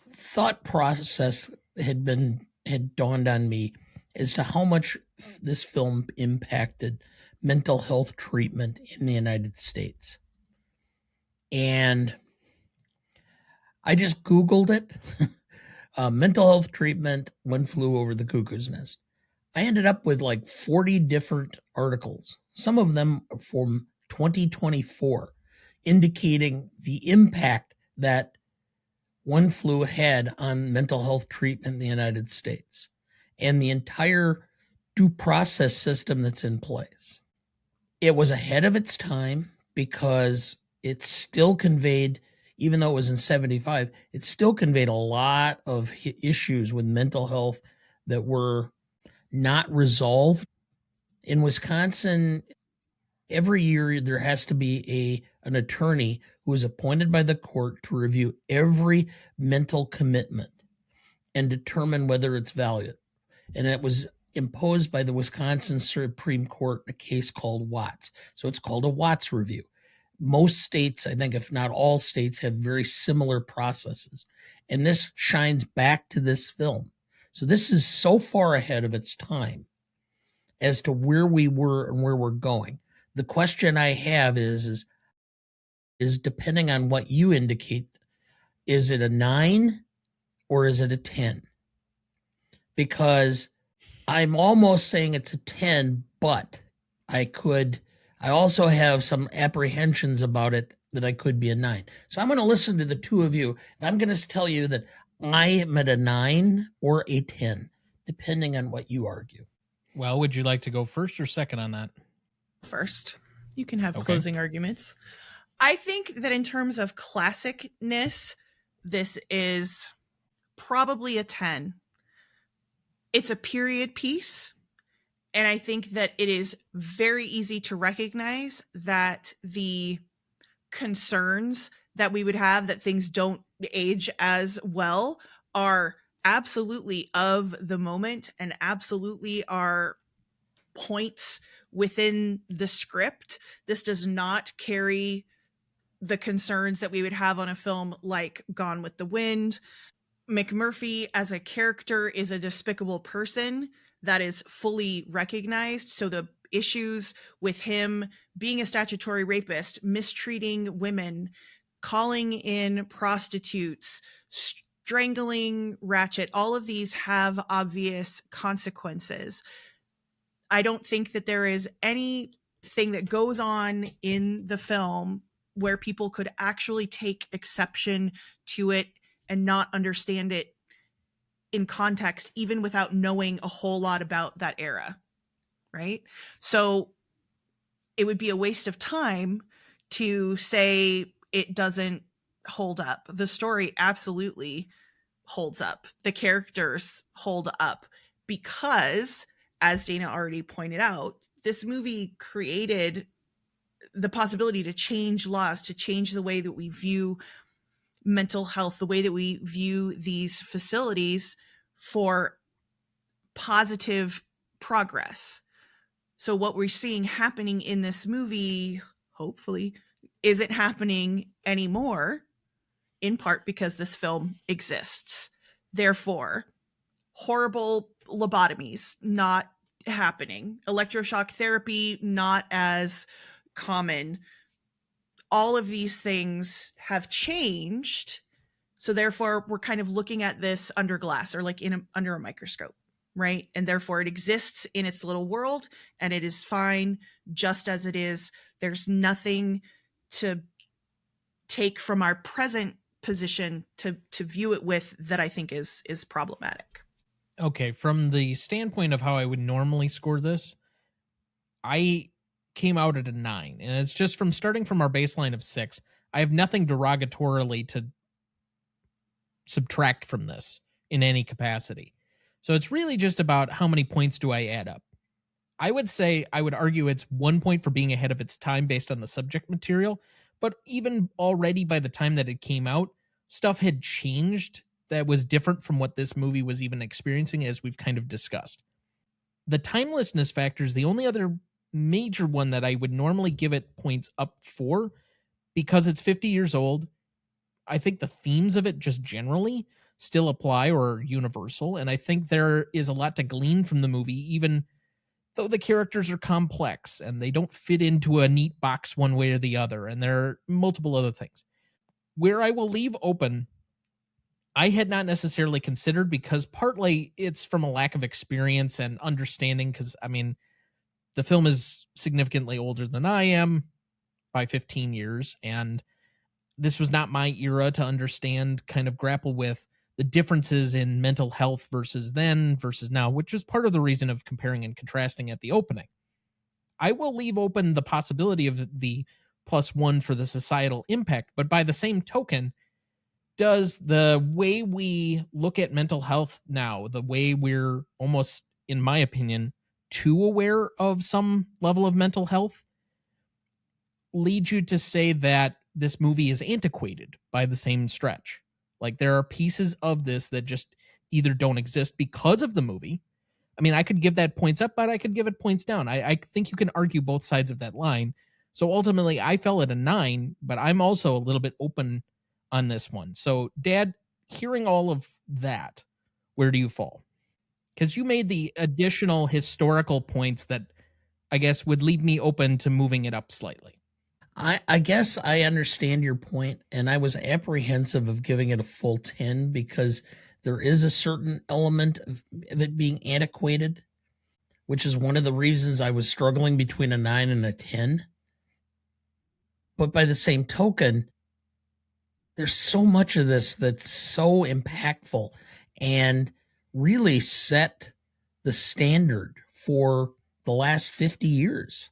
thought process had dawned on me as to how much this film impacted mental health treatment in the United States. And I just Googled it. Mental health treatment, One Flew Over the Cuckoo's Nest. I ended up with like 40 different articles, some of them from 2024, indicating the impact that One Flew had on mental health treatment in the United States. And the entire due process system that's in place. It was ahead of its time because it still conveyed, even though it was in 75, it still conveyed a lot of issues with mental health that were not resolved. In Wisconsin, every year there has to be an attorney who is appointed by the court to review every mental commitment and determine whether it's valid. And it was imposed by the Wisconsin Supreme Court in a case called Watts. So it's called a Watts review. Most states, I think if not all states, have very similar processes. And this shines back to this film. So this is so far ahead of its time as to where we were and where we're going. The question I have is depending on what you indicate, is it a 9 or is it a 10? Because I'm almost saying it's a 10, but I also have some apprehensions about it that I could be a 9. So I'm going to listen to the two of you, and I'm going to tell you that I am at a 9 or a 10, depending on what you argue. Well, would you like to go first or second on that? First, you can have Okay. closing arguments. I think that in terms of classicness, this is probably a 10. It's a period piece. And I think that it is very easy to recognize that the concerns that we would have that things don't age as well are absolutely of the moment and absolutely are points within the script. This does not carry the concerns that we would have on a film like Gone with the Wind. McMurphy as a character is a despicable person that is fully recognized. So the issues with him being a statutory rapist, mistreating women, calling in prostitutes, strangling Ratched, all of these have obvious consequences. I don't think that there is anything that goes on in the film where people could actually take exception to it and not understand it in context, even without knowing a whole lot about that era, right? So it would be a waste of time to say it doesn't hold up. The story absolutely holds up. The characters hold up because, as Dana already pointed out, this movie created the possibility to change laws, to change the way that we view mental health, the way that we view these facilities for positive progress. So what we're seeing happening in this movie, hopefully, isn't happening anymore, in part because this film exists. Therefore, horrible lobotomies not happening, electroshock therapy not as common. All of these things have changed. So therefore, we're kind of looking at this under glass or like under a microscope, right? And therefore, it exists in its little world and it is fine just as it is. There's nothing to take from our present position to view it with that I think is problematic. Okay, from the standpoint of how I would normally score this, I came out at a 9, and it's just from starting from our baseline of 6. I have nothing derogatorily to subtract from this in any capacity. So it's really just about how many points do I add up. I would say, I would argue it's 1 point for being ahead of its time based on the subject material, but even already by the time that it came out, stuff had changed that was different from what this movie was even experiencing, as we've kind of discussed. The timelessness factor is the only other major one that I would normally give it points up for, because it's 50 years old. I think the themes of it just generally still apply or are universal, and I think there is a lot to glean from the movie, even though the characters are complex and they don't fit into a neat box one way or the other, and there are multiple other things. Where I will leave open, I had not necessarily considered, because partly it's from a lack of experience and understanding, because, I mean, the film is significantly older than I am by 15 years, and this was not my era to understand, kind of grapple with the differences in mental health versus then versus now, which is part of the reason of comparing and contrasting at the opening. I will leave open the possibility of the +1 for the societal impact, but by the same token, does the way we look at mental health now, the way we're almost, in my opinion, too aware of some level of mental health, lead you to say that this movie is antiquated by the same stretch? Like, there are pieces of this that just either don't exist because of the movie. I mean, I could give that points up, but I could give it points down. I think you can argue both sides of that line. So ultimately, I fell at a 9, but I'm also a little bit open on this one. So, Dad, hearing all of that, where do you fall? Because you made the additional historical points that I guess would leave me open to moving it up slightly. I guess I understand your point, and I was apprehensive of giving it a full 10 because there is a certain element of it being antiquated, which is one of the reasons I was struggling between a 9 and a 10. But by the same token, there's so much of this that's so impactful and really set the standard for the last 50 years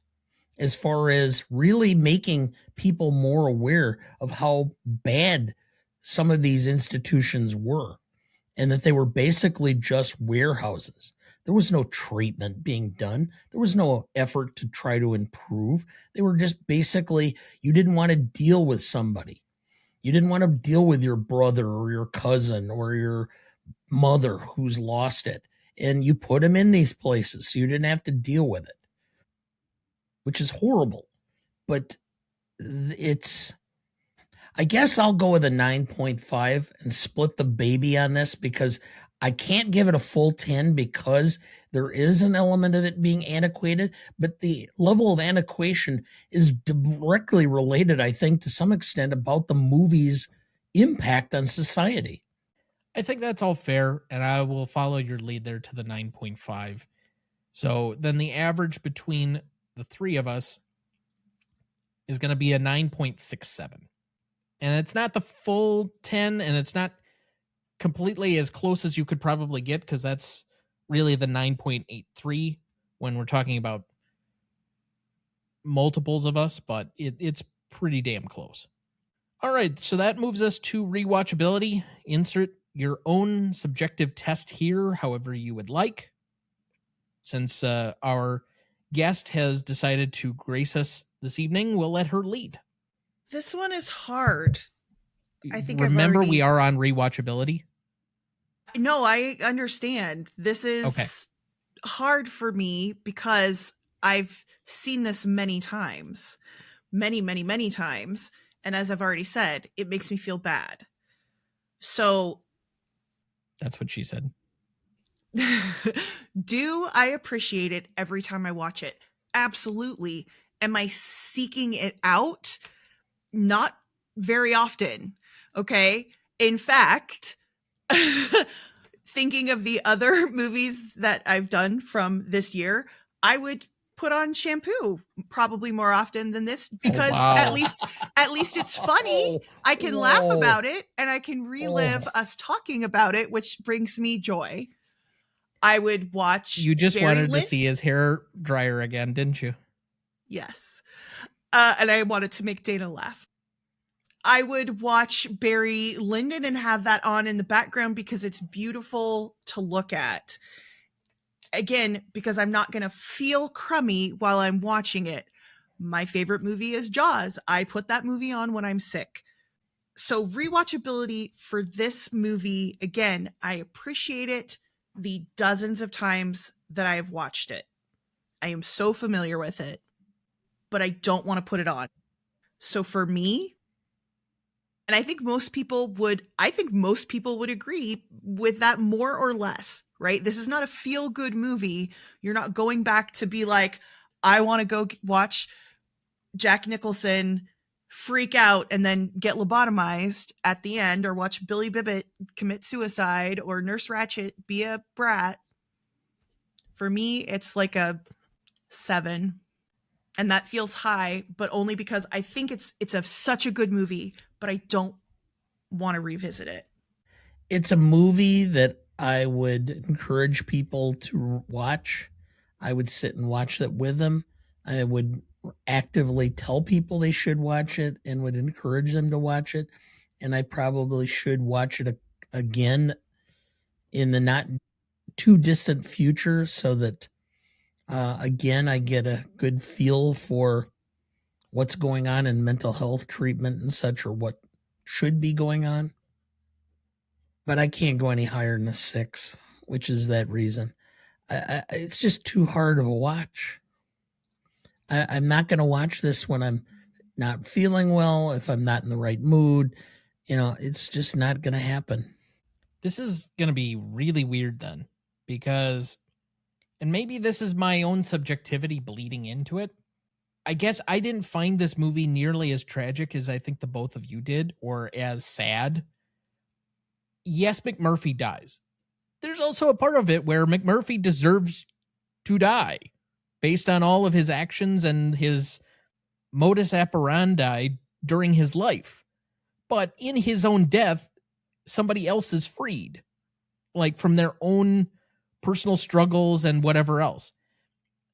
as far as really making people more aware of how bad some of these institutions were and that they were basically just warehouses. There was no treatment being done. There was no effort to try to improve. They were just basically, you didn't want to deal with somebody. You didn't want to deal with your brother or your cousin or your mother who's lost it. And you put them in these places so you didn't have to deal with it, which is horrible. But it's, I guess I'll go with a 9.5 and split the baby on this because I can't give it a full 10 because there is an element of it being antiquated, but the level of antiquation is directly related, I think, to some extent about the movie's impact on society. I think that's all fair, and I will follow your lead there to the 9.5. So then the average between the three of us is going to be a 9.67. And it's not the full 10, and it's not completely as close as you could probably get, because that's really the 9.83 when we're talking about multiples of us, but it's pretty damn close. All right, so that moves us to rewatchability. Insert your own subjective test here, however you would like. Since our guest has decided to grace us this evening, we'll let her lead. This one is hard. I think Remember, we are on rewatchability. No, I understand. This is hard for me because I've seen this many times. Many, many, many times. And as I've already said, it makes me feel bad. So that's what she said. Do I appreciate it every time I watch it? Absolutely. Am I seeking it out? Not very often. Okay. In fact, thinking of the other movies that I've done from this year, I would put on Shampoo probably more often than this because at least it's funny. I can laugh about it and I can relive us talking about it, which brings me joy. I would watch. You just wanted to see his hair dryer again, didn't you? Yes. And I wanted to make Dana laugh. I would watch Barry Lyndon and have that on in the background because it's beautiful to look at. Again, because I'm not going to feel crummy while I'm watching it. My favorite movie is Jaws. I put that movie on when I'm sick. So rewatchability for this movie, again, I appreciate it the dozens of times that I have watched it. I am so familiar with it, but I don't want to put it on. So for me, and I think most people would agree with that more or less, right? This is not a feel-good movie. You're not going back to be like, I want to go watch Jack Nicholson freak out and then get lobotomized at the end, or watch Billy Bibbit commit suicide, or Nurse Ratched be a brat. For me, it's like a 7. And that feels high, but only because I think it's such a good movie, but I don't want to revisit it. It's a movie that I would encourage people to watch. I would sit and watch it with them. I would actively tell people they should watch it and would encourage them to watch it. And I probably should watch it again in the not too distant future so that, again, I get a good feel for what's going on in mental health treatment and such, or what should be going on. But I can't go any higher than a 6, which is that reason. It's just too hard of a watch. I'm not going to watch this when I'm not feeling well, if I'm not in the right mood. It's just not going to happen. This is going to be really weird then, because, and maybe this is my own subjectivity bleeding into it. I guess I didn't find this movie nearly as tragic as I think the both of you did, or as sad. Yes, McMurphy dies. There's also a part of it where McMurphy deserves to die based on all of his actions and his modus operandi during his life. But in his own death, somebody else is freed, like from their own personal struggles and whatever else.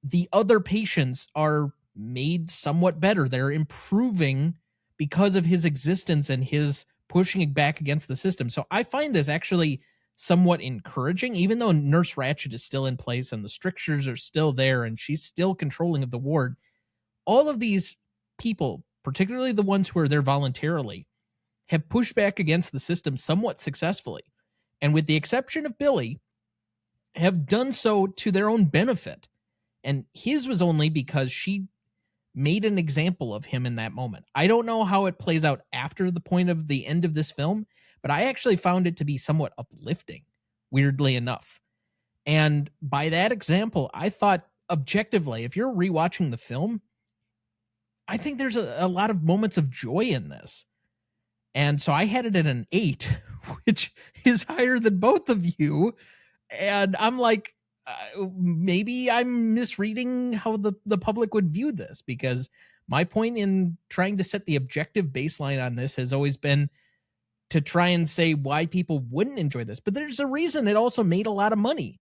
The other patients are made somewhat better. They're improving because of his existence and his pushing back against the system. So I find this actually somewhat encouraging, even though Nurse Ratched is still in place and the strictures are still there and she's still controlling of the ward. All of these people, particularly the ones who are there voluntarily, have pushed back against the system somewhat successfully. And with the exception of Billy, have done so to their own benefit. And his was only because she made an example of him in that moment. I don't know how it plays out after the point of the end of this film, but I actually found it to be somewhat uplifting, weirdly enough. And by that example, I thought objectively, if you're rewatching the film, I think there's a lot of moments of joy in this. And so I had it at an 8, which is higher than both of you. And I'm like, maybe I'm misreading how the public would view this, because my point in trying to set the objective baseline on this has always been to try and say why people wouldn't enjoy this. But there's a reason it also made a lot of money.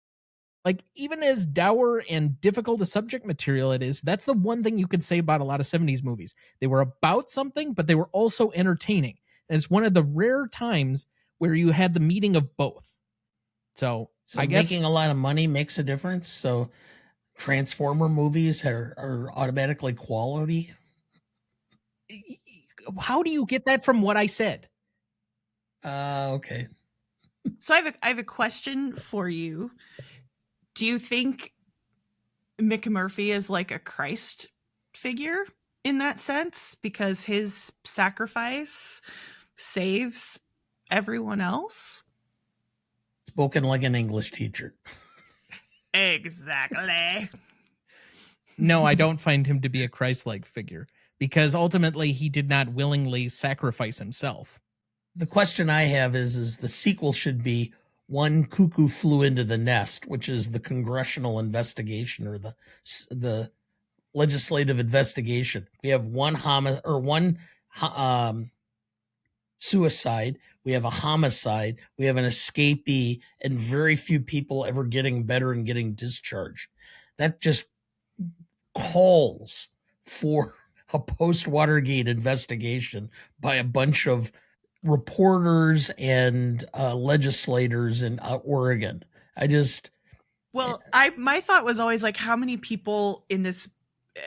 Like, even as dour and difficult a subject material it is, that's the one thing you could say about a lot of 70s movies. They were about something, but they were also entertaining. And it's one of the rare times where you had the meeting of both. So I guess making a lot of money makes a difference. So Transformer movies are automatically quality. How do you get that from what I said? Okay. So I have a question for you. Do you think McMurphy is like a Christ figure in that sense, because his sacrifice saves everyone else? Spoken like an English teacher. Exactly. No, I don't find him to be a Christ-like figure, because ultimately he did not willingly sacrifice himself. The question I have is the sequel should be One Cuckoo Flew Into the Nest, which is the congressional investigation, or the legislative investigation. We have one suicide, we have a homicide, we have an escapee, and very few people ever getting better and getting discharged. That just calls for a post-Watergate investigation by a bunch of reporters and legislators in Oregon. My thought was always like, how many people in this,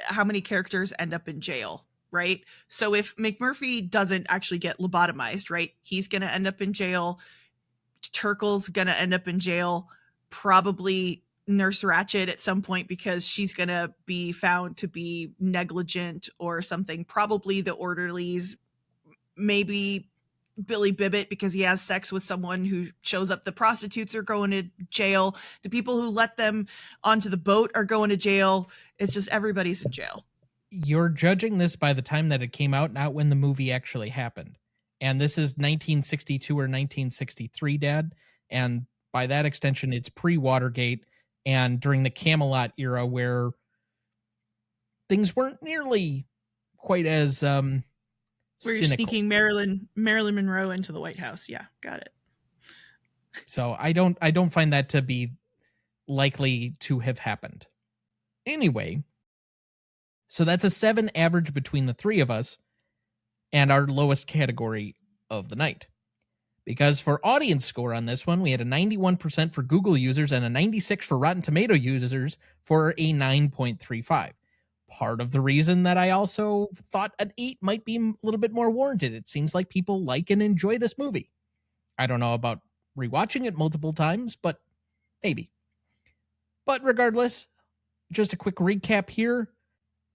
how many characters end up in jail, right? So if McMurphy doesn't actually get lobotomized, right, he's going to end up in jail. Turkle's going to end up in jail. Probably Nurse Ratched at some point, because she's going to be found to be negligent or something. Probably the orderlies, maybe Billy Bibbit, because he has sex with someone who shows up. The prostitutes are going to jail. The people who let them onto the boat are going to jail. It's just everybody's in jail. You're judging this by the time that it came out, not when the movie actually happened. And this is 1962 or 1963, Dad. And by that extension, it's pre-Watergate and during the Camelot era, where things weren't nearly quite as where you're cynical. sneaking Marilyn Monroe into the White House. Yeah, got it. So I don't find that to be likely to have happened. Anyway, so that's a 7 average between the three of us and our lowest category of the night. Because for audience score on this one, we had a 91% for Google users and a 96 for Rotten Tomato users for a 9.35. Part of the reason that I also thought an 8 might be a little bit more warranted. It seems like people like and enjoy this movie. I don't know about rewatching it multiple times, but maybe. But regardless, just a quick recap here.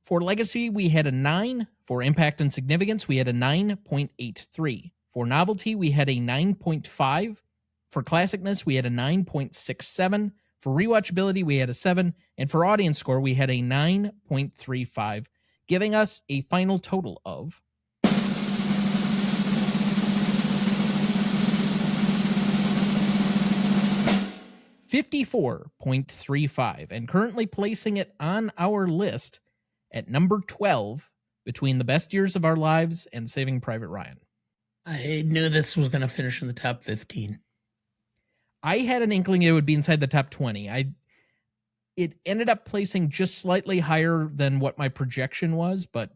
For Legacy, we had a 9. For Impact and Significance, we had a 9.83. For Novelty, we had a 9.5. For Classicness, we had a 9.67. For Rewatchability, we had a 7. And for Audience Score, we had a 9.35, giving us a final total of 54.35, and currently placing it on our list at number 12 between The Best Years of Our Lives and Saving Private Ryan. I knew this was going to finish in the top 15. I had an inkling it would be inside the top 20. It ended up placing just slightly higher than what my projection was, but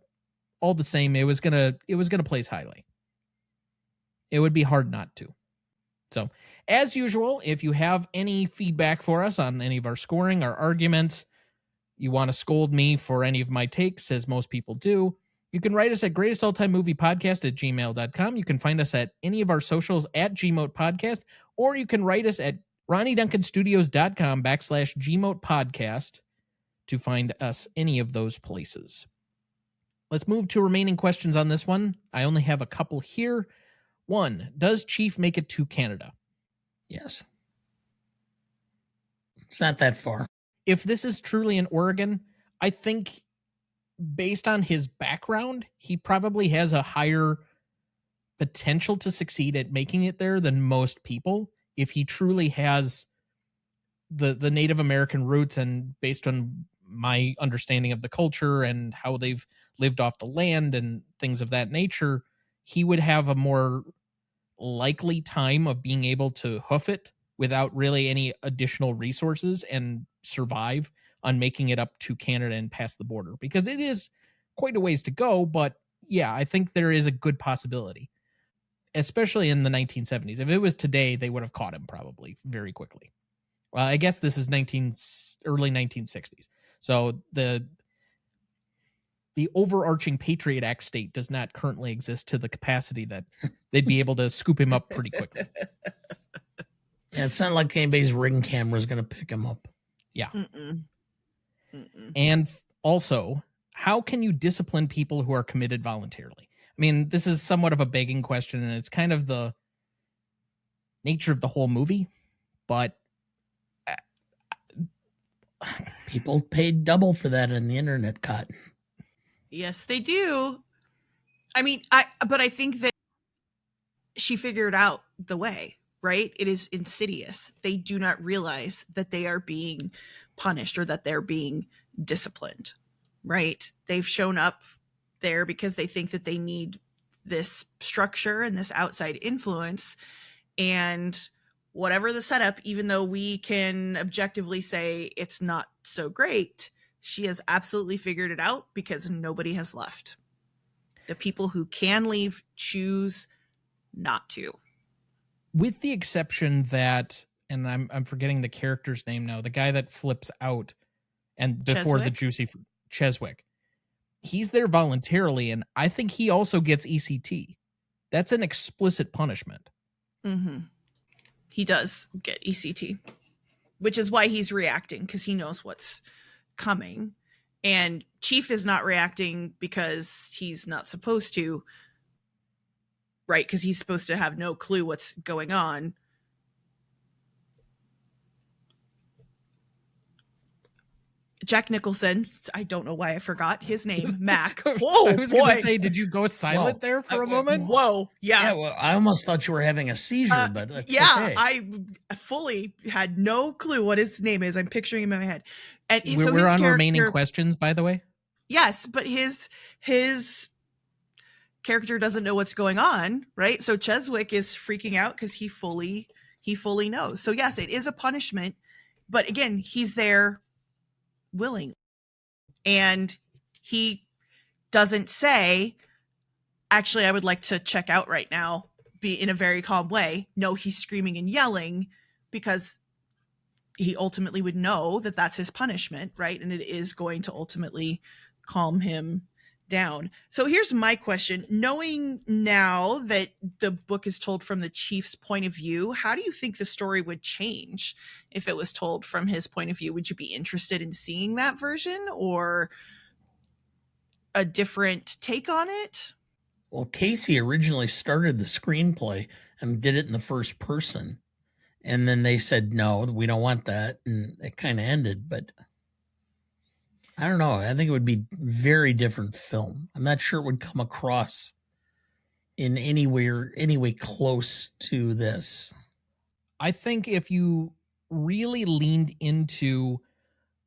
all the same, it was gonna place highly. It would be hard not to. So, as usual, if you have any feedback for us on any of our scoring, our arguments, you want to scold me for any of my takes, as most people do, you can write us at greatestalltimemoviepodcast@gmail.com. You can find us at any of our socials at gmotepodcast, or you can write us at ronnieduncanstudios.com/gmotepodcast to find us any of those places. Let's move to remaining questions on this one. I only have a couple here. 1, does Chief make it to Canada? Yes. It's not that far. If this is truly in Oregon, I think based on his background, he probably has a higher potential to succeed at making it there than most people. If he truly has the Native American roots, and based on my understanding of the culture and how they've lived off the land and things of that nature, he would have a more likely time of being able to hoof it without really any additional resources and survive on making it up to Canada and past the border, because it is quite a ways to go. But yeah, I think there is a good possibility, especially in the 1970s. If it was today, they would have caught him probably very quickly. Well, I guess this is early 1960s. So the overarching Patriot Act state does not currently exist to the capacity that they'd be able to scoop him up pretty quickly. Yeah, it's not like anybody's ring camera is going to pick him up. Yeah. Mm-mm. And also, how can you discipline people who are committed voluntarily? I mean, this is somewhat of a begging question, and it's kind of the nature of the whole movie, but people paid double for that in the internet, Cotton. Yes, they do. I mean, but I think that she figured out the way, right? It is insidious. They do not realize that they are being punished or that they're being disciplined, right? They've shown up there because they think that they need this structure and this outside influence, and whatever the setup, even though we can objectively say it's not so great, she has absolutely figured it out because nobody has left. The people who can leave choose not to. With the exception that, and I'm forgetting the character's name now, the guy that flips out and before the juicy Cheswick, he's there voluntarily, and I think he also gets ECT. That's an explicit punishment. Mm-hmm. He does get ECT, which is why he's reacting, because he knows what's coming. And Chief is not reacting because he's not supposed to, right? Because he's supposed to have no clue what's going on. Jack Nicholson, I don't know why I forgot his name, Mac. Whoa, I was going to say, did you go silent there for a moment? Whoa, yeah. Yeah, well, I almost thought you were having a seizure, but that's yeah, okay. I fully had no clue what his name is. I'm picturing him in my head. And so we're on remaining questions, by the way. Yes, but his character doesn't know what's going on, right? So Cheswick is freaking out because he fully he fully knows. So yes, it is a punishment, but again, he's there willing. And he doesn't say, actually, I would like to check out right now, be in a very calm way. No, he's screaming and yelling because he ultimately would know that that's his punishment, right? And it is going to ultimately calm him down. So here's my question. Knowing now that the book is told from the chief's point of view, how do you think the story would change if it was told from his point of view? Would you be interested in seeing that version or a different take on it? Well, Kesey originally started the screenplay and did it in the first person. And then they said, no, we don't want that. And it kind of ended. But I don't know. I think it would be a very different film. I'm not sure it would come across in any way close to this. I think if you really leaned into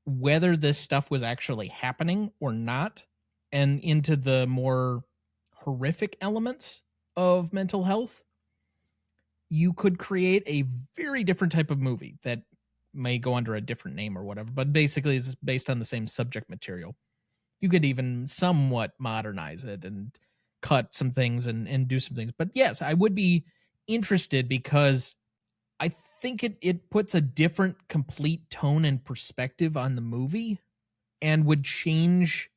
whether this stuff was actually happening or not, and into the more horrific elements of mental health, you could create a very different type of movie that may go under a different name or whatever, but basically is based on the same subject material. You could even somewhat modernize it and cut some things and do some things. But yes, I would be interested because I think it puts a different complete tone and perspective on the movie and would change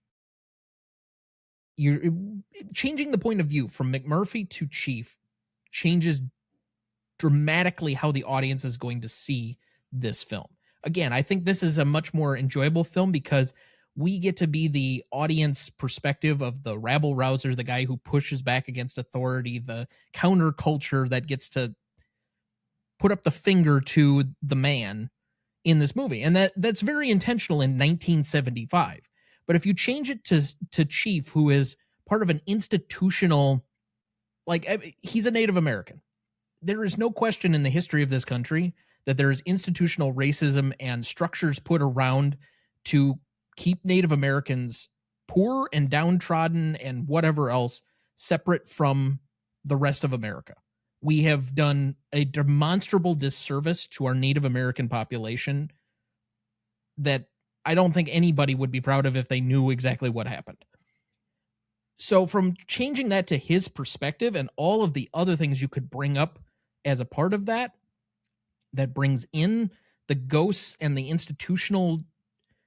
changing the point of view from McMurphy to Chief changes dramatically how the audience is going to see this film. Again, I think this is a much more enjoyable film because we get to be the audience perspective of the rabble rouser, the guy who pushes back against authority, the counterculture that gets to put up the finger to the man in this movie. And that's very intentional in 1975. But if you change it to Chief, who is part of an institutional, like, he's a Native American. There is no question in the history of this country that there is institutional racism and structures put around to keep Native Americans poor and downtrodden and whatever else separate from the rest of America. We have done a demonstrable disservice to our Native American population that I don't think anybody would be proud of if they knew exactly what happened. So from changing that to his perspective and all of the other things you could bring up as a part of that, that brings in the ghosts and the institutional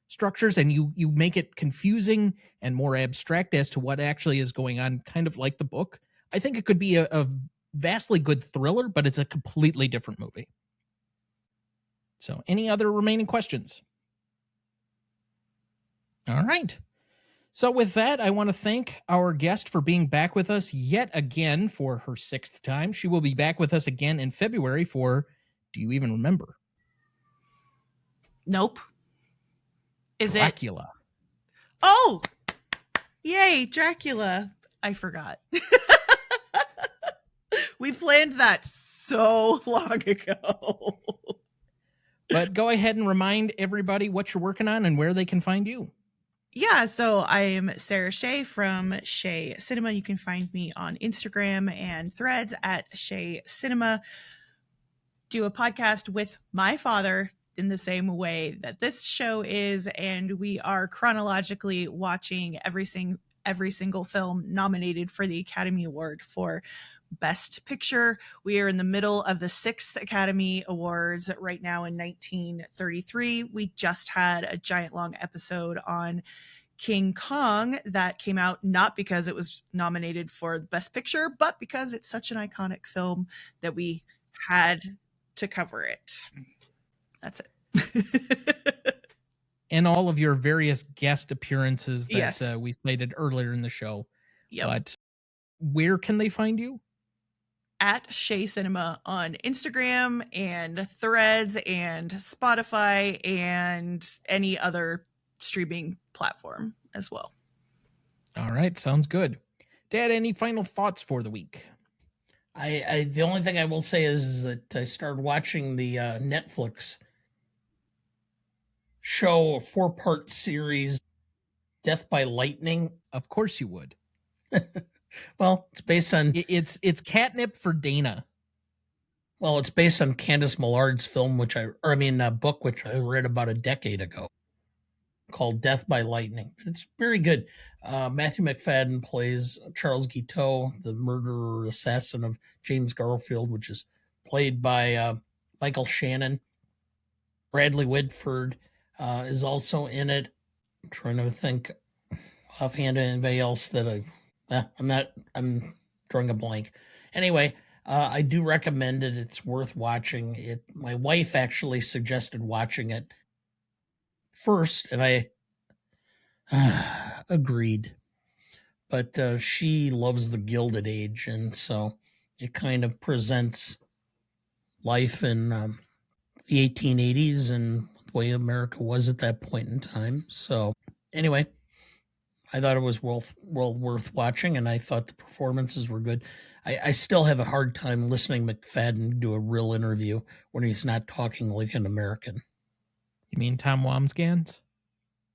structures, and you make it confusing and more abstract as to what actually is going on, kind of like the book. I think it could be a vastly good thriller, but it's a completely different movie. So any other remaining questions? All right. So with that, I want to thank our guest for being back with us yet again for her 6th time. She will be back with us again in February for, do you even remember? Nope. Is Dracula. Oh! Yay, Dracula. I forgot. We planned that so long ago. But go ahead and remind everybody what you're working on and where they can find you. Yeah, so I am Sara Shea from Shea Cinema. You can find me on Instagram and Threads at Shea Cinema. Do a podcast with my father in the same way that this show is, and we are chronologically watching every single film nominated for the Academy Award for Best Picture. We are in the middle of the 6th Academy Awards right now in 1933. We just had a giant long episode on King Kong that came out not because it was nominated for Best Picture, but because it's such an iconic film that we had to cover it. That's it. And all of your various guest appearances that Yes. We slated earlier in the show. Yep. But where can they find you? At Shea Cinema on Instagram and Threads and Spotify and any other streaming platform as well. All right, sounds good. Dad, any final thoughts for the week? I the only thing I will say is that I started watching the Netflix show, a 4-part series, Death by Lightning. Of course you would. Well, it's based on... It's catnip for Dana. Well, it's based on Candace Millard's film, book, which I read about a decade ago, called Death by Lightning. It's very good. Matthew McFadden plays Charles Guiteau, the murderer assassin of James Garfield, which is played by Michael Shannon. Bradley Whitford is also in it. I'm trying to think offhand of anybody else that I'm drawing a blank. Anyway, I do recommend it. It's worth watching. My wife actually suggested watching it first, and I agreed. But she loves the Gilded Age, and so it kind of presents life in the 1880s and the way America was at that point in time. So anyway, I thought it was well worth watching, and I thought the performances were good. I still have a hard time listening McFadden do a real interview when he's not talking like an American. You mean Tom Wamsgans?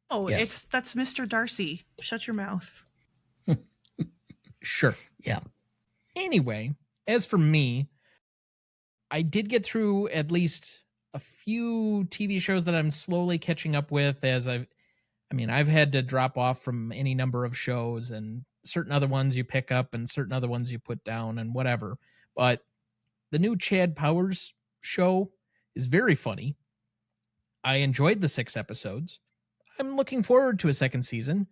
Oh, Yes. that's Mr. Darcy. Shut your mouth. Sure. Yeah. Anyway, as for me, I did get through at least a few TV shows that I'm slowly catching up with as I've had to drop off from any number of shows, and certain other ones you pick up and certain other ones you put down and whatever. But the new Chad Powers show is very funny. I enjoyed the 6 episodes. I'm looking forward to a second season.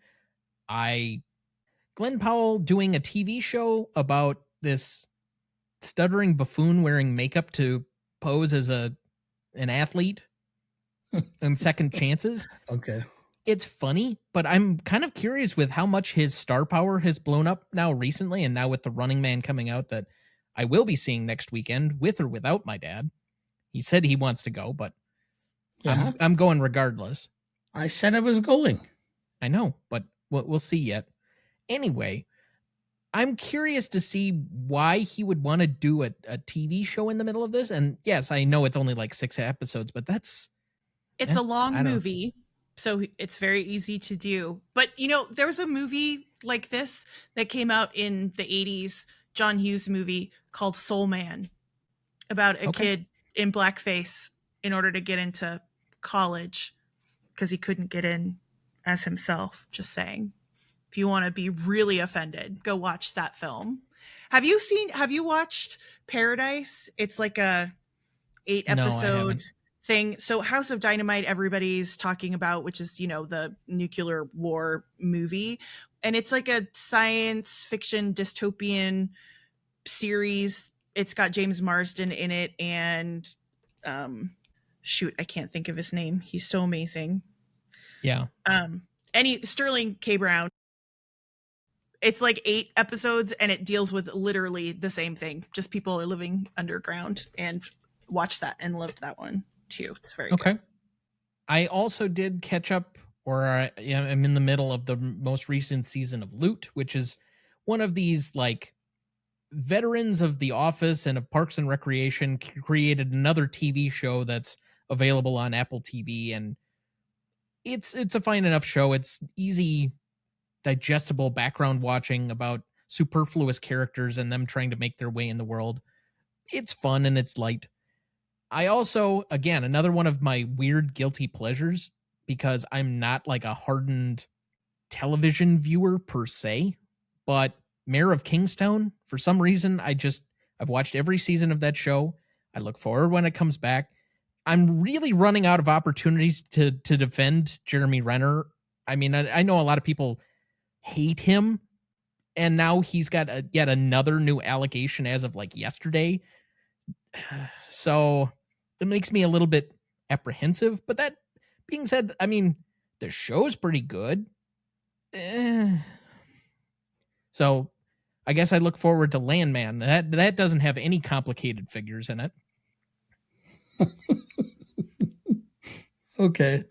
Glenn Powell doing a TV show about this stuttering buffoon wearing makeup to pose as an athlete and second chances. Okay. It's funny, but I'm kind of curious with how much his star power has blown up now recently, and now with The Running Man coming out that I will be seeing next weekend with or without my dad. He said he wants to go, but I'm going regardless. I said I was going. I know, but we'll see yet. Anyway, I'm curious to see why he would want to do a TV show in the middle of this. And yes, I know it's only like 6 episodes, but it's a long movie, so it's very easy to do. But, there was a movie like this that came out in the 80s, John Hughes movie called Soul Man, about a kid in blackface in order to get into college because he couldn't get in as himself. Just saying. If you want to be really offended, go watch that film. Have you watched Paradise? It's like a 8 episode thing. So House of Dynamite, everybody's talking about, which is, the nuclear war movie. And it's like a science fiction dystopian series. It's got James Marsden in it. And I can't think of his name. He's so amazing. Yeah. Sterling K. Brown. It's like 8 episodes and it deals with literally the same thing. Just people are living underground, and watched that and loved that one too. It's very good. I also did catch up, or I'm in the middle of the most recent season of Loot, which is one of these like veterans of The Office and of Parks and Recreation created another TV show that's available on Apple TV, and it's a fine enough show. It's easy, digestible background watching about superfluous characters and them trying to make their way in the world. It's fun and it's light. I also, again, another one of my weird guilty pleasures, because I'm not like a hardened television viewer per se, but Mayor of Kingstown, for some reason, I've watched every season of that show. I look forward when it comes back. I'm really running out of opportunities to defend Jeremy Renner. I mean, I know a lot of people hate him, and now he's got yet another new allegation as of like yesterday. So it makes me a little bit apprehensive. But that being said, I mean, the show's pretty good. So I guess I look forward to Landman. That doesn't have any complicated figures in it. Okay.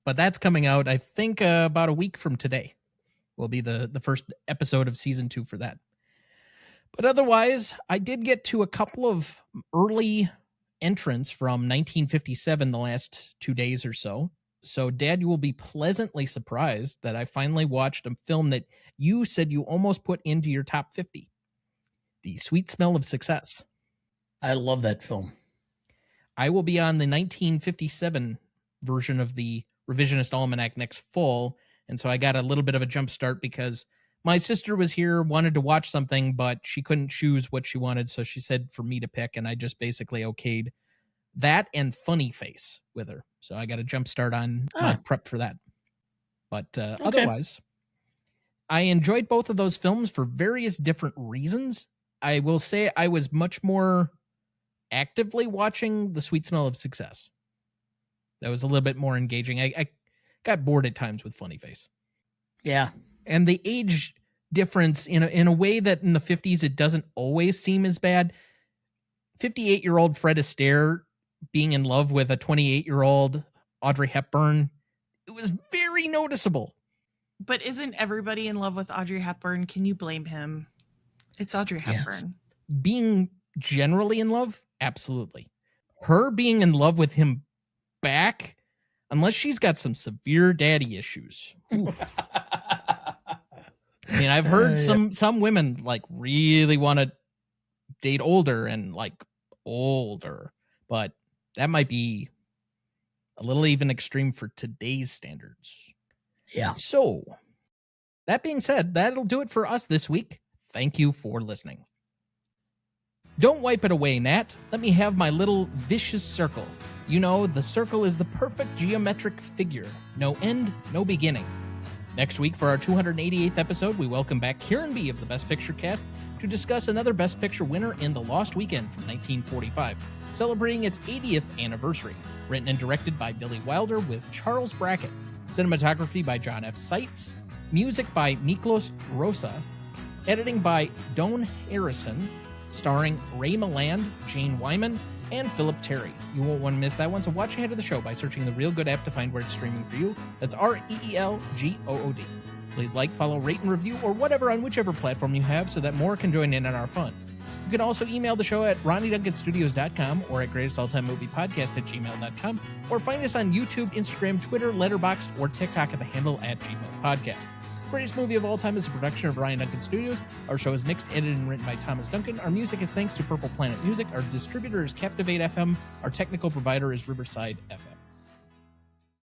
But that's coming out, I think, about a week from today. Will be the first episode of season 2 for that. But otherwise, I did get to a couple of early entrants from 1957 the last 2 days or so. So, Dad, you will be pleasantly surprised that I finally watched a film that you said you almost put into your top 50. The Sweet Smell of Success. I love that film. I will be on the 1957 version of the Revisionist Almanac next fall, and so I got a little bit of a jump start because my sister was here, wanted to watch something, but she couldn't choose what she wanted, so she said for me to pick, and I just basically okayed that and Funny Face with her. So I got a jump start on my prep for that. But otherwise, I enjoyed both of those films for various different reasons. I will say I was much more actively watching The Sweet Smell of Success. That was a little bit more engaging. I got bored at times with Funny Face. Yeah. And the age difference in a way that in the 50s it doesn't always seem as bad. 58-year-old Fred Astaire being in love with a 28-year-old Audrey Hepburn, it was very noticeable. But isn't everybody in love with Audrey Hepburn? Can you blame him? It's Audrey Hepburn. Yes. Being generally in love, absolutely. Her being in love with him back, unless she's got some severe daddy issues. I mean, I've heard some women like really want to date older and like older, but that might be a little even extreme for today's standards. Yeah. So, that being said, that'll do it for us this week. Thank you for listening. Don't wipe it away, Nat. Let me have my little vicious circle. You know, the circle is the perfect geometric figure. No end, no beginning. Next week, for our 288th episode, we welcome back Kieran B. of the Best Picture cast to discuss another Best Picture winner in The Lost Weekend from 1945, celebrating its 80th anniversary. Written and directed by Billy Wilder with Charles Brackett. Cinematography by John F. Seitz. Music by Miklos Rosa. Editing by Don Harrison. Starring Ray Milland, Jane Wyman, and Philip Terry. You won't want to miss that one, so watch ahead of the show by searching the Real Good app to find where it's streaming for you. That's REELGOOD. Please like, follow, rate, and review, or whatever on whichever platform you have so that more can join in on our fun. You can also email the show at RonnieDuncanStudios.com or at GreatestAllTimeMoviePodcast@gmail.com, or find us on YouTube, Instagram, Twitter, Letterboxd, or TikTok at the handle @GmailPodcast. Greatest Movie of All Time is a production of Ryan Duncan Studios. Our show is mixed, edited, and written by Thomas Duncan. Our music is thanks to Purple Planet Music. Our distributor is Captivate FM. Our technical provider is Riverside FM.